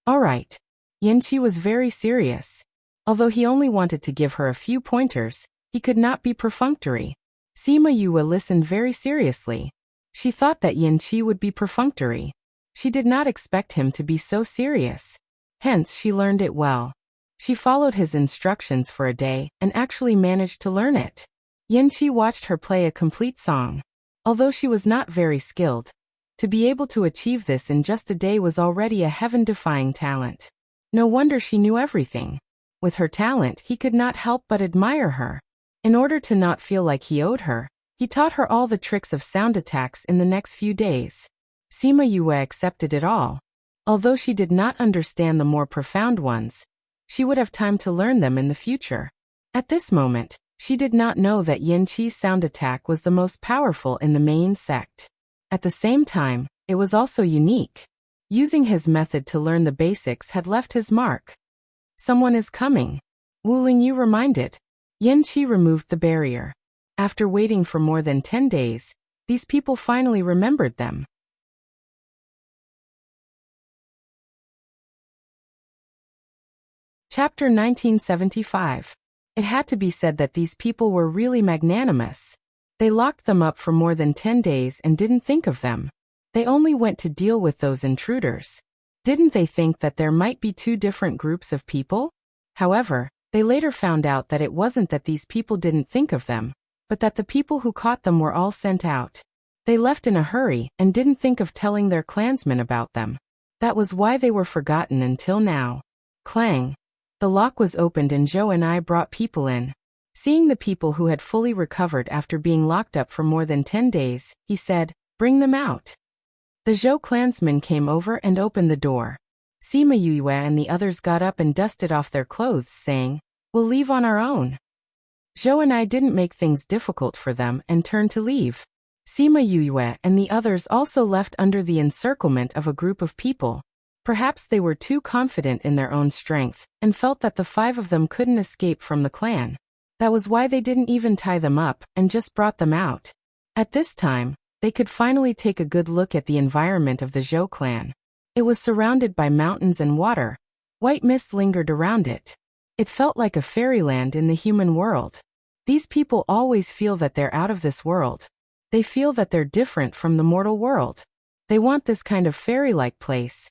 All right. Yan Qi was very serious. Although he only wanted to give her a few pointers, he could not be perfunctory. Sima Yue listened very seriously. She thought that Yan Qi would be perfunctory. She did not expect him to be so serious. Hence, she learned it well. She followed his instructions for a day and actually managed to learn it. Yan Qi watched her play a complete song. Although she was not very skilled, to be able to achieve this in just a day was already a heaven-defying talent. No wonder she knew everything. With her talent, he could not help but admire her. In order to not feel like he owed her, he taught her all the tricks of sound attacks in the next few days. Sima Yue accepted it all. Although she did not understand the more profound ones, she would have time to learn them in the future. At this moment, she did not know that Yan Qi's sound attack was the most powerful in the main sect. At the same time, it was also unique. Using his method to learn the basics had left his mark. Someone is coming. Wu Lingyu reminded. Yan Qi removed the barrier. After waiting for more than 10 days, these people finally remembered them. Chapter 1975. It had to be said that these people were really magnanimous. They locked them up for more than 10 days and didn't think of them. They only went to deal with those intruders. Didn't they think that there might be two different groups of people? However, they later found out that it wasn't that these people didn't think of them, but that the people who caught them were all sent out. They left in a hurry and didn't think of telling their clansmen about them. That was why they were forgotten until now. Clang. The lock was opened and Joe and I brought people in. Seeing the people who had fully recovered after being locked up for more than 10 days, he said, "Bring them out." The Zhou clansmen came over and opened the door. Sima Yue and the others got up and dusted off their clothes, saying, "We'll leave on our own." Zhou and I didn't make things difficult for them and turned to leave. Sima Yue and the others also left under the encirclement of a group of people. Perhaps they were too confident in their own strength and felt that the 5 of them couldn't escape from the clan. That was why they didn't even tie them up and just brought them out. At this time, they could finally take a good look at the environment of the Zhou clan. It was surrounded by mountains and water. White mist lingered around it. It felt like a fairyland in the human world. These people always feel that they're out of this world. They feel that they're different from the mortal world. They want this kind of fairy-like place.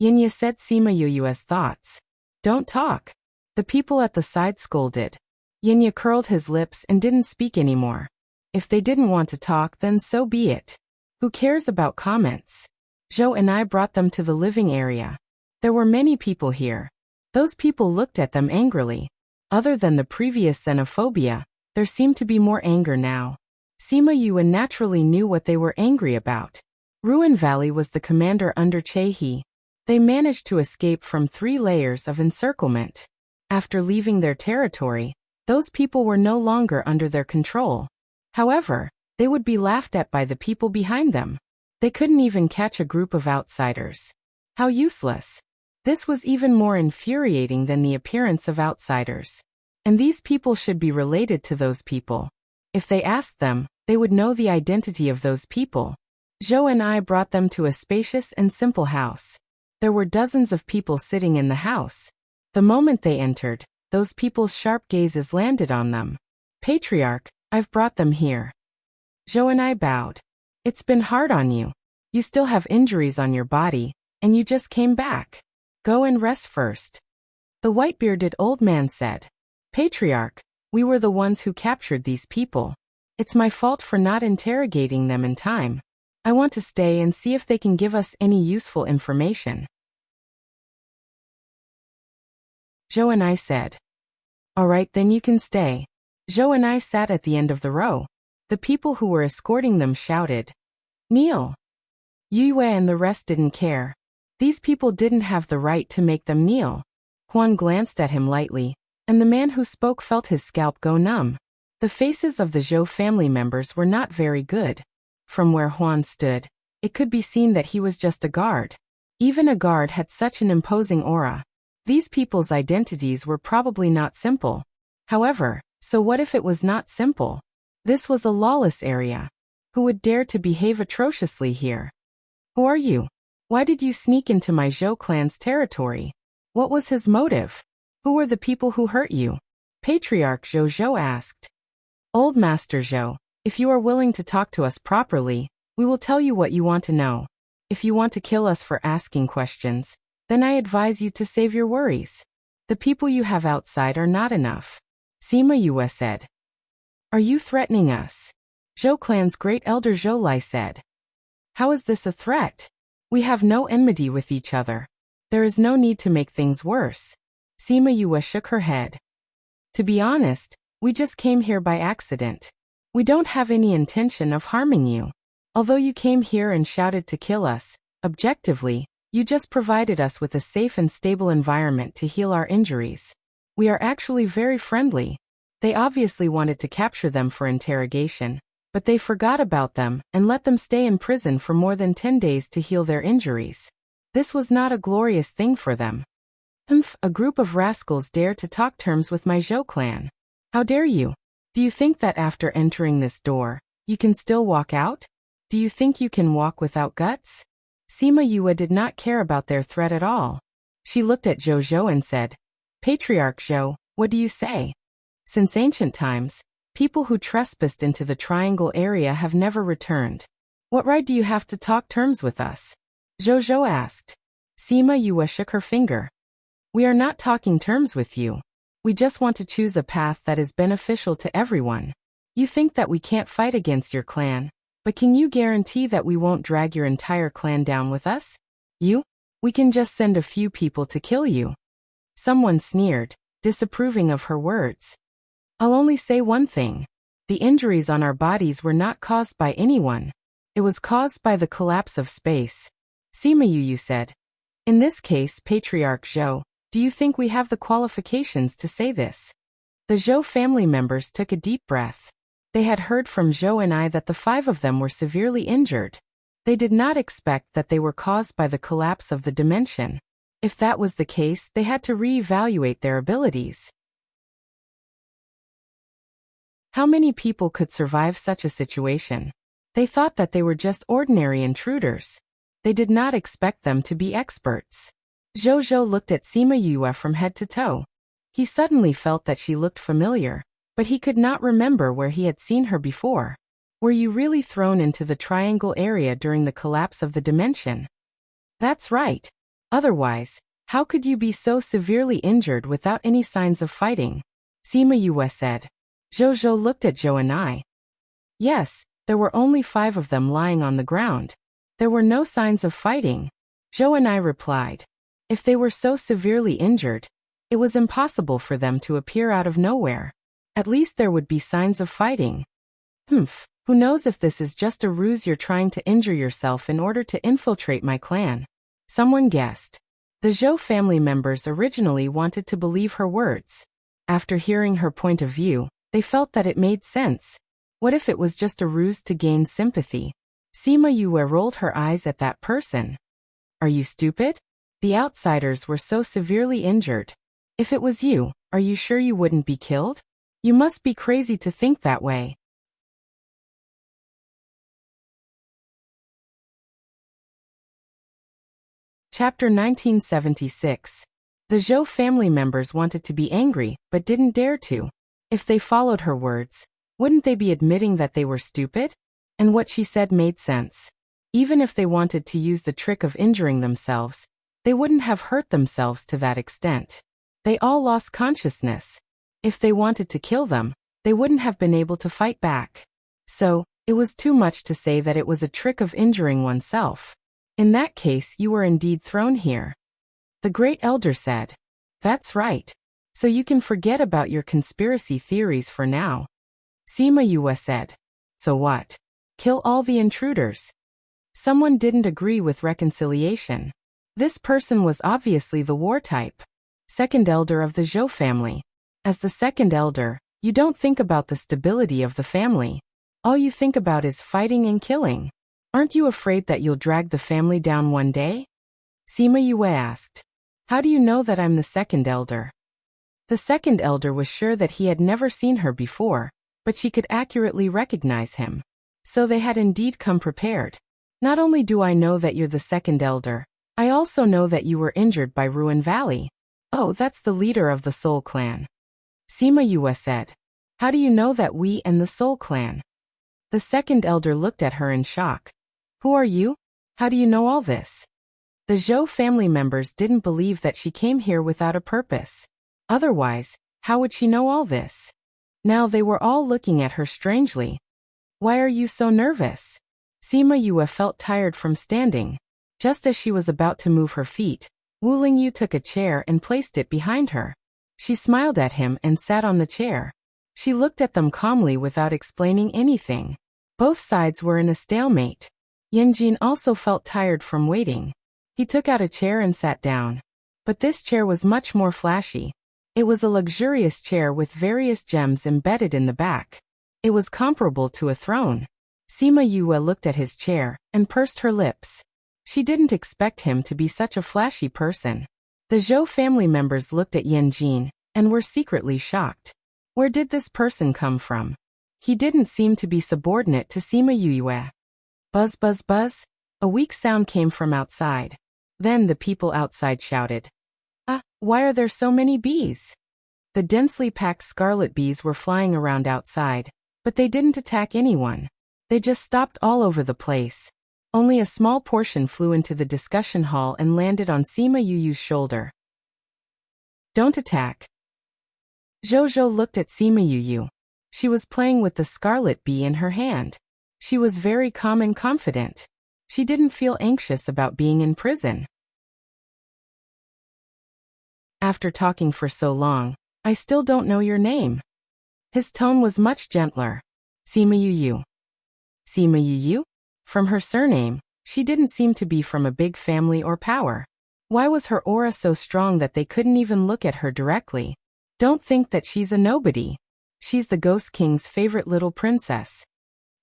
Yinya said Sima Yu's thoughts. "Don't talk." The people at the side scolded. Yinya curled his lips and didn't speak anymore. If they didn't want to talk, then so be it. Who cares about comments? Zhou and I brought them to the living area. There were many people here. Those people looked at them angrily. Other than the previous xenophobia, there seemed to be more anger now. Sima Yue naturally knew what they were angry about. Ruin Valley was the commander under Che-He. They managed to escape from 3 layers of encirclement. After leaving their territory, those people were no longer under their control. However, they would be laughed at by the people behind them. They couldn't even catch a group of outsiders. How useless. This was even more infuriating than the appearance of outsiders. And these people should be related to those people. If they asked them, they would know the identity of those people. Zhou and I brought them to a spacious and simple house. There were dozens of people sitting in the house. The moment they entered, those people's sharp gazes landed on them. "Patriarch, I've brought them here." Zhou and I bowed. "It's been hard on you. You still have injuries on your body, and you just came back. Go and rest first." The white-bearded old man said, "Patriarch, we were the ones who captured these people. It's my fault for not interrogating them in time. I want to stay and see if they can give us any useful information." Zhou and I said, "All right, then you can stay." Zhou and I sat at the end of the row. The people who were escorting them shouted, "Kneel." Yue and the rest didn't care. These people didn't have the right to make them kneel. Huan glanced at him lightly, and the man who spoke felt his scalp go numb. The faces of the Zhou family members were not very good. From where Huan stood, it could be seen that he was just a guard. Even a guard had such an imposing aura. These people's identities were probably not simple. However, so what if it was not simple? This was a lawless area. Who would dare to behave atrociously here? "Who are you? Why did you sneak into my Zhou clan's territory? What was his motive? Who were the people who hurt you?" Patriarch Zhou asked. "Old Master Zhou, if you are willing to talk to us properly, we will tell you what you want to know. If you want to kill us for asking questions, then I advise you to save your worries. The people you have outside are not enough." Sima Yue said. "Are you threatening us?" Zhou clan's great elder Zhou Lai said. "How is this a threat? We have no enmity with each other. There is no need to make things worse." Sima Yue shook her head. "To be honest, we just came here by accident. We don't have any intention of harming you. Although you came here and shouted to kill us, objectively, you just provided us with a safe and stable environment to heal our injuries. We are actually very friendly." They obviously wanted to capture them for interrogation, but they forgot about them and let them stay in prison for more than 10 days to heal their injuries. This was not a glorious thing for them. A group of rascals dare to talk terms with my Zhou clan. How dare you? Do you think that after entering this door, you can still walk out? Do you think you can walk without guts? Sima Yue did not care about their threat at all. She looked at Zhou and said, "Patriarch Zhou, what do you say? Since ancient times, People who trespassed into the triangle area have never returned. What right do you have to talk terms with us? Zhou asked. Sima Yue shook her finger. We are not talking terms with you. We just want to choose a path that is beneficial to everyone. You think that we can't fight against your clan, but can you guarantee that we won't drag your entire clan down with us? We can just send a few people to kill you. Someone sneered, disapproving of her words. I'll only say one thing. The injuries on our bodies were not caused by anyone. It was caused by the collapse of space. Sima Yu said. In this case, Patriarch Zhou, do you think we have the qualifications to say this? The Zhou family members took a deep breath. They had heard from Zhou and I that the 5 of them were severely injured. They did not expect that they were caused by the collapse of the dimension. If that was the case, they had to re-evaluate their abilities. How many people could survive such a situation? They thought that they were just ordinary intruders. They did not expect them to be experts. Zhou looked at Sima Yue from head to toe. He suddenly felt that she looked familiar, but he could not remember where he had seen her before. Were you really thrown into the triangle area during the collapse of the dimension? That's right. Otherwise, how could you be so severely injured without any signs of fighting? Sima Yue said. Zhou looked at Zhou and I. Yes, there were only 5 of them lying on the ground. There were no signs of fighting. Zhou and I replied. If they were so severely injured, it was impossible for them to appear out of nowhere. At least there would be signs of fighting. Who knows if this is just a ruse you're trying to injure yourself in order to infiltrate my clan? Someone guessed. The Zhou family members originally wanted to believe her words. After hearing her point of view, they felt that it made sense. What if it was just a ruse to gain sympathy? Sima Yue rolled her eyes at that person. Are you stupid? The outsiders were so severely injured. If it was you, are you sure you wouldn't be killed? You must be crazy to think that way. Chapter 1976. The Zhou family members wanted to be angry, but didn't dare to. If they followed her words, wouldn't they be admitting that they were stupid? And what she said made sense. Even if they wanted to use the trick of injuring themselves, they wouldn't have hurt themselves to that extent. They all lost consciousness. If they wanted to kill them, they wouldn't have been able to fight back. So, it was too much to say that it was a trick of injuring oneself. In that case, you were indeed thrown here. The Great Elder said. That's right. So you can forget about your conspiracy theories for now. Sima Yue said. So what? Kill all the intruders. Someone didn't agree with reconciliation. This person was obviously the war type. Second elder of the Zhou family. As the second elder, you don't think about the stability of the family. All you think about is fighting and killing. Aren't you afraid that you'll drag the family down one day? Sima Yue asked. How do you know that I'm the second elder? The second elder was sure that he had never seen her before, but she could accurately recognize him. So they had indeed come prepared. Not only do I know that you're the second elder, I also know that you were injured by Ruin Valley. Oh, that's the leader of the Soul Clan. Sima Yue said. How do you know that we and the Soul Clan? The second elder looked at her in shock. Who are you? How do you know all this? The Zhou family members didn't believe that she came here without a purpose. Otherwise, how would she know all this? Now they were all looking at her strangely. Why are you so nervous? Sima Yue felt tired from standing. Just as she was about to move her feet, Wu Lingyu took a chair and placed it behind her. She smiled at him and sat on the chair. She looked at them calmly without explaining anything. Both sides were in a stalemate. Yanjin also felt tired from waiting. He took out a chair and sat down. But this chair was much more flashy. It was a luxurious chair with various gems embedded in the back. It was comparable to a throne. Sima Yue looked at his chair and pursed her lips. She didn't expect him to be such a flashy person. The Zhou family members looked at Yanjin and were secretly shocked. Where did this person come from? He didn't seem to be subordinate to Sima Yue. Buzz buzz buzz. A weak sound came from outside. Then the people outside shouted. Why are there so many bees? The densely packed scarlet bees were flying around outside, but they didn't attack anyone. They just stopped all over the place. Only a small portion flew into the discussion hall and landed on Sima Yuyu's shoulder. Don't attack. Zhou looked at Sima Yuyu. She was playing with the scarlet bee in her hand. She was very calm and confident. She didn't feel anxious about being in prison. After talking for so long, I still don't know your name. His tone was much gentler. Sima Yuyu. Sima Yuyu? From her surname, she didn't seem to be from a big family or power. Why was her aura so strong that they couldn't even look at her directly? Don't think that she's a nobody. She's the Ghost King's favorite little princess.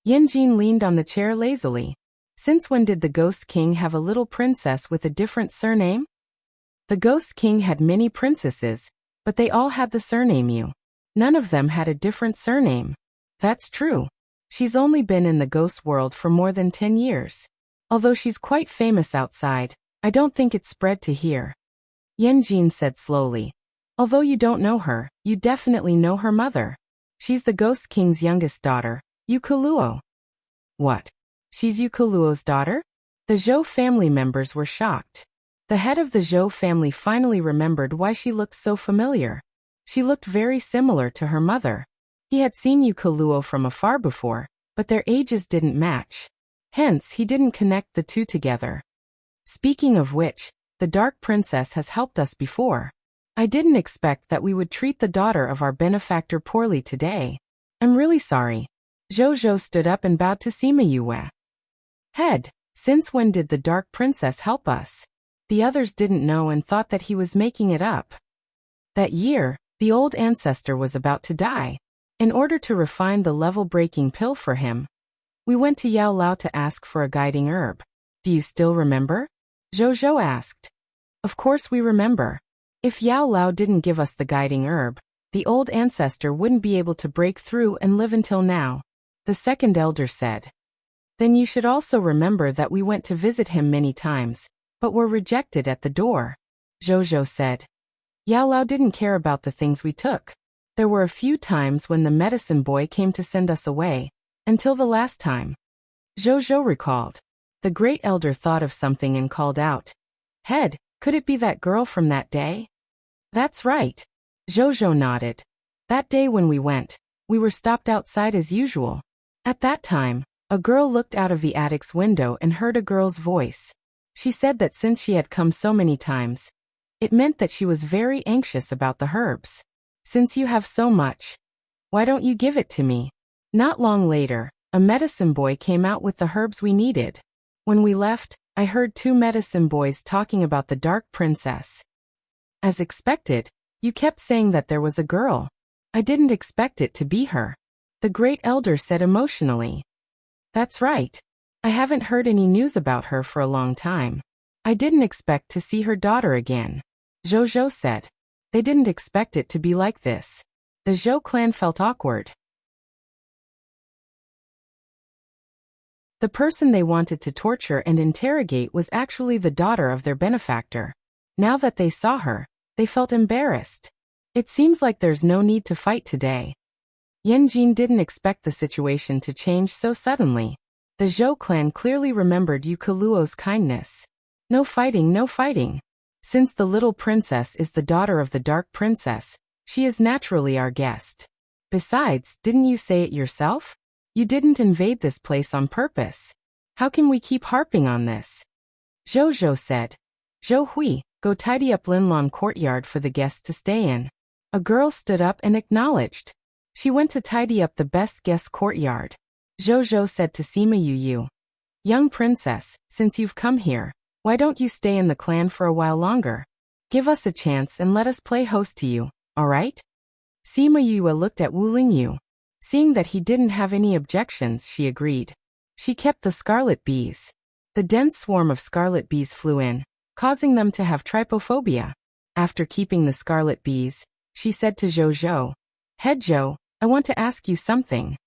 Yanjin leaned on the chair lazily. Since when did the Ghost King have a little princess with a different surname? The Ghost King had many princesses, but they all had the surname Yu. None of them had a different surname. That's true. She's only been in the ghost world for more than 10 years. Although she's quite famous outside, I don't think it's spread to here. Yanjin said slowly. Although you don't know her, you definitely know her mother. She's the Ghost King's youngest daughter, Yukuluo. What? She's Yukuluo's daughter? The Zhou family members were shocked. The head of the Zhou family finally remembered why she looked so familiar. She looked very similar to her mother. He had seen Yukuluo from afar before, but their ages didn't match. Hence, he didn't connect the two together. Speaking of which, the Dark Princess has helped us before. I didn't expect that we would treat the daughter of our benefactor poorly today. I'm really sorry. Zhou stood up and bowed to Sima Yue. Head, since when did the Dark Princess help us? The others didn't know and thought that he was making it up. That year, the old ancestor was about to die. In order to refine the level-breaking pill for him, we went to Yao Lao to ask for a guiding herb. Do you still remember? Zhou asked. Of course we remember. If Yao Lao didn't give us the guiding herb, the old ancestor wouldn't be able to break through and live until now, the second elder said. Then you should also remember that we went to visit him many times, but were rejected at the door. Zhou said. Yao Lao didn't care about the things we took. There were a few times when the medicine boy came to send us away, until the last time. Zhou recalled. The great elder thought of something and called out. Head, could it be that girl from that day? That's right. Zhou nodded. That day when we went, we were stopped outside as usual. At that time, a girl looked out of the attic's window and heard a girl's voice. She said that since she had come so many times, it meant that she was very anxious about the herbs. Since you have so much, why don't you give it to me? Not long later, a medicine boy came out with the herbs we needed. When we left, I heard two medicine boys talking about the Dark Princess. As expected, you kept saying that there was a girl. I didn't expect it to be her. The great elder said emotionally. That's right. I haven't heard any news about her for a long time. I didn't expect to see her daughter again. Zhou said. They didn't expect it to be like this. The Zhou clan felt awkward. The person they wanted to torture and interrogate was actually the daughter of their benefactor. Now that they saw her, they felt embarrassed. It seems like there's no need to fight today. Yanjin didn't expect the situation to change so suddenly. The Zhou clan clearly remembered Yukuluo's kindness. No fighting, no fighting. Since the little princess is the daughter of the Dark Princess, she is naturally our guest. Besides, didn't you say it yourself? You didn't invade this place on purpose. How can we keep harping on this? Zhou said. Zhou Hui, go tidy up Linlan courtyard for the guests to stay in. A girl stood up and acknowledged. She went to tidy up the best guest courtyard. Zhou said to Sima Yuyu. Young princess, since you've come here, why don't you stay in the clan for a while longer? Give us a chance and let us play host to you, alright? Sima Yue looked at Wu Lingyu. Seeing that he didn't have any objections, she agreed. She kept the scarlet bees. The dense swarm of scarlet bees flew in, causing them to have trypophobia. After keeping the scarlet bees, she said to Zhou, Head Zhou, I want to ask you something.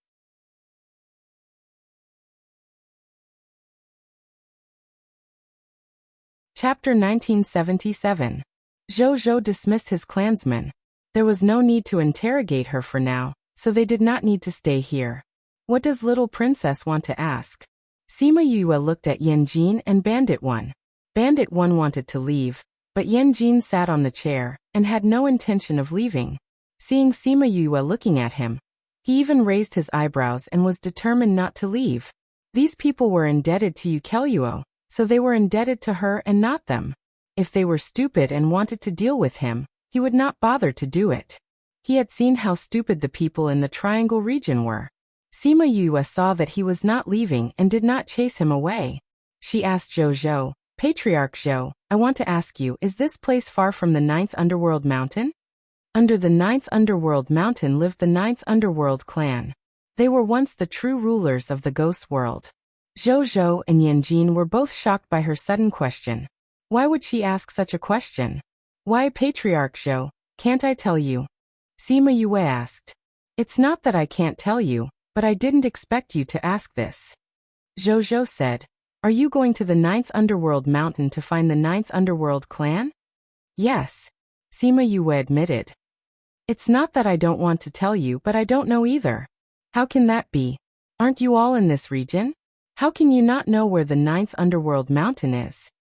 Chapter 1977. Zhou dismissed his clansmen. There was no need to interrogate her for now, so they did not need to stay here. What does little princess want to ask? Sima Yue looked at Yanjin and Bandit 1. Bandit 1 wanted to leave, but Yanjin sat on the chair and had no intention of leaving. Seeing Sima Yue looking at him, he even raised his eyebrows and was determined not to leave. These people were indebted to Yukelyuo, so they were indebted to her and not them. If they were stupid and wanted to deal with him, he would not bother to do it. He had seen how stupid the people in the Triangle region were. Sima Yue saw that he was not leaving and did not chase him away. She asked Zhou, Patriarch Zhou, I want to ask you, is this place far from the 9th Underworld Mountain? Under the 9th Underworld Mountain lived the 9th Underworld clan. They were once the true rulers of the ghost world. Zhou and Yanjin were both shocked by her sudden question. Why would she ask such a question? Why, Patriarch Zhou, can't I tell you? Sima Yue asked. It's not that I can't tell you, but I didn't expect you to ask this. Zhou said, Are you going to the 9th Underworld Mountain to find the 9th Underworld clan? Yes, Sima Yue admitted. It's not that I don't want to tell you, but I don't know either. How can that be? Aren't you all in this region? How can you not know where the 9th Underworld Mountain is?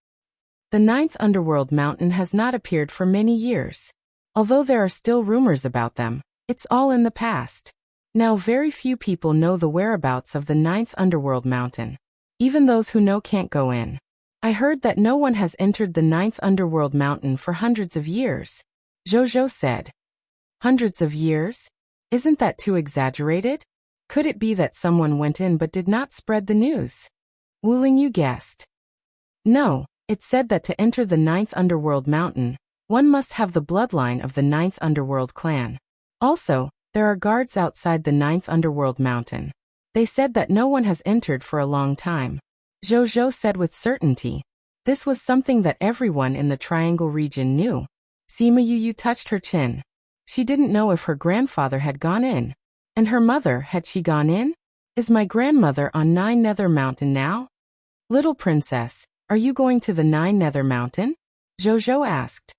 The 9th Underworld Mountain has not appeared for many years. Although there are still rumors about them, it's all in the past. Now very few people know the whereabouts of the 9th Underworld Mountain. Even those who know can't go in. I heard that no one has entered the 9th Underworld Mountain for hundreds of years. Zhou said. Hundreds of years? Isn't that too exaggerated? Could it be that someone went in but did not spread the news? Wu Lingyu guessed. No, it said that to enter the 9th Underworld Mountain, one must have the bloodline of the 9th Underworld clan. Also, there are guards outside the 9th Underworld Mountain. They said that no one has entered for a long time. Zhou said with certainty. This was something that everyone in the Triangle region knew. Sima Yue touched her chin. She didn't know if her grandfather had gone in. And her mother, had she gone in? Is my grandmother on 9 Nether Mountain now? Little princess, are you going to the 9 Nether Mountain? Zhou asked.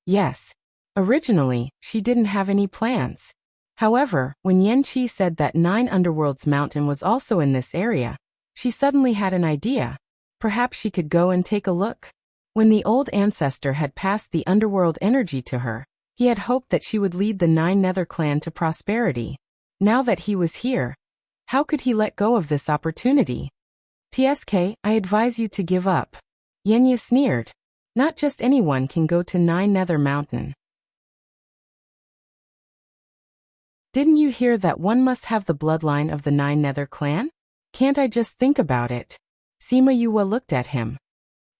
Yes. Originally, she didn't have any plans. However, when Yanqi said that 9 Underworld's mountain was also in this area, she suddenly had an idea. Perhaps she could go and take a look. When the old ancestor had passed the underworld energy to her, he had hoped that she would lead the 9 Nether clan to prosperity. Now that he was here, how could he let go of this opportunity? TSK, I advise you to give up. Yenya sneered. Not just anyone can go to 9 Nether Mountain. Didn't you hear that one must have the bloodline of the 9 Nether clan? Can't I just think about it? Sima Yue looked at him.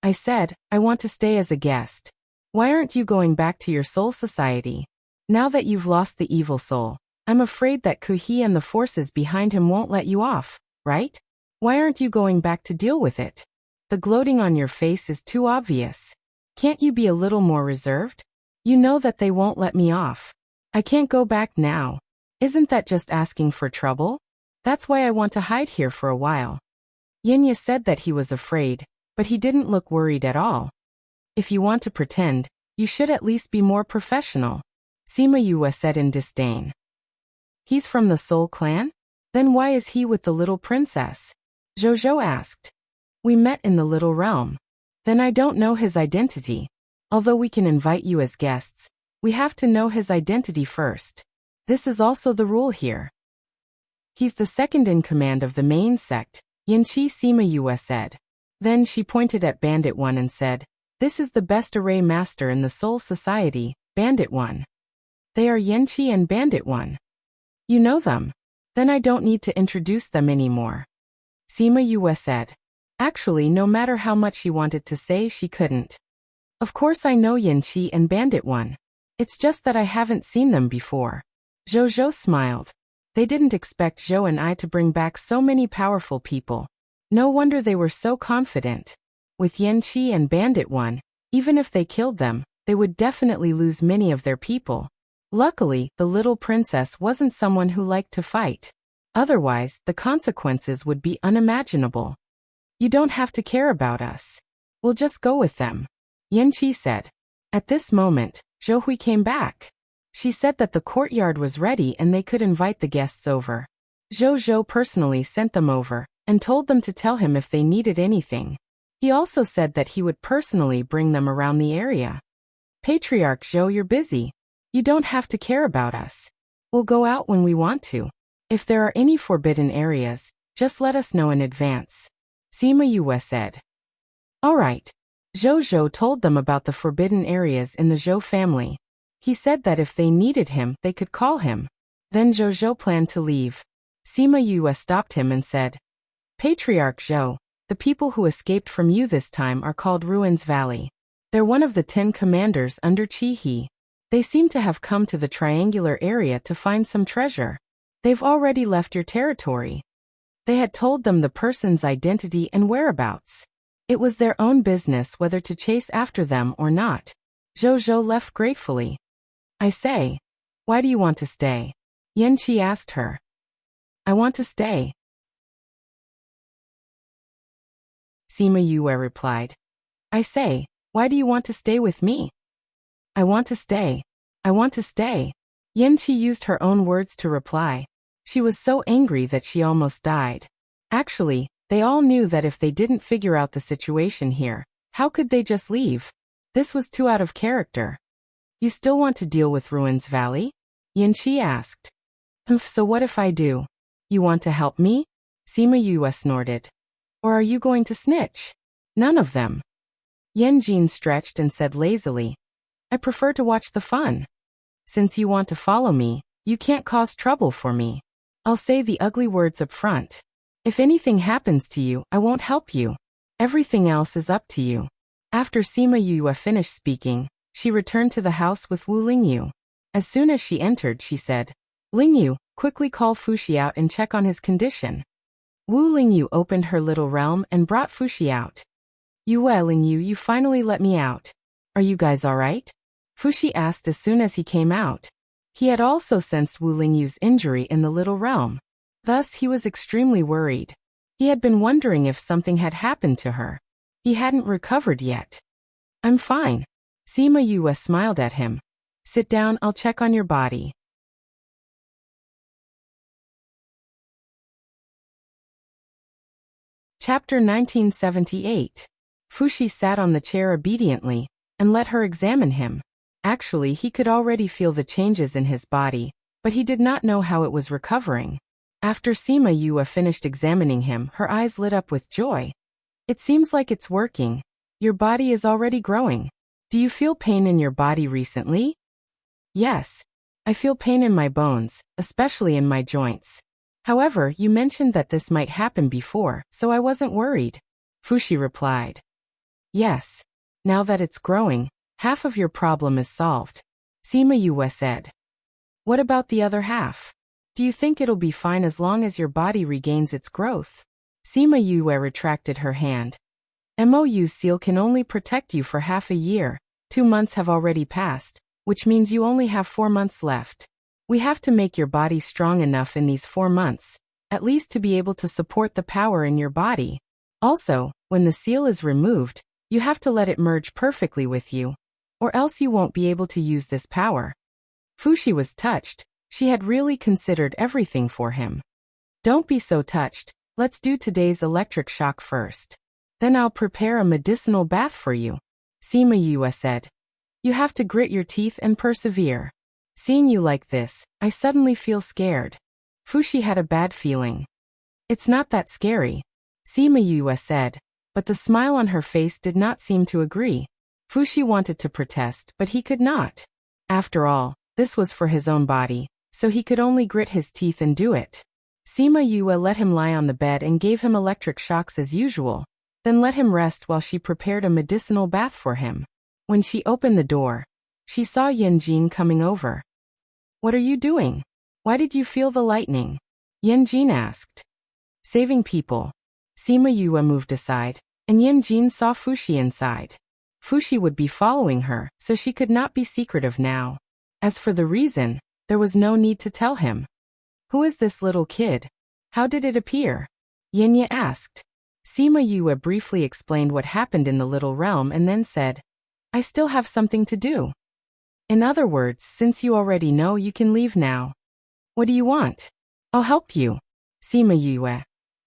I said, I want to stay as a guest. Why aren't you going back to your soul society? Now that you've lost the evil soul, I'm afraid that Kuhi and the forces behind him won't let you off, right? Why aren't you going back to deal with it? The gloating on your face is too obvious. Can't you be a little more reserved? You know that they won't let me off. I can't go back now. Isn't that just asking for trouble? That's why I want to hide here for a while. Yenya said that he was afraid, but he didn't look worried at all. If you want to pretend, you should at least be more professional, Sima Yue said in disdain. He's from the Soul Clan? Then why is he with the little princess? Zhou asked. We met in the Little Realm. Then I don't know his identity. Although we can invite you as guests, we have to know his identity first. This is also the rule here. He's the second in command of the main sect, Yanqi, Sima Yue said. Then she pointed at Bandit 1 and said, This is the best array master in the Soul Society, Bandit 1. They are Yanqi and Bandit 1. You know them. Then I don't need to introduce them anymore. Sima Yue said. Actually, no matter how much she wanted to say, she couldn't. Of course I know Yanqi and Bandit 1. It's just that I haven't seen them before. Zhou smiled. They didn't expect Zhou and I to bring back so many powerful people. No wonder they were so confident. With Yanqi and Bandit 1, even if they killed them, they would definitely lose many of their people. Luckily, the little princess wasn't someone who liked to fight. Otherwise, the consequences would be unimaginable. You don't have to care about us. We'll just go with them, Yanqi said. At this moment, Zhou Hui came back. She said that the courtyard was ready and they could invite the guests over. Zhou personally sent them over and told them to tell him if they needed anything. He also said that he would personally bring them around the area. Patriarch Zhou, you're busy. You don't have to care about us. We'll go out when we want to. If there are any forbidden areas, just let us know in advance. Sima Yue said. All right. Zhou told them about the forbidden areas in the Zhou family. He said that if they needed him, they could call him. Then Zhou planned to leave. Sima Yue stopped him and said, Patriarch Zhou, the people who escaped from you this time are called Ruins Valley. They're one of the 10 commanders under Qi He. They seem to have come to the triangular area to find some treasure. They've already left your territory. They had told them the person's identity and whereabouts. It was their own business whether to chase after them or not. Zhou left gratefully. I say, why do you want to stay? Yanqi asked her. I want to stay. Sima Yue replied. I say, why do you want to stay with me? I want to stay. I want to stay. Yanqi used her own words to reply. She was so angry that she almost died. Actually, they all knew that if they didn't figure out the situation here, how could they just leave? This was too out of character. You still want to deal with Ruins Valley? Yanqi asked. So what if I do? You want to help me? Sima Yue snorted. Or are you going to snitch? None of them. Yanjin stretched and said lazily, I prefer to watch the fun. Since you want to follow me, you can't cause trouble for me. I'll say the ugly words up front. If anything happens to you, I won't help you. Everything else is up to you. After Sima Yue finished speaking, she returned to the house with Wu Lingyu. As soon as she entered, she said, Lingyu, quickly call Fuxi out and check on his condition. Wu Lingyu opened her little realm and brought Fuxi out. Lingyu, you finally let me out. Are you guys alright? Fuxi asked as soon as he came out. He had also sensed Wu Lingyu's injury in the little realm. Thus, he was extremely worried. He had been wondering if something had happened to her. He hadn't recovered yet. I'm fine. Sima Yue smiled at him. Sit down, I'll check on your body. Chapter 1978. Fuxi sat on the chair obediently and let her examine him. Actually, he could already feel the changes in his body, but he did not know how it was recovering. After Sima Yue finished examining him, her eyes lit up with joy. It seems like it's working. Your body is already growing. Do you feel pain in your body recently? Yes. I feel pain in my bones, especially in my joints. However, you mentioned that this might happen before, so I wasn't worried. Fuxi replied. Yes. Now that it's growing, half of your problem is solved. Sima Yue said. What about the other half? Do you think it'll be fine as long as your body regains its growth? Sima Yue retracted her hand. MOU seal can only protect you for half a year. 2 months have already passed, which means you only have 4 months left. We have to make your body strong enough in these 4 months, at least to be able to support the power in your body. Also, when the seal is removed, you have to let it merge perfectly with you, or else you won't be able to use this power. Fuxi was touched. She had really considered everything for him. Don't be so touched. Let's do today's electric shock first. Then I'll prepare a medicinal bath for you. Sima Yue said. You have to grit your teeth and persevere. Seeing you like this, I suddenly feel scared. Fuxi had a bad feeling. It's not that scary. Sima Yue said, but the smile on her face did not seem to agree. Fuxi wanted to protest, but he could not. After all, this was for his own body, so he could only grit his teeth and do it. Sima Yue let him lie on the bed and gave him electric shocks as usual, then let him rest while she prepared a medicinal bath for him. When she opened the door, she saw Yanjin coming over. What are you doing? Why did you feel the lightning? Yanjin asked. Saving people. Sima Yue moved aside, and Yanjin saw Fuxi inside. Fuxi would be following her, so she could not be secretive now. As for the reason, there was no need to tell him. Who is this little kid? How did it appear? Yinya asked. Sima Yue briefly explained what happened in the little realm and then said, I still have something to do. In other words, since you already know, you can leave now. What do you want? I'll help you. Sima Yue.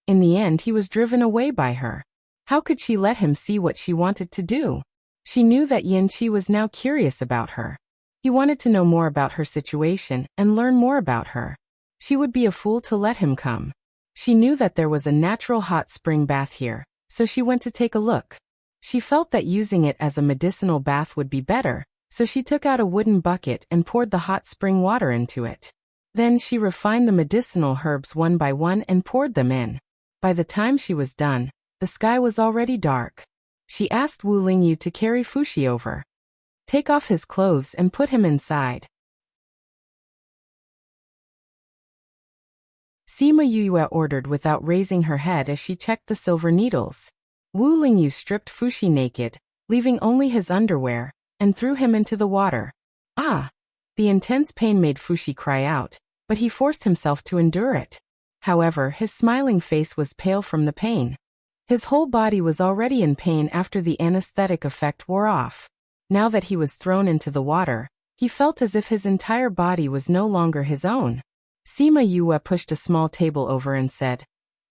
In the end, he was driven away by her. How could she let him see what she wanted to do? She knew that Yin Qi was now curious about her. He wanted to know more about her situation and learn more about her. She would be a fool to let him come. She knew that there was a natural hot spring bath here, so she went to take a look. She felt that using it as a medicinal bath would be better, so she took out a wooden bucket and poured the hot spring water into it. Then she refined the medicinal herbs one by one and poured them in. By the time she was done, the sky was already dark. She asked Wu Lingyu to carry Fuxi over. Take off his clothes and put him inside. Sima Yue ordered without raising her head as she checked the silver needles. Wu Lingyu stripped Fuxi naked, leaving only his underwear, and threw him into the water. Ah! The intense pain made Fuxi cry out, but he forced himself to endure it. However, his smiling face was pale from the pain. His whole body was already in pain after the anesthetic effect wore off. Now that he was thrown into the water, he felt as if his entire body was no longer his own. Sima Yue pushed a small table over and said,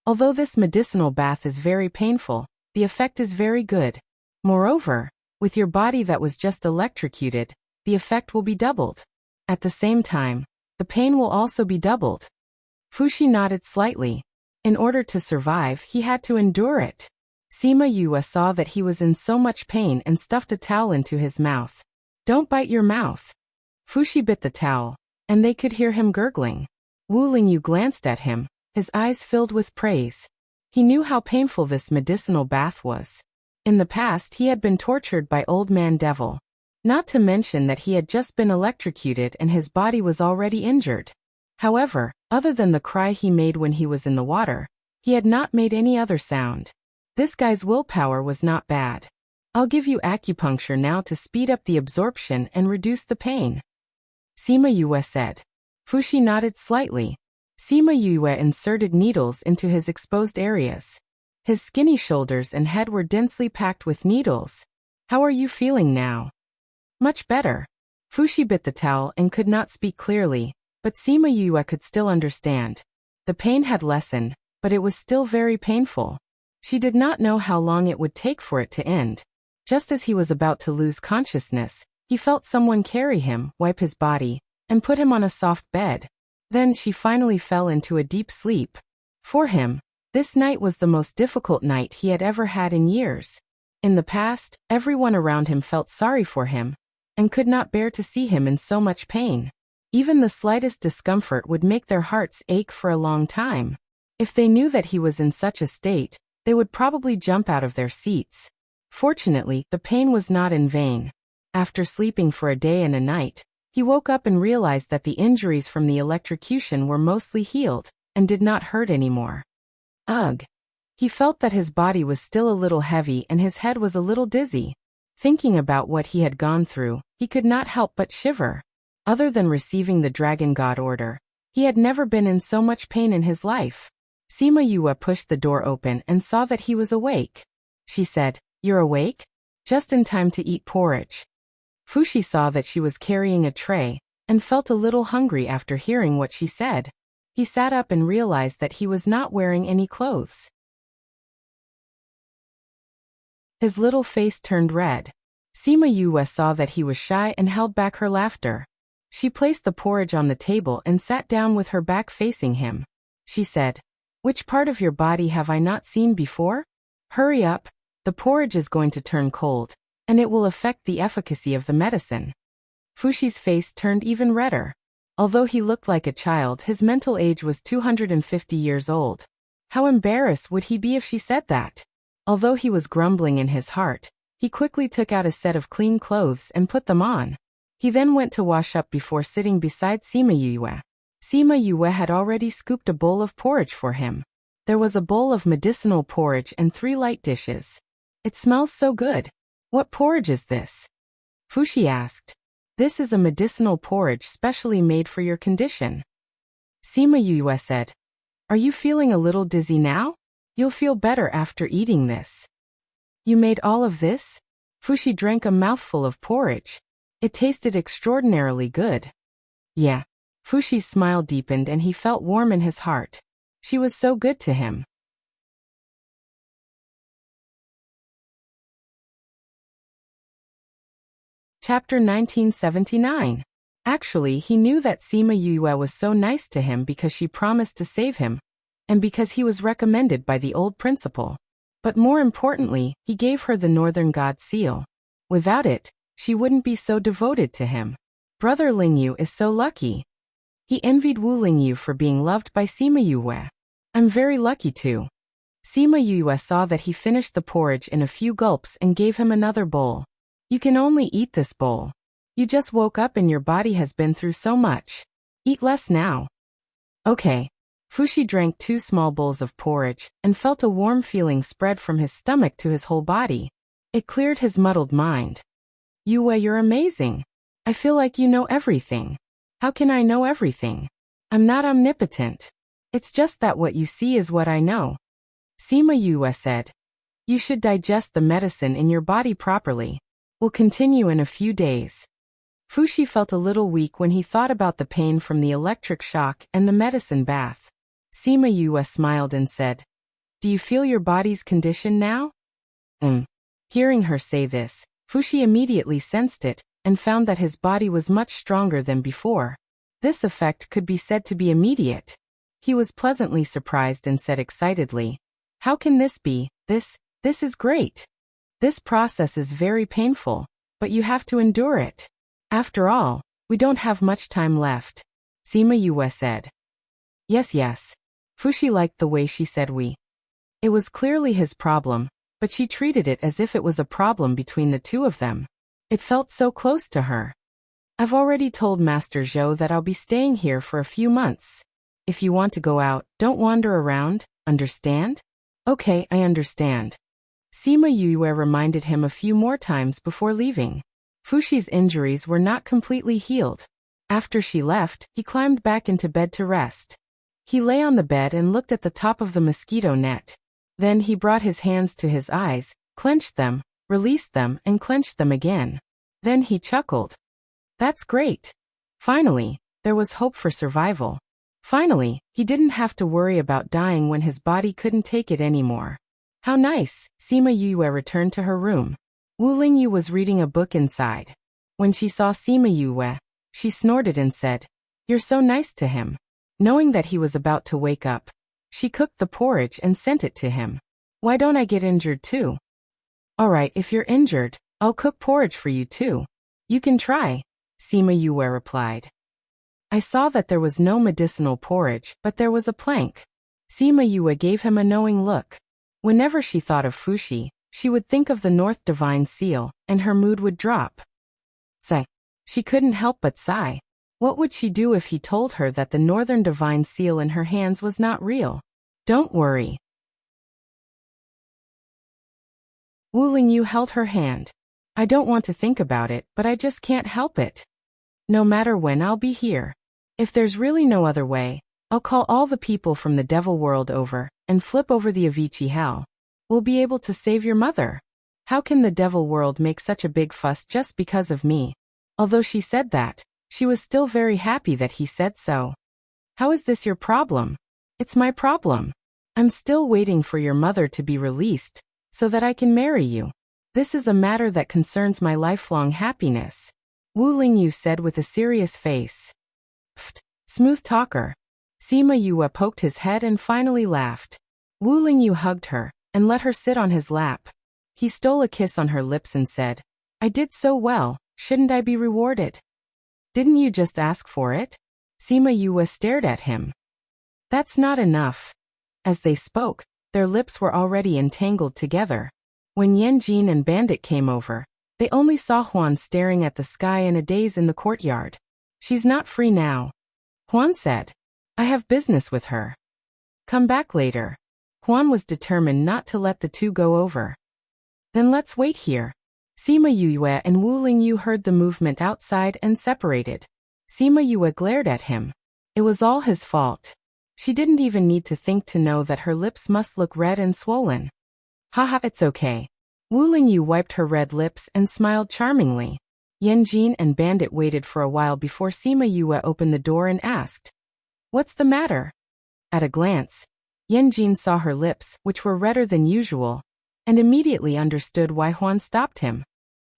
although this medicinal bath is very painful, the effect is very good. Moreover, with your body that was just electrocuted, the effect will be doubled. At the same time, the pain will also be doubled. Fuxi nodded slightly. In order to survive, he had to endure it. Sima Yue saw that he was in so much pain and stuffed a towel into his mouth. Don't bite your mouth. Fuxi bit the towel, and they could hear him gurgling. Wu Lingyu glanced at him, his eyes filled with praise. He knew how painful this medicinal bath was. In the past, he had been tortured by Old Man Devil. Not to mention that he had just been electrocuted and his body was already injured. However, other than the cry he made when he was in the water, he had not made any other sound. This guy's willpower was not bad. I'll give you acupuncture now to speed up the absorption and reduce the pain. Sima Yue said. Fuxi nodded slightly. Sima Yue inserted needles into his exposed areas. His skinny shoulders and head were densely packed with needles. How are you feeling now? Much better. Fuxi bit the towel and could not speak clearly, but Sima Yue could still understand. The pain had lessened, but it was still very painful. She did not know how long it would take for it to end. Just as he was about to lose consciousness, he felt someone carry him, wipe his body, and put him on a soft bed. Then she finally fell into a deep sleep. For him, this night was the most difficult night he had ever had in years. In the past, everyone around him felt sorry for him, and could not bear to see him in so much pain. Even the slightest discomfort would make their hearts ache for a long time. If they knew that he was in such a state, they would probably jump out of their seats. Fortunately, the pain was not in vain. After sleeping for a day and a night, he woke up and realized that the injuries from the electrocution were mostly healed, and did not hurt anymore. Ugh! He felt that his body was still a little heavy and his head was a little dizzy. Thinking about what he had gone through, he could not help but shiver. Other than receiving the Dragon God order, he had never been in so much pain in his life. Sima Yue pushed the door open and saw that he was awake. She said, "You're awake? Just in time to eat porridge." Fuxi saw that she was carrying a tray, and felt a little hungry after hearing what she said. He sat up and realized that he was not wearing any clothes. His little face turned red. Sima Yue saw that he was shy and held back her laughter. She placed the porridge on the table and sat down with her back facing him. She said, "Which part of your body have I not seen before? Hurry up, the porridge is going to turn cold, and it will affect the efficacy of the medicine." Fuxi's face turned even redder. Although he looked like a child, his mental age was 250 years old. How embarrassed would he be if she said that? Although he was grumbling in his heart, he quickly took out a set of clean clothes and put them on. He then went to wash up before sitting beside Sima Yue. Sima Yue had already scooped a bowl of porridge for him. There was a bowl of medicinal porridge and 3 light dishes. "It smells so good. What porridge is this?" Fuxi asked. "This is a medicinal porridge specially made for your condition." Sima Yue said, "Are you feeling a little dizzy now? You'll feel better after eating this." "You made all of this?" Fuxi drank a mouthful of porridge. It tasted extraordinarily good. Yeah. Fushi's smile deepened and he felt warm in his heart. She was so good to him. Chapter 1979. Actually, he knew that Sima Yue was so nice to him because she promised to save him, and because he was recommended by the old principal. But more importantly, he gave her the Northern God seal. Without it, she wouldn't be so devoted to him. Brother Lingyu is so lucky. He envied Wu Lingyu for being loved by Sima Yue. I'm very lucky too. Sima Yue saw that he finished the porridge in a few gulps and gave him another bowl. You can only eat this bowl. You just woke up and your body has been through so much. Eat less now. Okay. Fushi drank 2 small bowls of porridge and felt a warm feeling spread from his stomach to his whole body. It cleared his muddled mind. Yue, you're amazing. I feel like you know everything. How can I know everything? I'm not omnipotent. It's just that what you see is what I know. Sima Yue said. You should digest the medicine in your body properly. We'll continue in a few days. Fushi felt a little weak when he thought about the pain from the electric shock and the medicine bath. Sima Yue smiled and said, Do you feel your body's condition now? Hearing her say this, Fushi immediately sensed it and found that his body was much stronger than before. This effect could be said to be immediate. He was pleasantly surprised and said excitedly, How can this be? This is great. This process is very painful, but you have to endure it. After all, we don't have much time left. Sima Yue said. Yes. Fushi liked the way she said we. It was clearly his problem, but she treated it as if it was a problem between the two of them. It felt so close to her. I've already told Master Zhou that I'll be staying here for a few months. If you want to go out, don't wander around, understand? Okay, I understand. Sima Yue reminded him a few more times before leaving. Fushi's injuries were not completely healed. After she left, he climbed back into bed to rest. He lay on the bed and looked at the top of the mosquito net. Then he brought his hands to his eyes, clenched them, released them and clenched them again. Then he chuckled. That's great. Finally, there was hope for survival. Finally, he didn't have to worry about dying when his body couldn't take it anymore. How nice. Sima Yue returned to her room. Wu Lingyu was reading a book inside. When she saw Sima Yue, she snorted and said, You're so nice to him. Knowing that he was about to wake up, she cooked the porridge and sent it to him. Why don't I get injured too? Alright, if you're injured, I'll cook porridge for you too. You can try, Sima Yue replied. I saw that there was no medicinal porridge, but there was a plank. Sima Yue gave him a knowing look. Whenever she thought of Fushi, she would think of the North Divine Seal, and her mood would drop. Sigh. She couldn't help but sigh. What would she do if he told her that the Northern Divine Seal in her hands was not real? Don't worry. Wu Lingyu held her hand. I don't want to think about it, but I just can't help it. No matter when, I'll be here. If there's really no other way, I'll call all the people from the devil world over, and flip over the Avicii hell. We'll be able to save your mother. How can the devil world make such a big fuss just because of me? Although she said that, she was still very happy that he said so. How is this your problem? It's my problem. I'm still waiting for your mother to be released, so that I can marry you. This is a matter that concerns my lifelong happiness. Wu Lingyu said with a serious face. Pfft, smooth talker. Sima Yue poked his head and finally laughed. Wu Lingyu hugged her and let her sit on his lap. He stole a kiss on her lips and said, I did so well, shouldn't I be rewarded? Didn't you just ask for it? Sima Yue stared at him. That's not enough. As they spoke, their lips were already entangled together. When Yan Jin and Bandit came over, they only saw Huan staring at the sky in a daze in the courtyard. She's not free now. Huan said, I have business with her. Come back later. Huan was determined not to let the two go over. Then let's wait here. Sima Yue and Wu Lingyu heard the movement outside and separated. Sima Yue glared at him. It was all his fault. She didn't even need to think to know that her lips must look red and swollen. Haha, it's okay. Wu Lingyu wiped her red lips and smiled charmingly. Yanjin and Bandit waited for a while before Sima Yue opened the door and asked, "What's the matter?" At a glance, Yanjin saw her lips, which were redder than usual, and immediately understood why Huan stopped him.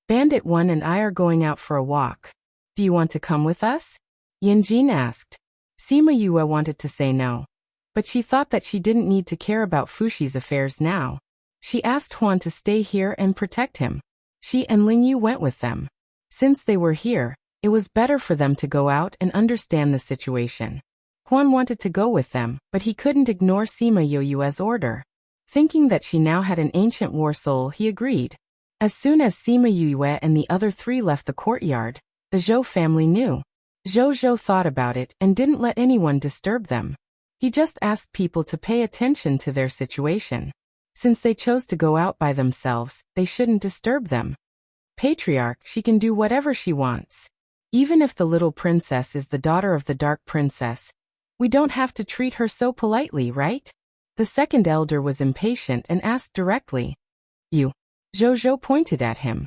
"Bandit 1 and I are going out for a walk. Do you want to come with us?" Yanjin asked. Sima Yue wanted to say no, but she thought that she didn't need to care about Fushi's affairs now. She asked Huan to stay here and protect him. She and Ling Yu went with them. Since they were here, it was better for them to go out and understand the situation. Huan wanted to go with them, but he couldn't ignore Sima Yue's order. Thinking that she now had an ancient war soul, he agreed. As soon as Sima Yue and the other three left the courtyard, the Zhou family knew. Zhou thought about it and didn't let anyone disturb them. He just asked people to pay attention to their situation. Since they chose to go out by themselves, they shouldn't disturb them. Patriarch, she can do whatever she wants. Even if the little princess is the daughter of the Dark Princess, we don't have to treat her so politely, right? The second elder was impatient and asked directly. "You?" Zhou pointed at him.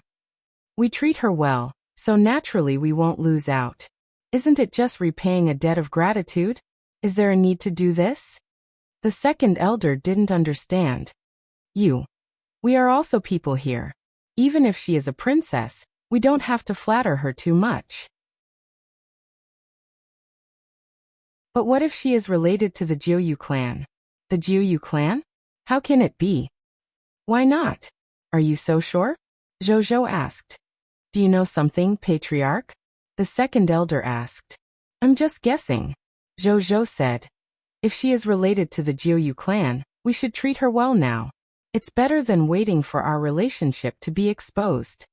"We treat her well, so naturally we won't lose out. Isn't it just repaying a debt of gratitude? Is there a need to do this?" The second elder didn't understand. "You. We are also people here. Even if she is a princess, we don't have to flatter her too much." "But what if she is related to the Jiuyu clan?" "The Jiuyu clan? How can it be?" "Why not? Are you so sure?" Zhou asked. "Do you know something, Patriarch?" The second elder asked. "I'm just guessing," Zhou said. "If she is related to the Jiuyu clan, we should treat her well now. It's better than waiting for our relationship to be exposed."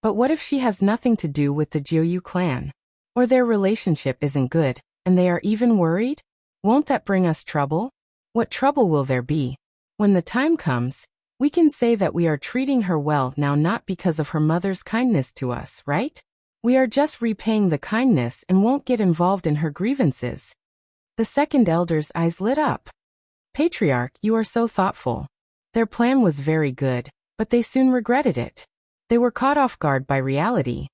"But what if she has nothing to do with the Jiuyu clan? Or their relationship isn't good, and they are even worried? Won't that bring us trouble?" "What trouble will there be? When the time comes, we can say that we are treating her well now, not because of her mother's kindness to us, right? We are just repaying the kindness and won't get involved in her grievances." The second elder's eyes lit up. "Patriarch, you are so thoughtful." Their plan was very good, but they soon regretted it. They were caught off guard by reality.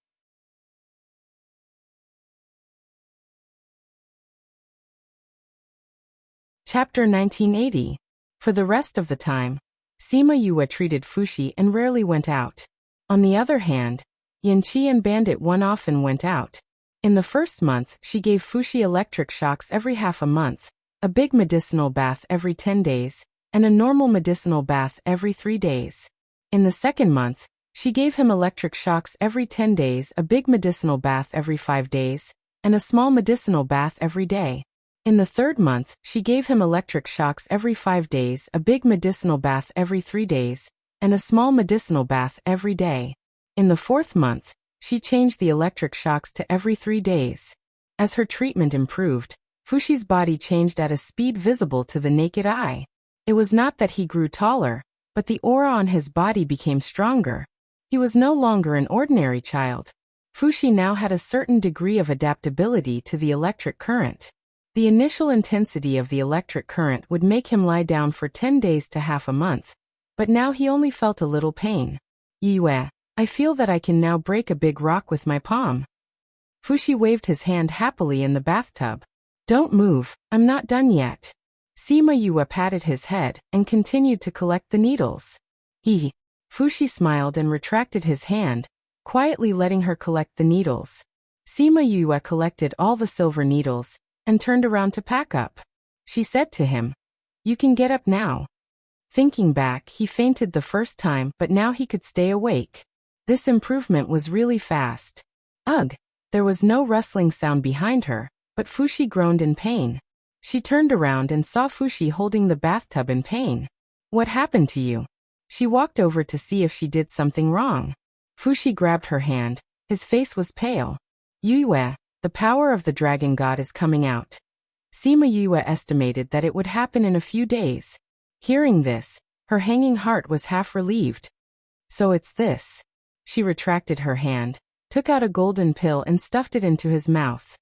Chapter 1980. For the rest of the time, Sima Yue treated Fushi and rarely went out. On the other hand, Yanqi and Bandit 1 often went out. In the first month, she gave Fushi electric shocks every half a month, a big medicinal bath every 10 days, and a normal medicinal bath every 3 days. In the second month, she gave him electric shocks every 10 days, a big medicinal bath every 5 days, and a small medicinal bath every day. In the third month, she gave him electric shocks every 5 days, a big medicinal bath every 3 days, and a small medicinal bath every day. In the fourth month, she changed the electric shocks to every 3 days. As her treatment improved, Fushi's body changed at a speed visible to the naked eye. It was not that he grew taller, but the aura on his body became stronger. He was no longer an ordinary child. Fushi now had a certain degree of adaptability to the electric current. The initial intensity of the electric current would make him lie down for 10 days to half a month, but now he only felt a little pain. "Yue, I feel that I can now break a big rock with my palm." Fushi waved his hand happily in the bathtub. "Don't move, I'm not done yet." Sima Yue patted his head and continued to collect the needles. Fushi smiled and retracted his hand, quietly letting her collect the needles. Sima Yue collected all the silver needles and turned around to pack up. She said to him, "You can get up now." Thinking back, he fainted the first time, but now he could stay awake. This improvement was really fast. Ugh! There was no rustling sound behind her, but Fushi groaned in pain. She turned around and saw Fushi holding the bathtub in pain. "What happened to you?" She walked over to see if she did something wrong. Fushi grabbed her hand. His face was pale. "Yue, the power of the dragon god is coming out." Sima Yue estimated that it would happen in a few days. Hearing this, her hanging heart was half relieved. "So it's this." She retracted her hand, took out a golden pill and stuffed it into his mouth.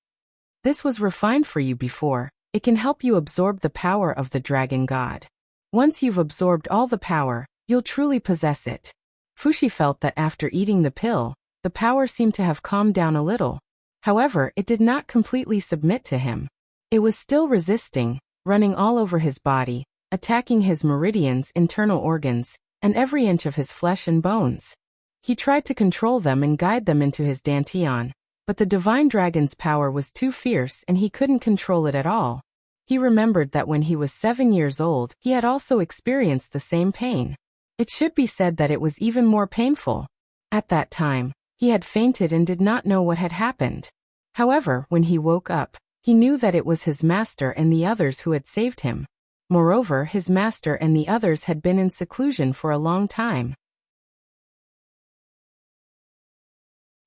"This was refined for you before. It can help you absorb the power of the dragon god. Once you've absorbed all the power, you'll truly possess it." Fushi felt that after eating the pill, the power seemed to have calmed down a little. However, it did not completely submit to him. It was still resisting, running all over his body, attacking his meridians, internal organs, and every inch of his flesh and bones. He tried to control them and guide them into his dantian, but the divine dragon's power was too fierce and he couldn't control it at all. He remembered that when he was 7 years old, he had also experienced the same pain. It should be said that it was even more painful. At that time, he had fainted and did not know what had happened. However, when he woke up, he knew that it was his master and the others who had saved him. Moreover, his master and the others had been in seclusion for a long time.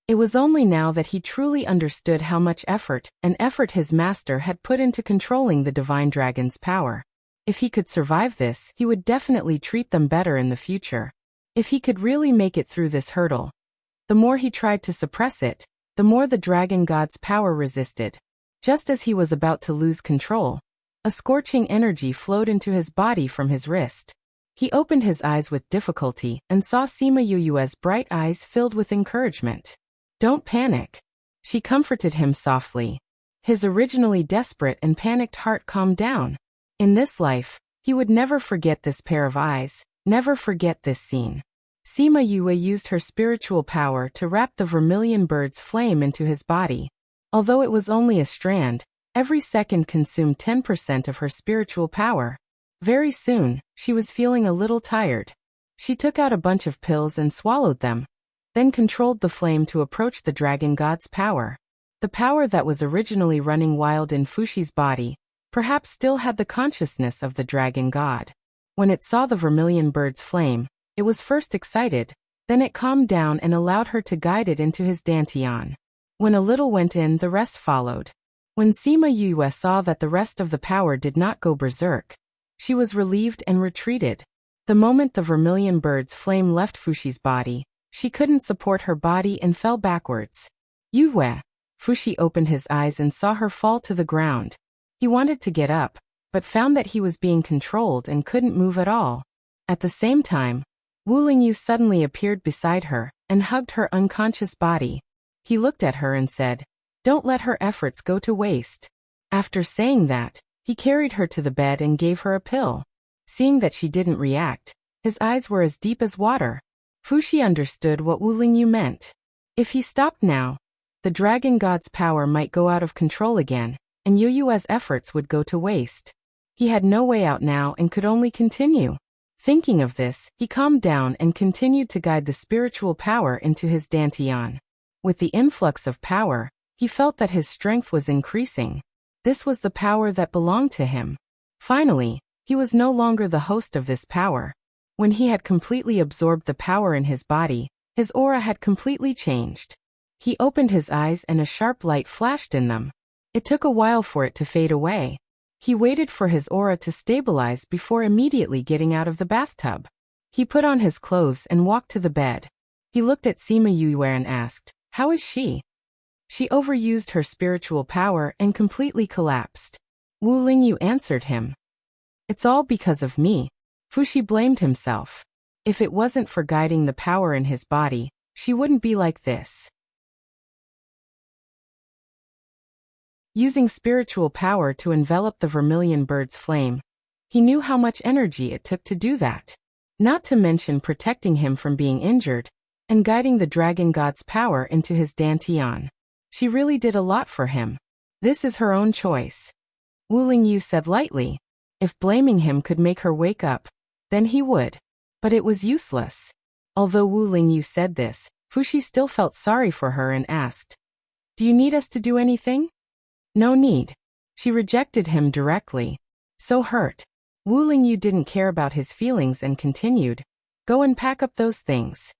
It was only now that he truly understood how much effort his master had put into controlling the divine dragon's power. If he could survive this, he would definitely treat them better in the future. If he could really make it through this hurdle. The more he tried to suppress it, the more the dragon god's power resisted. Just as he was about to lose control, a scorching energy flowed into his body from his wrist. He opened his eyes with difficulty and saw Sima Yu's bright eyes filled with encouragement. "Don't panic." She comforted him softly. His originally desperate and panicked heart calmed down. In this life, he would never forget this pair of eyes, never forget this scene. Sima Yue used her spiritual power to wrap the vermilion bird's flame into his body. Although it was only a strand, every second consumed 10% of her spiritual power. Very soon, she was feeling a little tired. She took out a bunch of pills and swallowed them, then controlled the flame to approach the dragon god's power. The power that was originally running wild in Fushi's body, perhaps still had the consciousness of the dragon god. When it saw the vermilion bird's flame, it was first excited, then it calmed down and allowed her to guide it into his dantian. When a little went in, the rest followed. When Sima Yue saw that the rest of the power did not go berserk, she was relieved and retreated. The moment the vermilion bird's flame left Fushi's body, she couldn't support her body and fell backwards. "Yue!" Fushi opened his eyes and saw her fall to the ground. He wanted to get up, but found that he was being controlled and couldn't move at all. At the same time, Wu Lingyu suddenly appeared beside her and hugged her unconscious body. He looked at her and said, "Don't let her efforts go to waste." After saying that, he carried her to the bed and gave her a pill. Seeing that she didn't react, his eyes were as deep as water. Fushi understood what Wu Lingyu meant. If he stopped now, the dragon god's power might go out of control again, and Yue's efforts would go to waste. He had no way out now and could only continue. Thinking of this, he calmed down and continued to guide the spiritual power into his dantian. With the influx of power, he felt that his strength was increasing. This was the power that belonged to him. Finally, he was no longer the host of this power. When he had completely absorbed the power in his body, his aura had completely changed. He opened his eyes and a sharp light flashed in them. It took a while for it to fade away. He waited for his aura to stabilize before immediately getting out of the bathtub. He put on his clothes and walked to the bed. He looked at Sima Yue and asked, "How is she?" She overused her spiritual power and completely collapsed. Wu Lingyu answered him, "It's all because of me." Fushi blamed himself. If it wasn't for guiding the power in his body, she wouldn't be like this. Using spiritual power to envelop the vermilion bird's flame, he knew how much energy it took to do that. Not to mention protecting him from being injured, and guiding the dragon god's power into his dantian. She really did a lot for him. This is her own choice. Wu Lingyu said lightly. If blaming him could make her wake up, then he would. But it was useless. Although Wu Lingyu said this, Fushi still felt sorry for her and asked, "Do you need us to do anything?" "No need." She rejected him directly. So hurt. Wu Lingyu didn't care about his feelings and continued, "Go and pack up those things."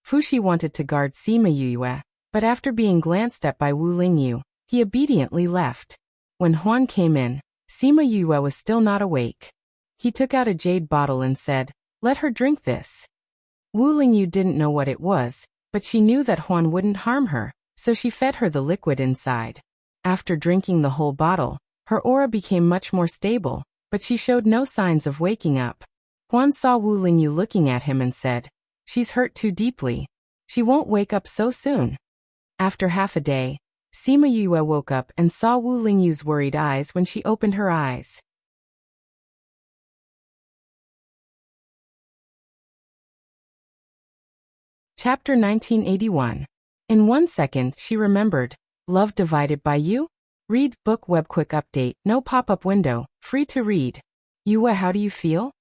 Fushi wanted to guard Sima Yue, but after being glanced at by Wu Lingyu, he obediently left. When Huan came in, Sima Yue was still not awake. He took out a jade bottle and said, "Let her drink this." Wu Lingyu didn't know what it was, but she knew that Huan wouldn't harm her, so she fed her the liquid inside. After drinking the whole bottle, her aura became much more stable, but she showed no signs of waking up. Huan saw Wu Lingyu looking at him and said, "She's hurt too deeply." She won't wake up so soon. After half a day, Sima Yue woke up and saw Wu Lingyu's worried eyes when she opened her eyes. Chapter 1981. In 1 second, she remembered. Love divided by you? Read book web quick update, no pop-up window, free to read. Yue, how do you feel?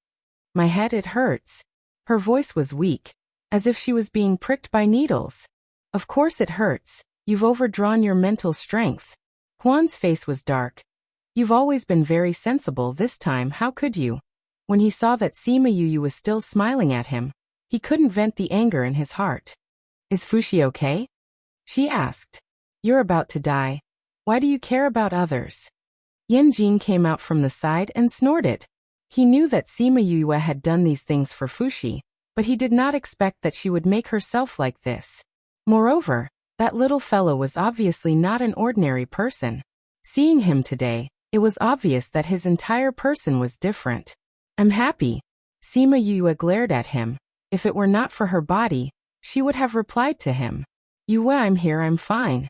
My head, it hurts. Her voice was weak, as if she was being pricked by needles. Of course it hurts. You've overdrawn your mental strength. Huan's face was dark. You've always been very sensible. This time, how could you? When he saw that Sima Yu was still smiling at him, he couldn't vent the anger in his heart. Is Fushi okay? She asked. You're about to die. Why do you care about others? Yan Jin came out from the side and snorted. He knew that Sima Yu had done these things for Fushi, but he did not expect that she would make herself like this. Moreover, that little fellow was obviously not an ordinary person. Seeing him today, it was obvious that his entire person was different. I'm happy. Sima Yu glared at him. If it were not for her body, she would have replied to him. Yue, I'm here, I'm fine.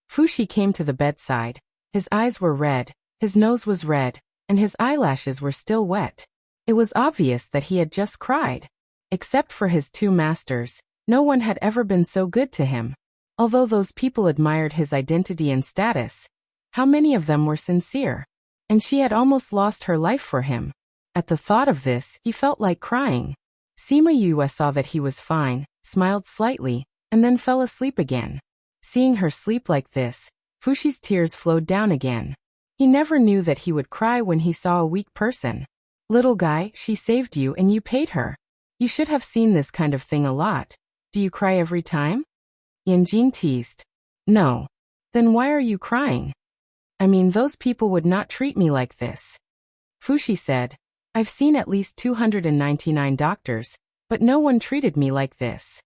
Fushi came to the bedside. His eyes were red, his nose was red, and his eyelashes were still wet. It was obvious that he had just cried. Except for his 2 masters, no one had ever been so good to him. Although those people admired his identity and status, how many of them were sincere? And she had almost lost her life for him. At the thought of this, he felt like crying. Sima Yu saw that he was fine, smiled slightly, and then fell asleep again. Seeing her sleep like this, Fushi's tears flowed down again. He never knew that he would cry when he saw a weak person. Little guy, she saved you and you paid her. You should have seen this kind of thing a lot. Do you cry every time? Yanjin teased. No. Then why are you crying? I mean, those people would not treat me like this. Fushi said. I've seen at least 299 doctors, but no one treated me like this.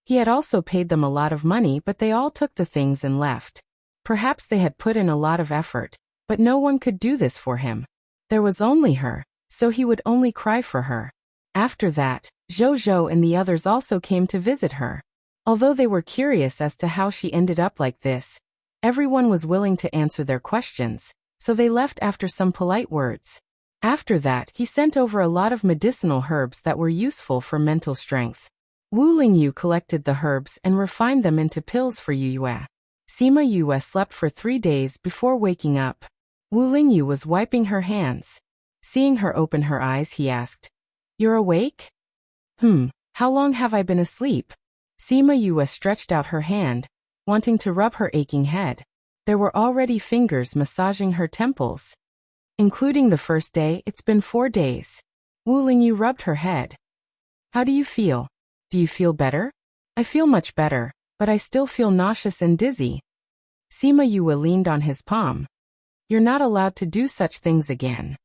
He had also paid them a lot of money, but they all took the things and left. Perhaps they had put in a lot of effort, but no one could do this for him. There was only her, so he would only cry for her. After that, Zhou and the others also came to visit her. Although they were curious as to how she ended up like this, everyone was willing to answer their questions, so they left after some polite words. After that, he sent over a lot of medicinal herbs that were useful for mental strength. Wu Lingyu collected the herbs and refined them into pills for Yue. Sima Yue slept for 3 days before waking up. Wu Lingyu was wiping her hands. Seeing her open her eyes, he asked, You're awake? How long have I been asleep? Sima Yue stretched out her hand, wanting to rub her aching head. There were already fingers massaging her temples. Including the first day, it's been 4 days. Wu Lingyu rubbed her head. How do you feel? Do you feel better? I feel much better, but I still feel nauseous and dizzy. Sima Yue leaned on his palm. You're not allowed to do such things again.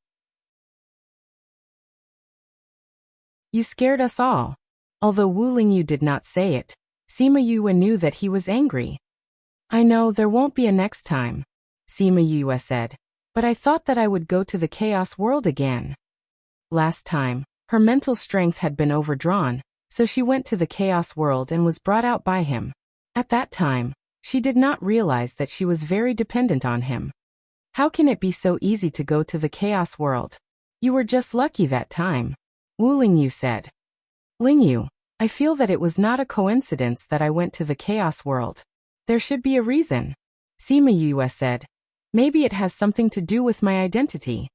You scared us all. Although Wu Lingyu did not say it, Sima Yue knew that he was angry. I know there won't be a next time, Sima Yue said, but I thought that I would go to the chaos world again. Last time, her mental strength had been overdrawn, so she went to the chaos world and was brought out by him. At that time, she did not realize that she was very dependent on him. How can it be so easy to go to the chaos world? You were just lucky that time, Wu Lingyu said. Lingyu, I feel that it was not a coincidence that I went to the chaos world. There should be a reason, Sima Yue said. Maybe it has something to do with my identity.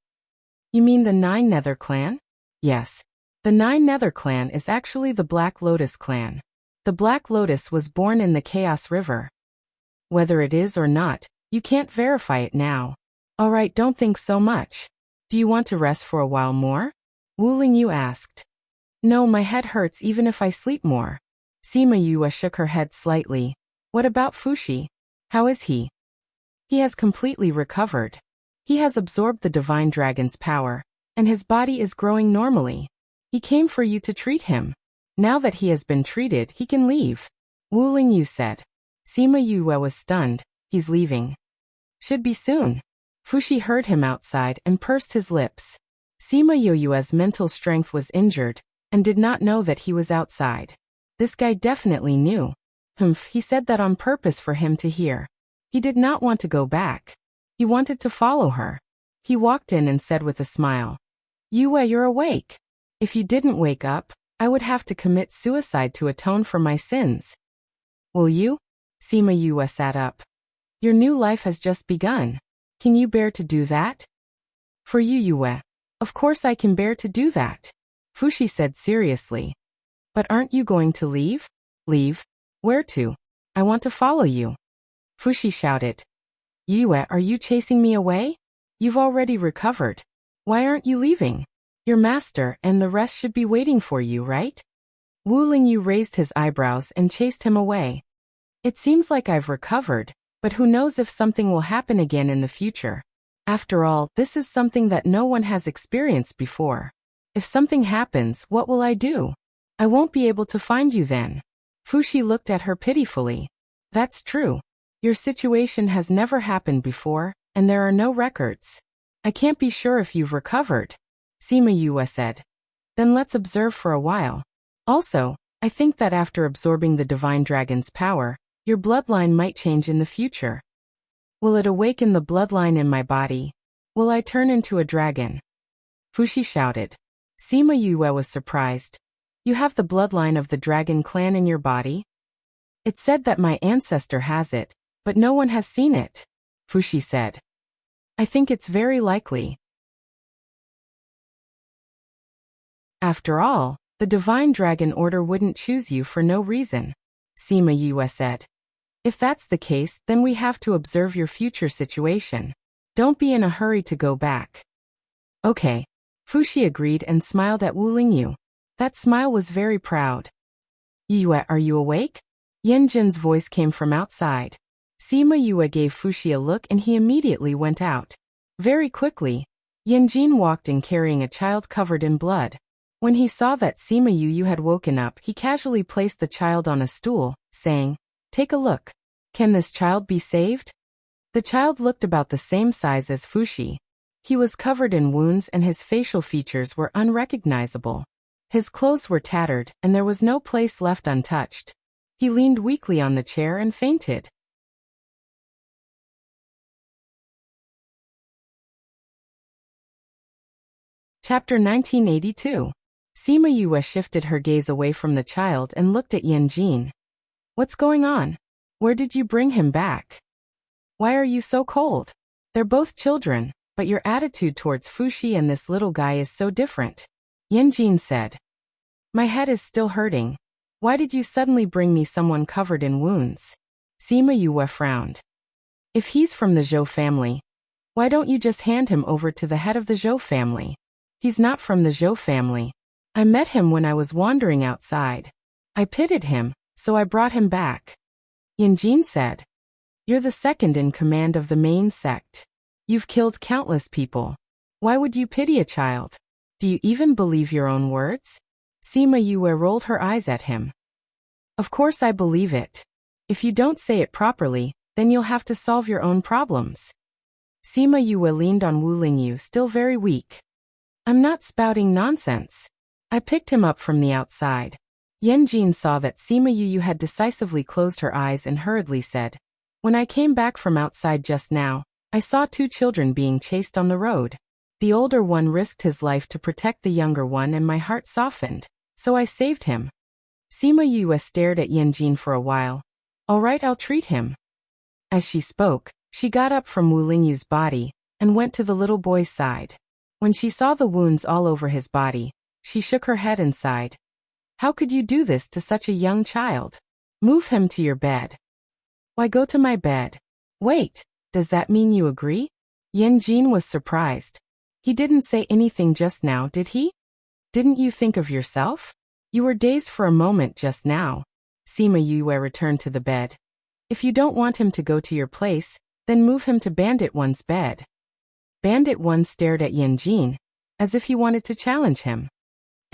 You mean the Nine Nether clan? Yes. The Nine Nether clan is actually the Black Lotus clan. The Black Lotus was born in the Chaos River. Whether it is or not, you can't verify it now. Alright, don't think so much. Do you want to rest for a while more? Wu Lingyu asked. No, my head hurts even if I sleep more. Sima Yue shook her head slightly. What about Fushi? How is he? He has completely recovered. He has absorbed the divine dragon's power, and his body is growing normally. He came for you to treat him. Now that he has been treated, he can leave, Wu Lingyu said. Sima Yue was stunned. He's leaving. Should be soon. Fushi heard him outside and pursed his lips. Sima Yue's mental strength was injured, and did not know that he was outside. This guy definitely knew. Humph, he said that on purpose for him to hear. He did not want to go back. He wanted to follow her. He walked in and said with a smile, Yue, you're awake. If you didn't wake up, I would have to commit suicide to atone for my sins. Will you? Sima Yue sat up. Your new life has just begun. Can you bear to do that? For you, Yue. Of course I can bear to do that. Fushi said seriously. But aren't you going to leave? Leave? Where to? I want to follow you. Fushi shouted. Yue, are you chasing me away? You've already recovered. Why aren't you leaving? Your master and the rest should be waiting for you, right? Wu Lingyu raised his eyebrows and chased him away. It seems like I've recovered, but who knows if something will happen again in the future. After all, this is something that no one has experienced before. If something happens, what will I do? I won't be able to find you then. Fushi looked at her pitifully. That's true. Your situation has never happened before, and there are no records. I can't be sure if you've recovered. Sima Yue said. Then let's observe for a while. Also, I think that after absorbing the divine dragon's power, your bloodline might change in the future. Will it awaken the bloodline in my body? Will I turn into a dragon? Fushi shouted. Sima Yue was surprised. You have the bloodline of the dragon clan in your body? It's said that my ancestor has it, but no one has seen it, Fushi said. I think it's very likely. After all, the divine dragon order wouldn't choose you for no reason, Sima Yue said. If that's the case, then we have to observe your future situation. Don't be in a hurry to go back. Okay. Fushi agreed and smiled at Wu Lingyu. That smile was very proud. Yue, are you awake? Yanjin's voice came from outside. Sima Yue gave Fushi a look and he immediately went out. Very quickly, Yanjin walked in carrying a child covered in blood. When he saw that Sima Yue had woken up, he casually placed the child on a stool, saying, Take a look. Can this child be saved? The child looked about the same size as Fushi. He was covered in wounds and his facial features were unrecognizable. His clothes were tattered and there was no place left untouched. He leaned weakly on the chair and fainted. Chapter 1982. Sima Yue shifted her gaze away from the child and looked at Yanjin. What's going on? Where did you bring him back? Why are you so cold? They're both children, but your attitude towards Fushi and this little guy is so different. Yanjin said. My head is still hurting. Why did you suddenly bring me someone covered in wounds? Sima Yue frowned. If he's from the Zhou family, why don't you just hand him over to the head of the Zhou family? He's not from the Zhou family. I met him when I was wandering outside. I pitied him, so I brought him back. Yanjin said. You're the second in command of the main sect. You've killed countless people. Why would you pity a child? Do you even believe your own words? Sima Yue rolled her eyes at him. Of course I believe it. If you don't say it properly, then you'll have to solve your own problems. Sima Yue leaned on Wu Lingyu, still very weak. I'm not spouting nonsense. I picked him up from the outside. Yanjin saw that Sima Yue had decisively closed her eyes and hurriedly said, When I came back from outside just now, I saw two children being chased on the road. The older one risked his life to protect the younger one and my heart softened, so I saved him. Sima Yue stared at Yanjin for a while. All right, I'll treat him. As she spoke, she got up from Wu Lingyu's body and went to the little boy's side. When she saw the wounds all over his body, she shook her head and sighed. How could you do this to such a young child? Move him to your bed. Why go to my bed? Wait, does that mean you agree? Yanjin was surprised. He didn't say anything just now, did he? Didn't you think of yourself? You were dazed for a moment just now. Sima Yue returned to the bed. If you don't want him to go to your place, then move him to Bandit One's bed. Bandit One stared at Yanjin, as if he wanted to challenge him.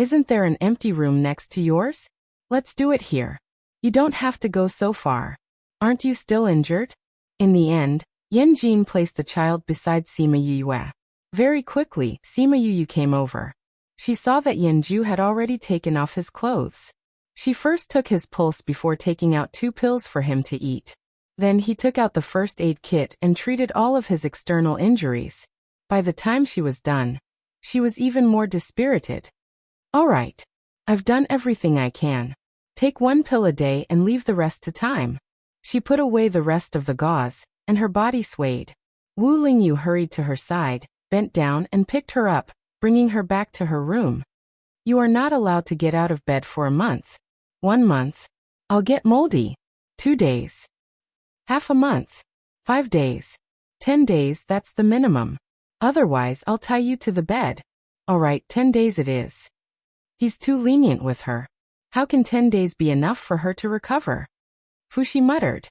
Isn't there an empty room next to yours? Let's do it here. You don't have to go so far. Aren't you still injured? In the end, Yanjin placed the child beside Sima Yue. Very quickly, Sima Yue came over. She saw that Yanju had already taken off his clothes. She first took his pulse before taking out 2 pills for him to eat. Then he took out the first aid kit and treated all of his external injuries. By the time she was done, she was even more dispirited. "All right. I've done everything I can. Take 1 pill a day and leave the rest to time." She put away the rest of the gauze, and her body swayed. Wu Lingyu hurried to her side, bent down and picked her up, bringing her back to her room. "You are not allowed to get out of bed for a month. 1 month. I'll get moldy. 2 days. Half a month. 5 days. 10 days, that's the minimum. Otherwise, I'll tie you to the bed." "All right, 10 days it is." He's too lenient with her. How can 10 days be enough for her to recover? Fushi muttered.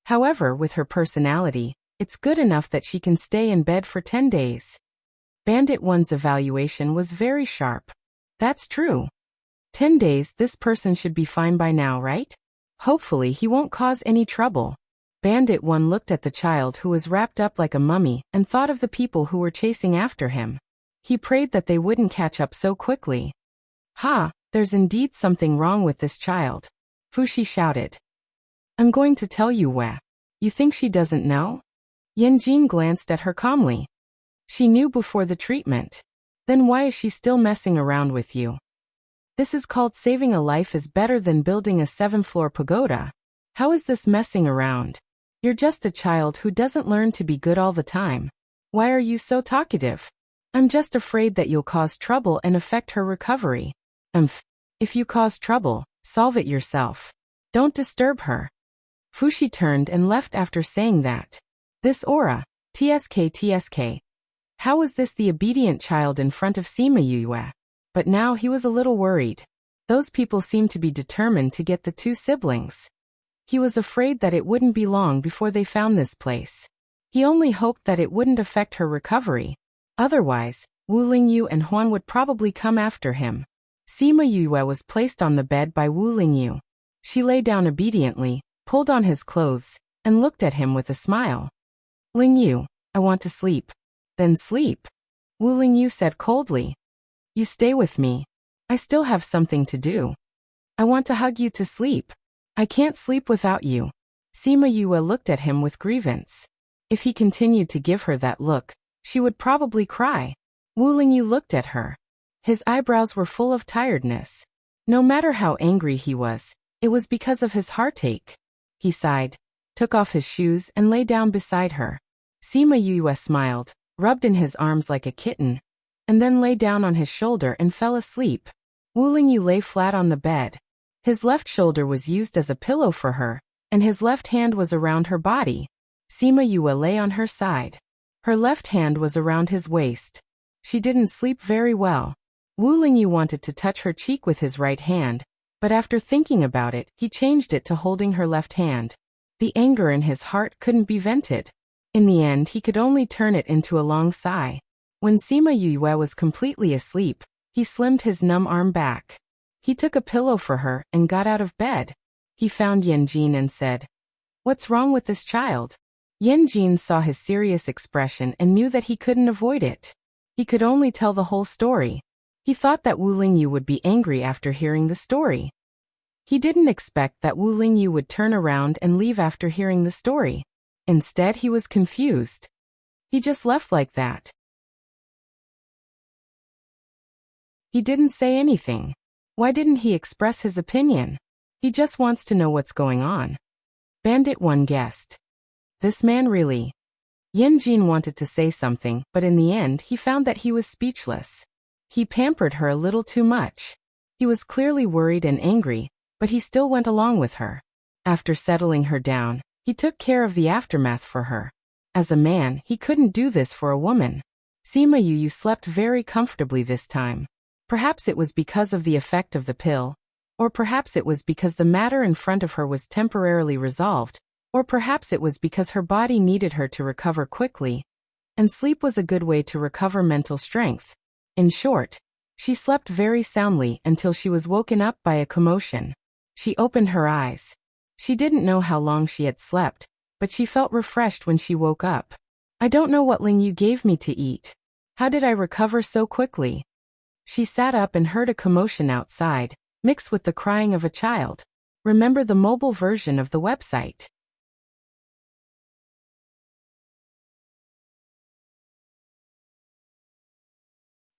However, with her personality, it's good enough that she can stay in bed for 10 days. Bandit 1's evaluation was very sharp. That's true. 10 days, this person should be fine by now, right? Hopefully he won't cause any trouble. Bandit 1 looked at the child who was wrapped up like a mummy and thought of the people who were chasing after him. He prayed that they wouldn't catch up so quickly. "Ha, there's indeed something wrong with this child," Fushi shouted. "I'm going to tell you, Wei. You think she doesn't know?" Yanjin glanced at her calmly. "She knew before the treatment. Then why is she still messing around with you? This is called saving a life is better than building a 7-floor pagoda. How is this messing around? You're just a child who doesn't learn to be good all the time. Why are you so talkative? I'm just afraid that you'll cause trouble and affect her recovery." If you cause trouble, solve it yourself. Don't disturb her." Fushi turned and left after saying that. This aura, TSK. How was this the obedient child in front of Sima Yue? But now he was a little worried. Those people seemed to be determined to get the 2 siblings. He was afraid that it wouldn't be long before they found this place. He only hoped that it wouldn't affect her recovery. Otherwise, Wu Lingyu and Huan would probably come after him. Sima Yue was placed on the bed by Wu Lingyu. She lay down obediently, pulled on his clothes, and looked at him with a smile. "Lingyu, I want to sleep." "Then sleep," Wu Lingyu said coldly. "You stay with me. I still have something to do. I want to hug you to sleep. I can't sleep without you." Sima Yue looked at him with grievance. If he continued to give her that look, she would probably cry. Wu Lingyu looked at her. His eyebrows were full of tiredness. No matter how angry he was, it was because of his heartache. He sighed, took off his shoes and lay down beside her. Sima Yue smiled, rubbed in his arms like a kitten, and then lay down on his shoulder and fell asleep. Wu Lingyu lay flat on the bed. His left shoulder was used as a pillow for her, and his left hand was around her body. Sima Yue lay on her side. Her left hand was around his waist. She didn't sleep very well. Wu Lingyu wanted to touch her cheek with his right hand, but after thinking about it, he changed it to holding her left hand. The anger in his heart couldn't be vented. In the end, he could only turn it into a long sigh. When Sima Yue was completely asleep, he slimmed his numb arm back. He took a pillow for her and got out of bed. He found Yanjin and said, "What's wrong with this child?" Yanjin saw his serious expression and knew that he couldn't avoid it. He could only tell the whole story. He thought that Wu Lingyu would be angry after hearing the story. He didn't expect that Wu Lingyu would turn around and leave after hearing the story. Instead, he was confused. He just left like that. He didn't say anything. Why didn't he express his opinion? He just wants to know what's going on. Bandit 1 guessed. This man really. Yanjin wanted to say something, but in the end he found that he was speechless. He pampered her a little too much. He was clearly worried and angry, but he still went along with her. After settling her down, he took care of the aftermath for her. As a man, he couldn't do this for a woman. Sima Yue slept very comfortably this time. Perhaps it was because of the effect of the pill, or perhaps it was because the matter in front of her was temporarily resolved, or perhaps it was because her body needed her to recover quickly, and sleep was a good way to recover mental strength. In short, she slept very soundly until she was woken up by a commotion. She opened her eyes. She didn't know how long she had slept, but she felt refreshed when she woke up. "I don't know what Lingyu gave me to eat. How did I recover so quickly?" She sat up and heard a commotion outside, mixed with the crying of a child. Remember the mobile version of the website.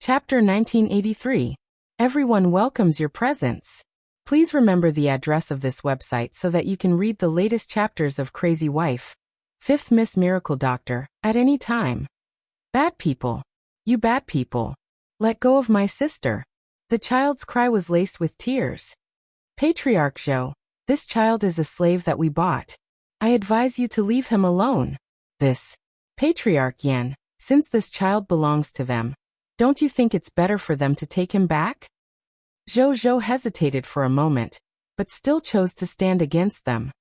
Chapter 1983. Everyone welcomes your presence. Please remember the address of this website so that you can read the latest chapters of Crazy Wife, 5th Miss Miracle Doctor, at any time. Bad people. You bad people. Let go of my sister. The child's cry was laced with tears. Patriarch Zhou, this child is a slave that we bought. I advise you to leave him alone. This. Patriarch Yan, since this child belongs to them, don't you think it's better for them to take him back? Zhou hesitated for a moment, but still chose to stand against them.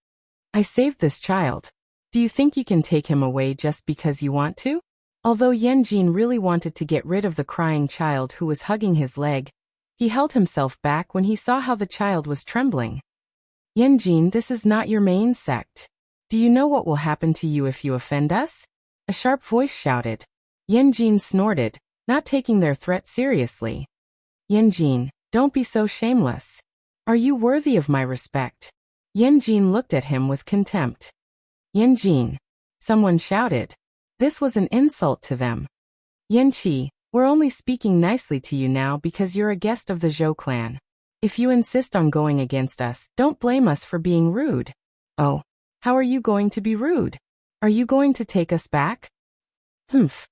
I saved this child. Do you think you can take him away just because you want to? Although Yanjin really wanted to get rid of the crying child who was hugging his leg, he held himself back when he saw how the child was trembling. Yanjin, this is not your main sect. Do you know what will happen to you if you offend us? A sharp voice shouted. Yanjin snorted, not taking their threat seriously. Yanjin, don't be so shameless. Are you worthy of my respect? Yanjin looked at him with contempt. Yanjin, someone shouted. This was an insult to them. Yanqi, we're only speaking nicely to you now because you're a guest of the Zhou clan. If you insist on going against us, don't blame us for being rude. Oh, how are you going to be rude? Are you going to take us back? Humph.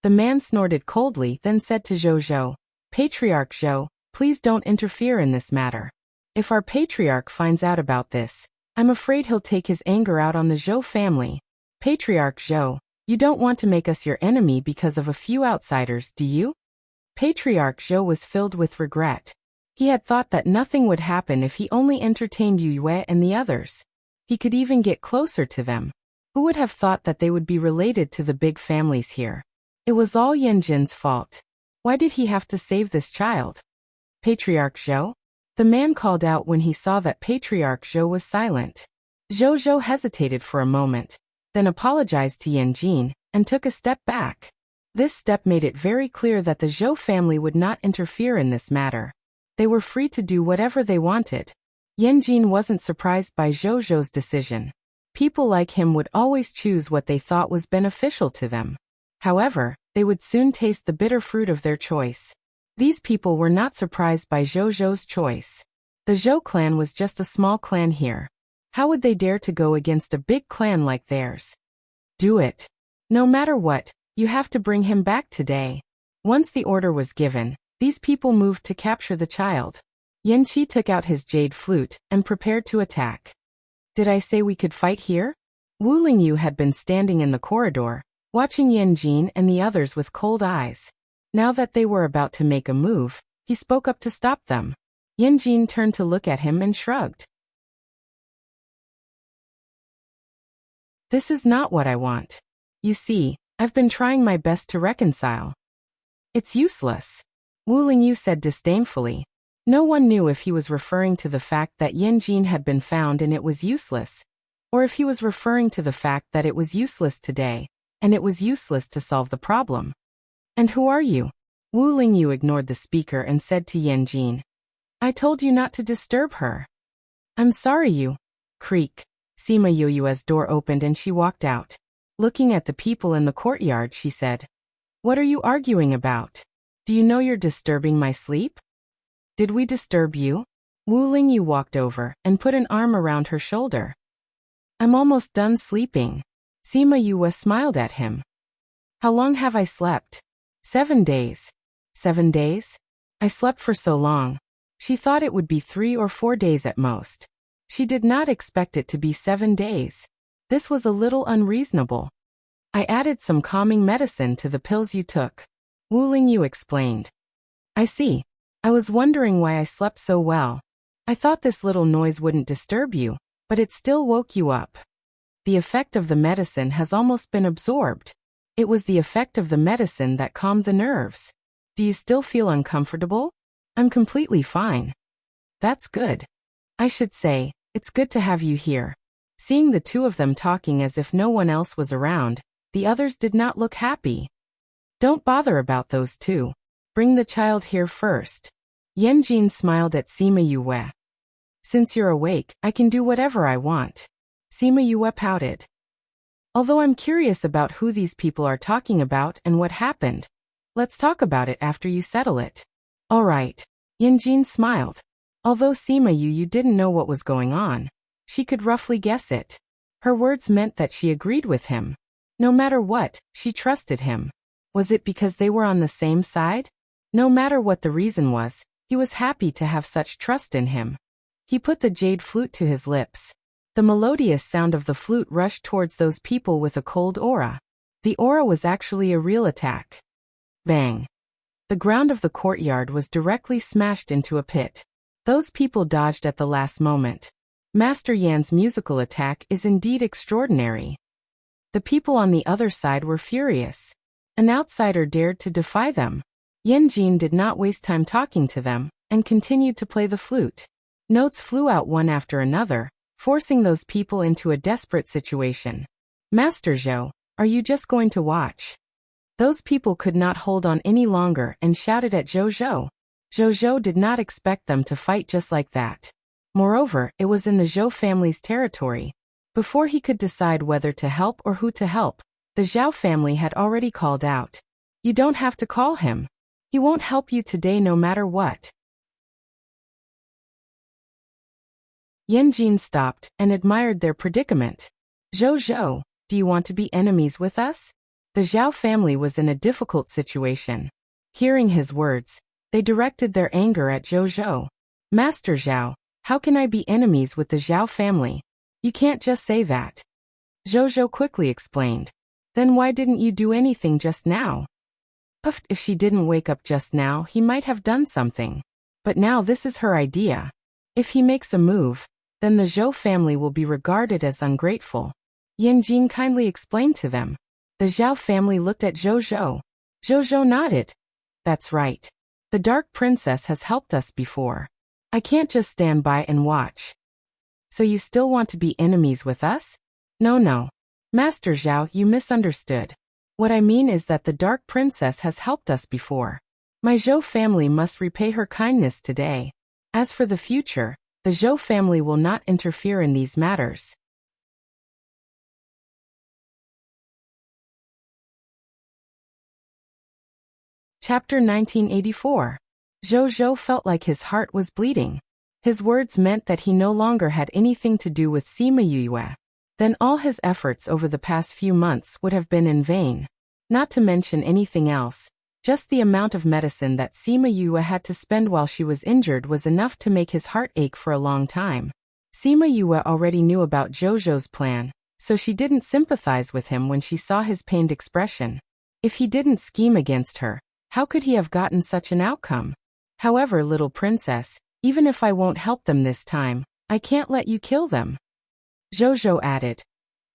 The man snorted coldly, then said to Zhou, Patriarch Zhou, please don't interfere in this matter. If our patriarch finds out about this, I'm afraid he'll take his anger out on the Zhou family. Patriarch Zhou, you don't want to make us your enemy because of a few outsiders, do you? Patriarch Zhou was filled with regret. He had thought that nothing would happen if he only entertained Yu Yue and the others. He could even get closer to them. Who would have thought that they would be related to the big families here? It was all Yanjin's fault. Why did he have to save this child? Patriarch Zhou? The man called out when he saw that Patriarch Zhou was silent. Zhou hesitated for a moment, then apologized to Yanjin, and took a step back. This step made it very clear that the Zhou family would not interfere in this matter. They were free to do whatever they wanted. Yanjin wasn't surprised by Zhou's decision. People like him would always choose what they thought was beneficial to them. However, they would soon taste the bitter fruit of their choice. These people were not surprised by Zhou's choice. The Zhou clan was just a small clan here. How would they dare to go against a big clan like theirs? Do it. No matter what, you have to bring him back today. Once the order was given, these people moved to capture the child. Yanqi took out his jade flute and prepared to attack. Did I say we could fight here? Wu Lingyu had been standing in the corridor, watching Yanjin and the others with cold eyes. Now that they were about to make a move, he spoke up to stop them. Yanjin turned to look at him and shrugged. This is not what I want. You see, I've been trying my best to reconcile. It's useless. Wu Lingyu said disdainfully. No one knew if he was referring to the fact that Yanjin had been found and it was useless, or if he was referring to the fact that it was useless today, and it was useless to solve the problem. And who are you? Wu Lingyu ignored the speaker and said to Yanjin. I told you not to disturb her. I'm sorry you. Creak. Sima Yoyue's door opened and she walked out. Looking at the people in the courtyard, she said, What are you arguing about? Do you know you're disturbing my sleep? Did we disturb you? Wu Lingyu walked over and put an arm around her shoulder. I'm almost done sleeping. Sima Yue smiled at him. How long have I slept? 7 days. 7 days? I slept for so long. She thought it would be 3 or 4 days at most. She did not expect it to be 7 days. This was a little unreasonable. I added some calming medicine to the pills you took. Wu Lingyu explained. I see. I was wondering why I slept so well. I thought this little noise wouldn't disturb you, but it still woke you up. The effect of the medicine has almost been absorbed. It was the effect of the medicine that calmed the nerves. Do you still feel uncomfortable? I'm completely fine. That's good. I should say, it's good to have you here. Seeing the two of them talking as if no one else was around, the others did not look happy. Don't bother about those two. Bring the child here first. Yanjin smiled at Sima Yue. Since you're awake, I can do whatever I want. Sima Yue pouted. Although I'm curious about who these people are talking about and what happened. Let's talk about it after you settle it. All right. Yanjin smiled. Although Sima Yue didn't know what was going on, she could roughly guess it. Her words meant that she agreed with him. No matter what, she trusted him. Was it because they were on the same side? No matter what the reason was, he was happy to have such trust in him. He put the jade flute to his lips. The melodious sound of the flute rushed towards those people with a cold aura. The aura was actually a real attack. Bang! The ground of the courtyard was directly smashed into a pit. Those people dodged at the last moment. Master Yan's musical attack is indeed extraordinary. The people on the other side were furious. An outsider dared to defy them. Yanjin did not waste time talking to them, and continued to play the flute. Notes flew out one after another, forcing those people into a desperate situation. Master Zhou, are you just going to watch? Those people could not hold on any longer and shouted at Zhou. Zhou did not expect them to fight just like that. Moreover, it was in the Zhou family's territory. Before he could decide whether to help or who to help, the Zhao family had already called out. You don't have to call him. He won't help you today no matter what. Yanjin stopped and admired their predicament. Zhou, do you want to be enemies with us? The Zhao family was in a difficult situation. Hearing his words, they directed their anger at Zhou. Master Zhao, how can I be enemies with the Zhao family? You can't just say that. Zhou quickly explained. Then why didn't you do anything just now? Puffed, if she didn't wake up just now, he might have done something. But now this is her idea. If he makes a move, then the Zhou family will be regarded as ungrateful. Yanjin kindly explained to them. The Zhao family looked at Zhou. Zhou nodded. That's right. The Dark Princess has helped us before. I can't just stand by and watch. So you still want to be enemies with us? No. Master Zhao, you misunderstood. What I mean is that the Dark Princess has helped us before. My Zhou family must repay her kindness today. As for the future, the Zhou family will not interfere in these matters. Chapter 1984. Zhou felt like his heart was bleeding. His words meant that he no longer had anything to do with Sima Yue. Then all his efforts over the past few months would have been in vain. Not to mention anything else, just the amount of medicine that Sima Yue had to spend while she was injured was enough to make his heart ache for a long time. Sima Yue already knew about Zhou's plan, so she didn't sympathize with him when she saw his pained expression. If he didn't scheme against her, how could he have gotten such an outcome? However, little princess, even if I won't help them this time, I can't let you kill them. Zhou added.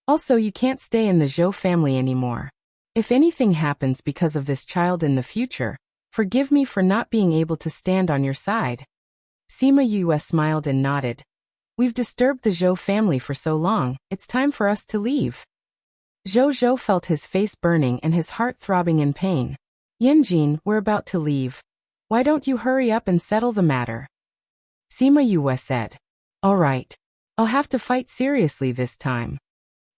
Also, you can't stay in the Zhou family anymore. If anything happens because of this child in the future, forgive me for not being able to stand on your side. Sima Yue smiled and nodded. We've disturbed the Zhou family for so long, it's time for us to leave. Zhou felt his face burning and his heart throbbing in pain. Yanjin, we're about to leave. Why don't you hurry up and settle the matter? Sima Yue said. All right. I'll have to fight seriously this time.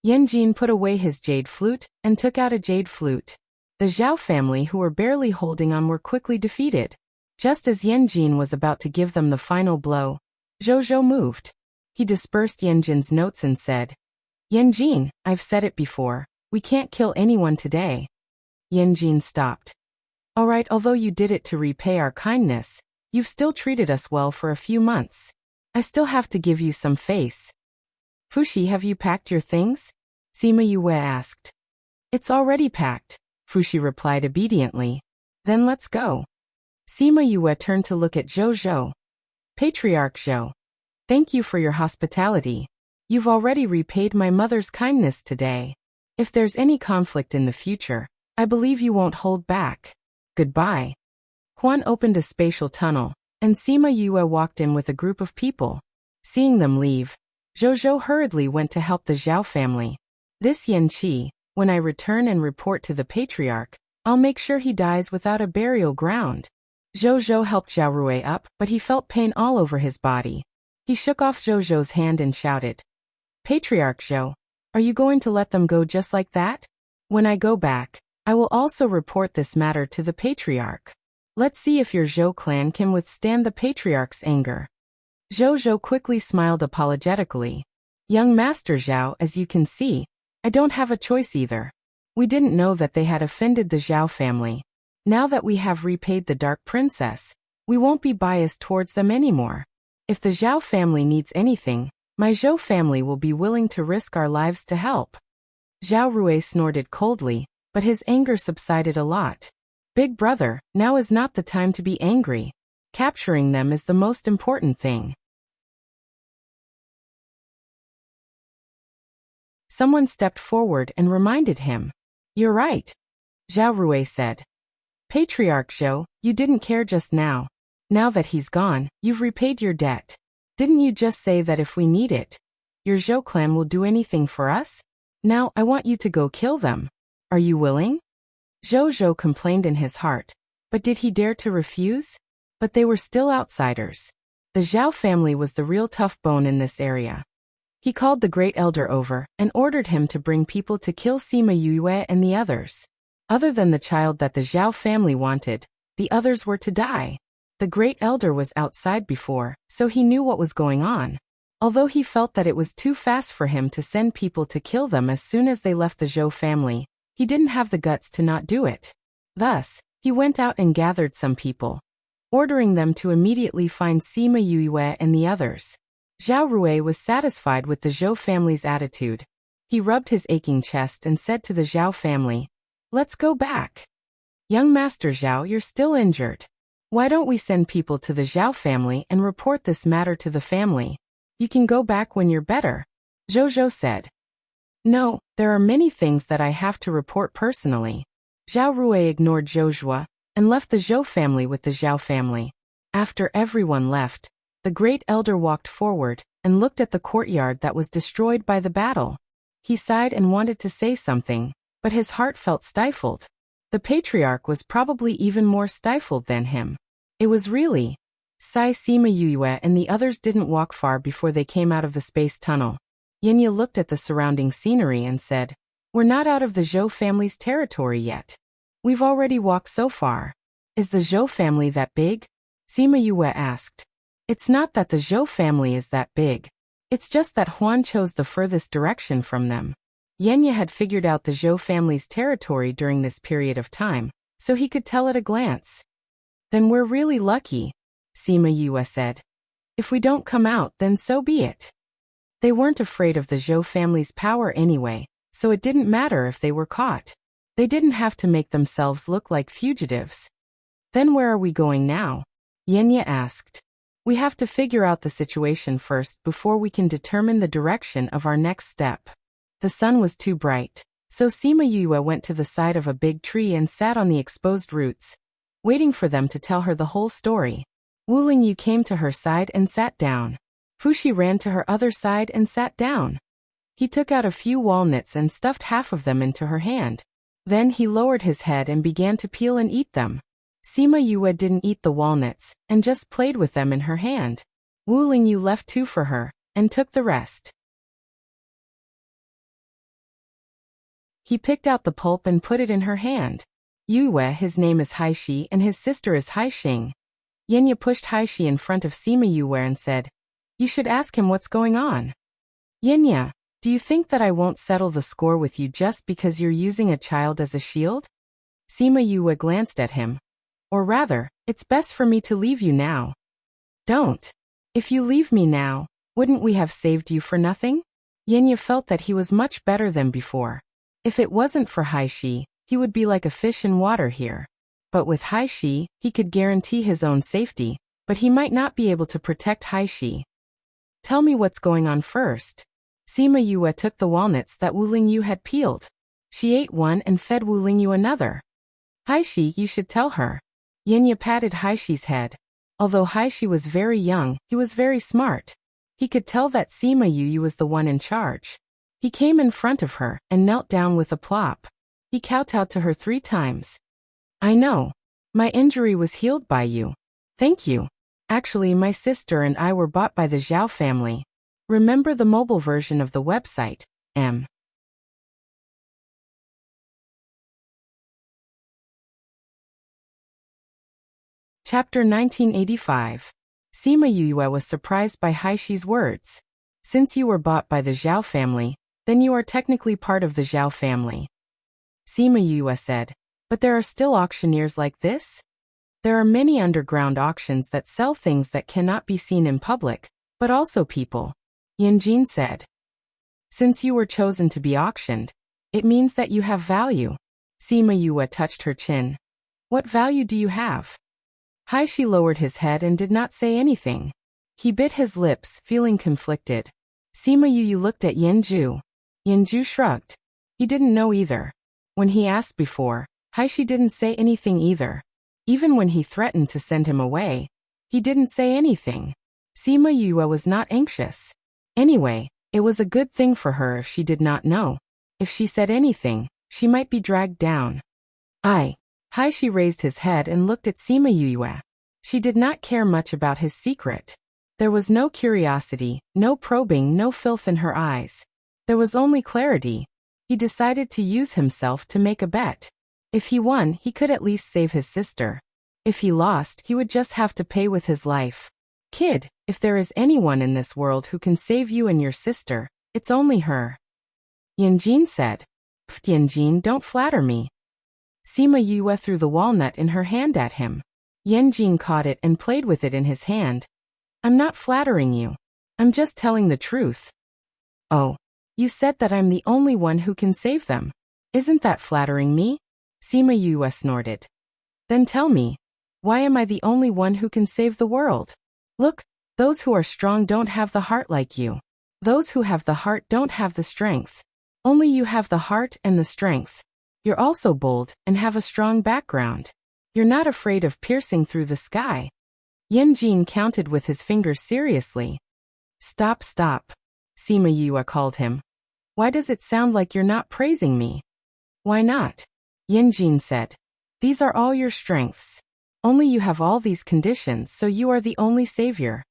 Yanjin put away his jade flute and took out a jade flute. The Zhao family, who were barely holding on, were quickly defeated. Just as Yanjin was about to give them the final blow, Zhou moved. He dispersed Yanjin's notes and said, Yanjin, I've said it before, we can't kill anyone today. Yanjin stopped. All right, although you did it to repay our kindness, you've still treated us well for a few months. I still have to give you some face. Fuxi, have you packed your things? Sima Yue asked. It's already packed, Fuxi replied obediently. Then let's go. Sima Yue turned to look at Zhou. Patriarch Zhou. Thank you for your hospitality. You've already repaid my mother's kindness today. If there's any conflict in the future, I believe you won't hold back. Goodbye. Huan opened a spatial tunnel, and Sima Yue walked in with a group of people. Seeing them leave, Zhou hurriedly went to help the Zhao family. This Yan Qi, when I return and report to the patriarch, I'll make sure he dies without a burial ground. Zhou helped Zhao Rui up, but he felt pain all over his body. He shook off Zhou's hand and shouted, Patriarch Zhou, are you going to let them go just like that? When I go back, I will also report this matter to the Patriarch. Let's see if your Zhou clan can withstand the Patriarch's anger. Zhou quickly smiled apologetically. Young Master Zhao, as you can see, I don't have a choice either. We didn't know that they had offended the Zhao family. Now that we have repaid the Dark Princess, we won't be biased towards them anymore. If the Zhao family needs anything, my Zhou family will be willing to risk our lives to help. Zhao Rui snorted coldly, but his anger subsided a lot. Big brother, now is not the time to be angry. Capturing them is the most important thing. Someone stepped forward and reminded him. You're right, Zhao Rui said. Patriarch Zhou, you didn't care just now. Now that he's gone, you've repaid your debt. Didn't you just say that if we need it, your Zhou clan will do anything for us? Now I want you to go kill them. Are you willing? Zhou complained in his heart, but did he dare to refuse? But they were still outsiders. The Zhao family was the real tough bone in this area. He called the Great Elder over and ordered him to bring people to kill Sima Yue and the others. Other than the child that the Zhao family wanted, the others were to die. The Great Elder was outside before, so he knew what was going on. Although he felt that it was too fast for him to send people to kill them as soon as they left the Zhou family, he didn't have the guts to not do it. Thus, he went out and gathered some people, ordering them to immediately find Sima Yue and the others. Zhao Rui was satisfied with the Zhou family's attitude. He rubbed his aching chest and said to the Zhao family, Let's go back. Young Master Zhao, you're still injured. Why don't we send people to the Zhao family and report this matter to the family? You can go back when you're better, Zhou said. No, there are many things that I have to report personally. Zhao Rui ignored Zhou and left the Zhou family with the Zhao family. After everyone left, the Great Elder walked forward and looked at the courtyard that was destroyed by the battle. He sighed and wanted to say something, but his heart felt stifled. The Patriarch was probably even more stifled than him. It was really. Sima Yue and the others didn't walk far before they came out of the space tunnel. Yinya looked at the surrounding scenery and said, We're not out of the Zhou family's territory yet. We've already walked so far. Is the Zhou family that big? Sima Yue asked. It's not that the Zhou family is that big. It's just that Huan chose the furthest direction from them. Yinya had figured out the Zhou family's territory during this period of time, so he could tell at a glance. Then we're really lucky, Sima Yue said. If we don't come out, then so be it. They weren't afraid of the Zhou family's power anyway, so it didn't matter if they were caught. They didn't have to make themselves look like fugitives. Then where are we going now? Yinya asked. We have to figure out the situation first before we can determine the direction of our next step. The sun was too bright, so Sima Yue went to the side of a big tree and sat on the exposed roots, waiting for them to tell her the whole story. Wu Lingyu came to her side and sat down. Fuxi ran to her other side and sat down. He took out a few walnuts and stuffed half of them into her hand. Then he lowered his head and began to peel and eat them. Sima Yue didn't eat the walnuts and just played with them in her hand. Wu Lingyu left 2 for her and took the rest. He picked out the pulp and put it in her hand. Yue, his name is Haishi and his sister is Haixing. Yinya pushed Haishi in front of Sima Yue and said, You should ask him what's going on. Yinya, do you think that I won't settle the score with you just because you're using a child as a shield? Sima Yue glanced at him. Or rather, it's best for me to leave you now. Don't. If you leave me now, wouldn't we have saved you for nothing? Yinya felt that he was much better than before. If it wasn't for Haishi, he would be like a fish in water here. But with Haishi, he could guarantee his own safety, but he might not be able to protect Haishi. Tell me what's going on first. Sima Yue took the walnuts that Wu Lingyu had peeled. She ate one and fed Wu Lingyu another. Haishi, you should tell her. Yinya patted Haishi's head. Although Haishi was very young, he was very smart. He could tell that Sima Yue was the one in charge. He came in front of her and knelt down with a plop. He kowtowed to her 3 times. I know. My injury was healed by you. Thank you. Actually, my sister and I were bought by the Zhao family. Remember the mobile version of the website, M. Chapter 1985. Sima Yue was surprised by Haishi's words. Since you were bought by the Zhao family, then you are technically part of the Zhao family. Sima Yue said, but there are still auctioneers like this? There are many underground auctions that sell things that cannot be seen in public, but also people. Yanjin said. Since you were chosen to be auctioned, it means that you have value. Sima Yue touched her chin. What value do you have? Haishi lowered his head and did not say anything. He bit his lips, feeling conflicted. Sima Yue looked at Yanju. Yanju shrugged. He didn't know either. When he asked before, Haishi didn't say anything either. Even when he threatened to send him away, he didn't say anything. Sima Yue was not anxious. Anyway, it was a good thing for her if she did not know. If she said anything, she might be dragged down. Haishi raised his head and looked at Sima Yue. She did not care much about his secret. There was no curiosity, no probing, no filth in her eyes. There was only clarity. He decided to use himself to make a bet. If he won, he could at least save his sister. If he lost, he would just have to pay with his life. Kid, if there is anyone in this world who can save you and your sister, it's only her. Yanjin said. Pfft, Yanjin, don't flatter me. Sima Yue threw the walnut in her hand at him. Yanjin caught it and played with it in his hand. I'm not flattering you. I'm just telling the truth. Oh, you said that I'm the only one who can save them. Isn't that flattering me? Sima Yue snorted. Then tell me, why am I the only one who can save the world? Look, those who are strong don't have the heart like you. Those who have the heart don't have the strength. Only you have the heart and the strength. You're also bold and have a strong background. You're not afraid of piercing through the sky. Yanjin counted with his fingers seriously. Stop, Sima Yue called him. Why does it sound like you're not praising me? Why not? Yanjin said. These are all your strengths. Only you have all these conditions, so you are the only savior.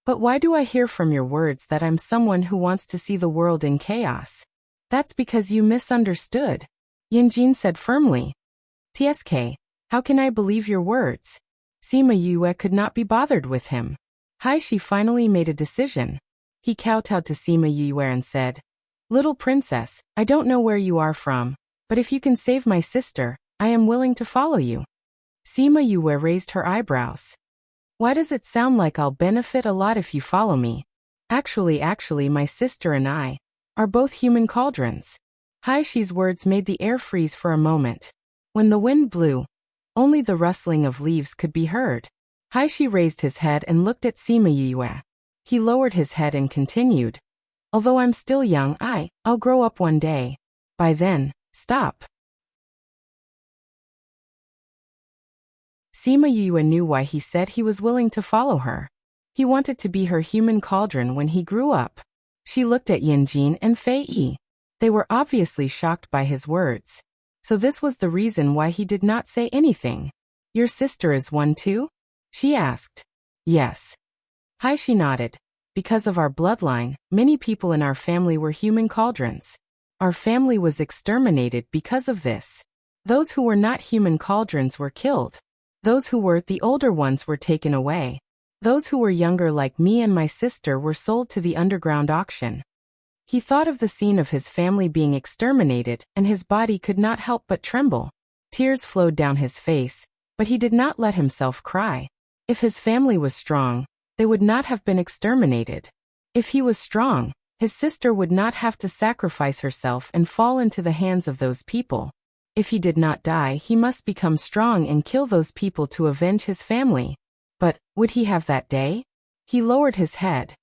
But why do I hear from your words that I'm someone who wants to see the world in chaos? That's because you misunderstood. Yanjin said firmly. TSK, how can I believe your words? Sima Yue could not be bothered with him. Haishi finally made a decision. He kowtowed to Sima Yue and said, Little princess, I don't know where you are from, but if you can save my sister, I am willing to follow you. Sima Yue raised her eyebrows. Why does it sound like I'll benefit a lot if you follow me? Actually, my sister and I are both human cauldrons. Haishi's words made the air freeze for a moment. When the wind blew, only the rustling of leaves could be heard. Haishi raised his head and looked at Sima Yue. He lowered his head and continued. Although I'm still young, I'll grow up one day. By then, stop. Sima Yue knew why he said he was willing to follow her. He wanted to be her human cauldron when he grew up. She looked at Yanjin and Fei Yi. They were obviously shocked by his words. So this was the reason why he did not say anything. Your sister is one too? She asked. Yes. Haishi nodded. Because of our bloodline, many people in our family were human cauldrons. Our family was exterminated because of this. Those who were not human cauldrons were killed. Those who were, the older ones, were taken away. Those who were younger like me and my sister were sold to the underground auction. He thought of the scene of his family being exterminated, and his body could not help but tremble. Tears flowed down his face, but he did not let himself cry. If his family was strong, they would not have been exterminated. If he was strong, his sister would not have to sacrifice herself and fall into the hands of those people. If he did not die, he must become strong and kill those people to avenge his family. But, would he have that day? He lowered his head.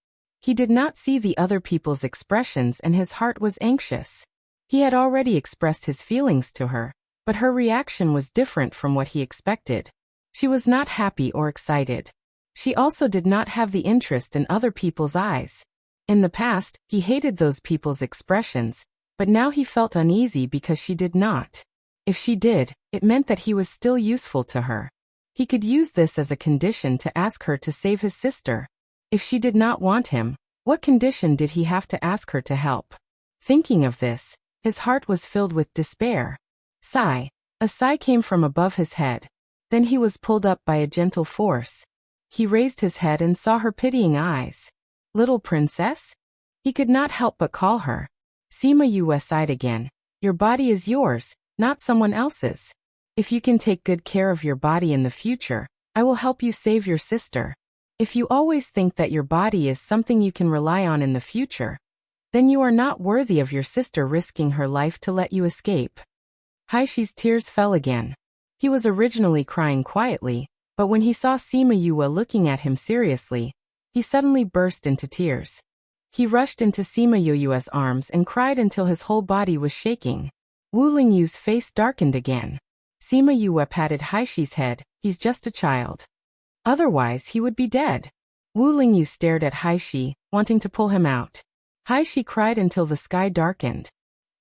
He did not see the other people's expressions and his heart was anxious. He had already expressed his feelings to her, but her reaction was different from what he expected. She was not happy or excited. She also did not have the interest in other people's eyes. In the past, he hated those people's expressions, but now he felt uneasy because she did not. If she did, it meant that he was still useful to her. He could use this as a condition to ask her to save his sister. If she did not want him, what condition did he have to ask her to help? Thinking of this, his heart was filled with despair. Sigh. A sigh came from above his head. Then he was pulled up by a gentle force. He raised his head and saw her pitying eyes. Little princess? He could not help but call her. Sima Yue sighed again. Your body is yours, not someone else's. If you can take good care of your body in the future, I will help you save your sister. If you always think that your body is something you can rely on in the future, then you are not worthy of your sister risking her life to let you escape. Haishi's tears fell again. He was originally crying quietly, but when he saw Sima Yue looking at him seriously, he suddenly burst into tears. He rushed into Sima Yue's arms and cried until his whole body was shaking. Wu Lingyu's face darkened again. Sima Yue patted Haishi's head. He's just a child. Otherwise he would be dead. Wu Lingyu stared at Haishi, wanting to pull him out. Haishi cried until the sky darkened.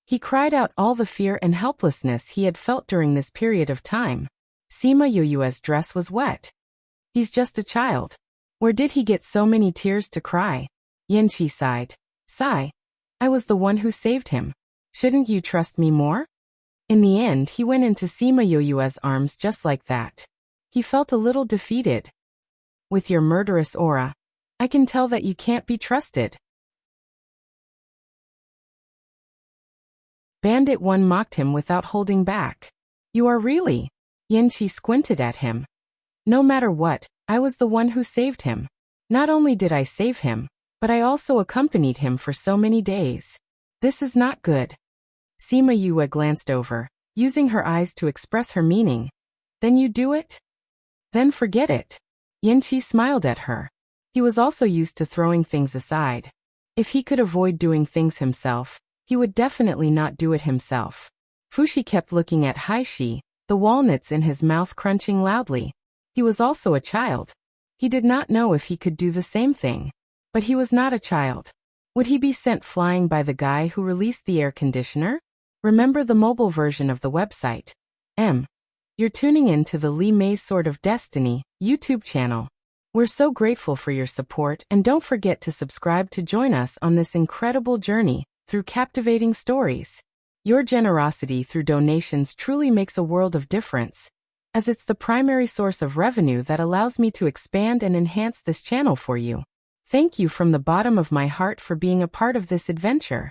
He cried out all the fear and helplessness he had felt during this period of time. Sima Yue's dress was wet. He's just a child. Where did he get so many tears to cry? Yanqi sighed. Sigh. I was the one who saved him. Shouldn't you trust me more? In the end he went into Sima Yue's arms just like that. He felt a little defeated. With your murderous aura, I can tell that you can't be trusted. Bandit 1 mocked him without holding back. You are really? Yanqi squinted at him. No matter what, I was the one who saved him. Not only did I save him, but I also accompanied him for so many days. This is not good. Sima Yue glanced over, using her eyes to express her meaning. Then you do it? Then forget it. Yanqi smiled at her. He was also used to throwing things aside. If he could avoid doing things himself, he would definitely not do it himself. Fushi kept looking at Haishi, the walnuts in his mouth crunching loudly. He was also a child. He did not know if he could do the same thing. But he was not a child. Would he be sent flying by the guy who released the air conditioner? Remember the mobile version of the website. You're tuning in to the Li Mei's Sword of Destiny YouTube channel. We're so grateful for your support, and don't forget to subscribe to join us on this incredible journey through captivating stories. Your generosity through donations truly makes a world of difference, as it's the primary source of revenue that allows me to expand and enhance this channel for you. Thank you from the bottom of my heart for being a part of this adventure.